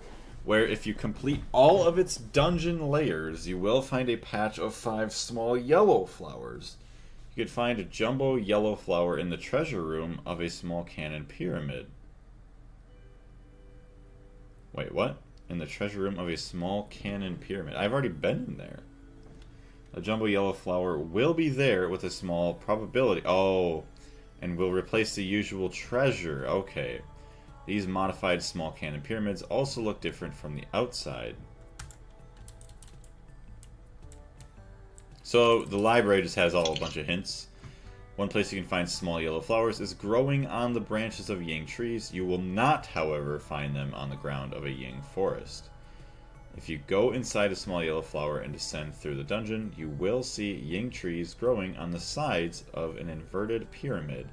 where if you complete all of its dungeon layers, you will find a patch of 5 small yellow flowers. You could find a jumbo yellow flower in the treasure room of a small cannon pyramid. Wait, what? In the treasure room of a small cannon pyramid. I've already been in there. A jumbo yellow flower will be there with a small probability. Oh, and will replace the usual treasure. Okay. These modified small cannon pyramids also look different from the outside. So the library just has a bunch of hints. One place you can find small yellow flowers is growing on the branches of Ying trees. You will not, however, find them on the ground of a Ying forest. If you go inside a small yellow flower and descend through the dungeon, you will see Ying trees growing on the sides of an inverted pyramid.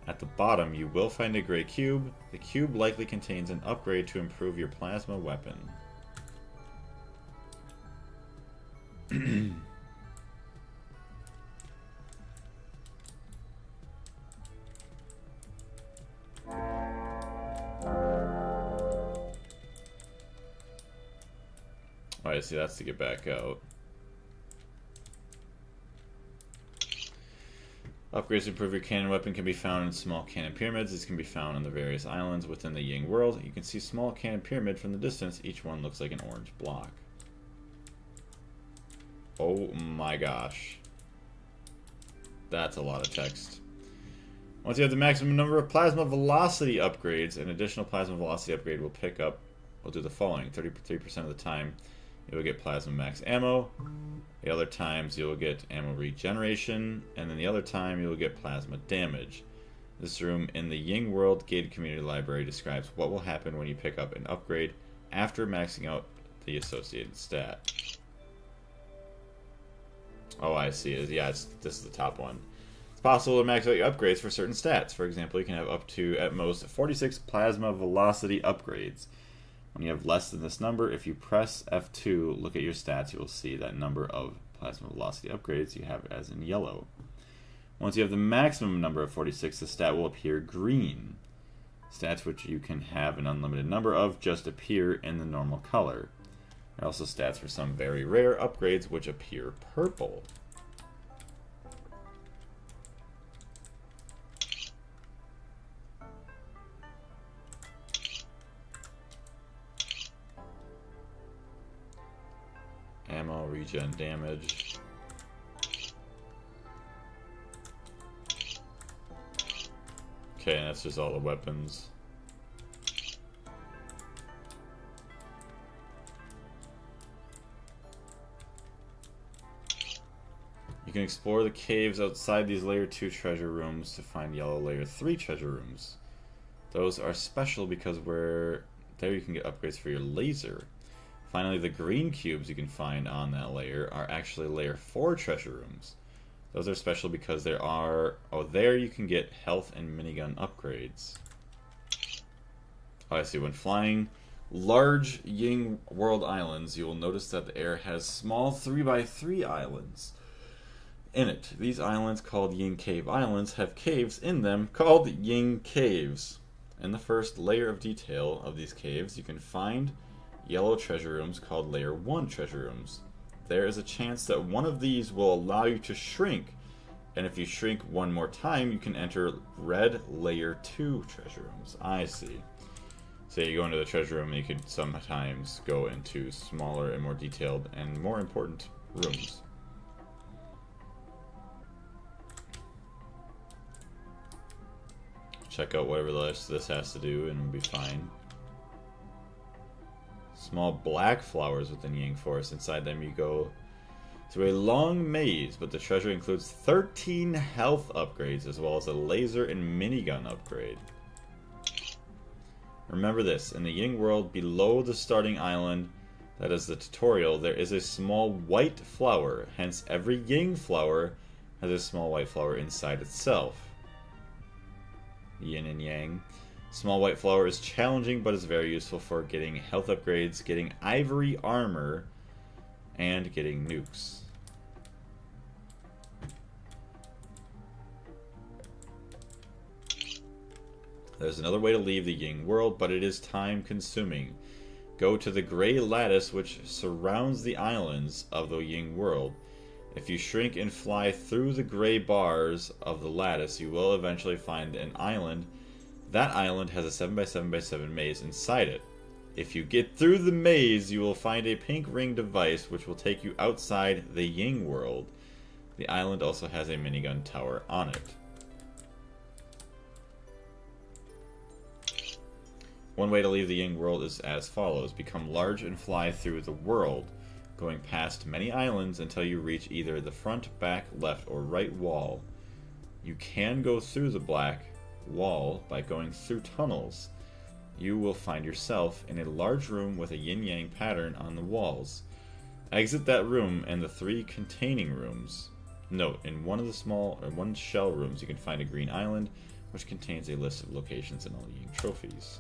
At the bottom, you will find a gray cube. The cube likely contains an upgrade to improve your plasma weapon. Oh, I see, that's to get back out. Upgrades to improve your cannon weapon can be found in small cannon pyramids. These can be found on the various islands within the Ying world. You can see small cannon pyramid from the distance. Each one looks like an orange block. Oh my gosh. That's a lot of text. Once you have the maximum number of plasma velocity upgrades, an additional plasma velocity upgrade will do the following. 33% of the time, you will get plasma max ammo. The other times you will get ammo regeneration, and then the other time you will get plasma damage. This room in the Ying World Gated Community Library describes what will happen when you pick up an upgrade after maxing out the associated stat. Oh, I see. Yeah, this is the top one. It's possible to max out your upgrades for certain stats. For example, you can have up to, at most, 46 plasma velocity upgrades. When you have less than this number, if you press F2, look at your stats, you will see that number of plasma velocity upgrades you have as in yellow. Once you have the maximum number of 46, the stat will appear green. Stats which you can have an unlimited number of just appear in the normal color. There are also stats for some very rare upgrades which appear purple. regen damage. Okay, and that's just all the weapons. You can explore the caves outside these Layer 2 treasure rooms to find yellow Layer 3 treasure rooms. Those are special because there you can get upgrades for your laser. Finally, the green cubes you can find on that layer are actually Layer 4 treasure rooms. Those are special because there you can get health and minigun upgrades. Oh, I see. When flying large Ying World islands, you will notice that the air has small 3x3 islands in it. These islands, called Ying Cave Islands, have caves in them called Ying Caves. In the first layer of detail of these caves, you can find yellow treasure rooms called Layer 1 treasure rooms. There is a chance that one of these will allow you to shrink, and if you shrink one more time, you can enter red Layer 2 treasure rooms. I see. So you go into the treasure room and you could sometimes go into smaller and more detailed and more important rooms. Check out whatever this has to do and we'll be fine. Small black flowers within Ying Forest. Inside them you go through a long maze, but the treasure includes 13 health upgrades as well as a laser and minigun upgrade. Remember this, in the Ying world below the starting island, that is the tutorial, there is a small white flower. Hence every Ying flower has a small white flower inside itself. Yin and Yang. Small white flower is challenging but is very useful for getting health upgrades, getting ivory armor, and getting nukes. There's another way to leave the Ying world, but it is time consuming. Go to the gray lattice which surrounds the islands of the Ying world. If you shrink and fly through the gray bars of the lattice, you will eventually find an island. That island has a 7x7x7 maze inside it. If you get through the maze, you will find a pink ring device which will take you outside the Ying world. The island also has a minigun tower on it. One way to leave the Ying world is as follows. Become large and fly through the world, going past many islands until you reach either the front, back, left, or right wall. You can go through the black wall by going through tunnels. You will find yourself in a large room with a yin-yang pattern on the walls. Exit that room and the 3 containing rooms. Note, in one of the one shell rooms you can find a green island, which contains a list of locations and all Ying trophies.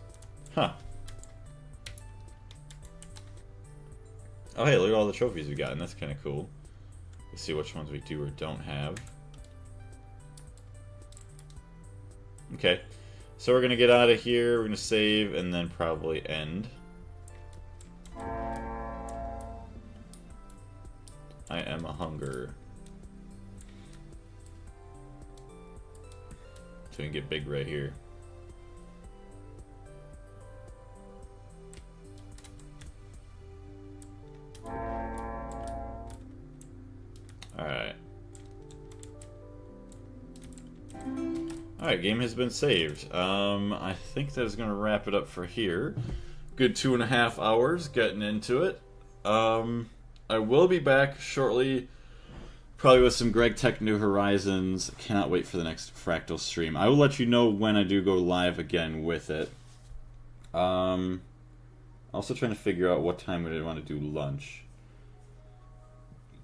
Huh. Oh hey, look at all the trophies we got, and that's kind of cool. Let's see which ones we do or don't have. Okay, so we're gonna get out of here, we're gonna save, and then probably end. I am a hunger. So we can get big right here. Alright. Alright, game has been saved. I think that is going to wrap it up for here. Good 2.5 hours getting into it. I will be back shortly, probably with some Greg Tech New Horizons. Cannot wait for the next Fractal stream. I will let you know when I do go live again with it. Also trying to figure out what time we want to do lunch.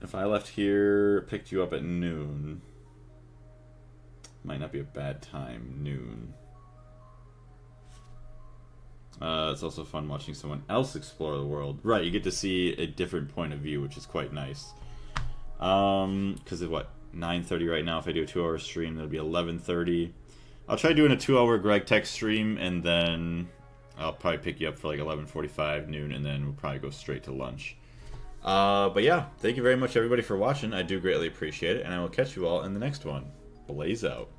If I left here, picked you up at noon, might not be a bad time, noon. It's also fun watching someone else explore the world. Right, you get to see a different point of view, which is quite nice. Because it's what, 9:30 right now. If I do a 2-hour stream, that'll be 11:30. I'll try doing a 2-hour Greg Tech stream, and then I'll probably pick you up for like 11:45, noon, and then we'll probably go straight to lunch. But yeah, thank you very much everybody for watching. I do greatly appreciate it, and I will catch you all in the next one. Blaze out.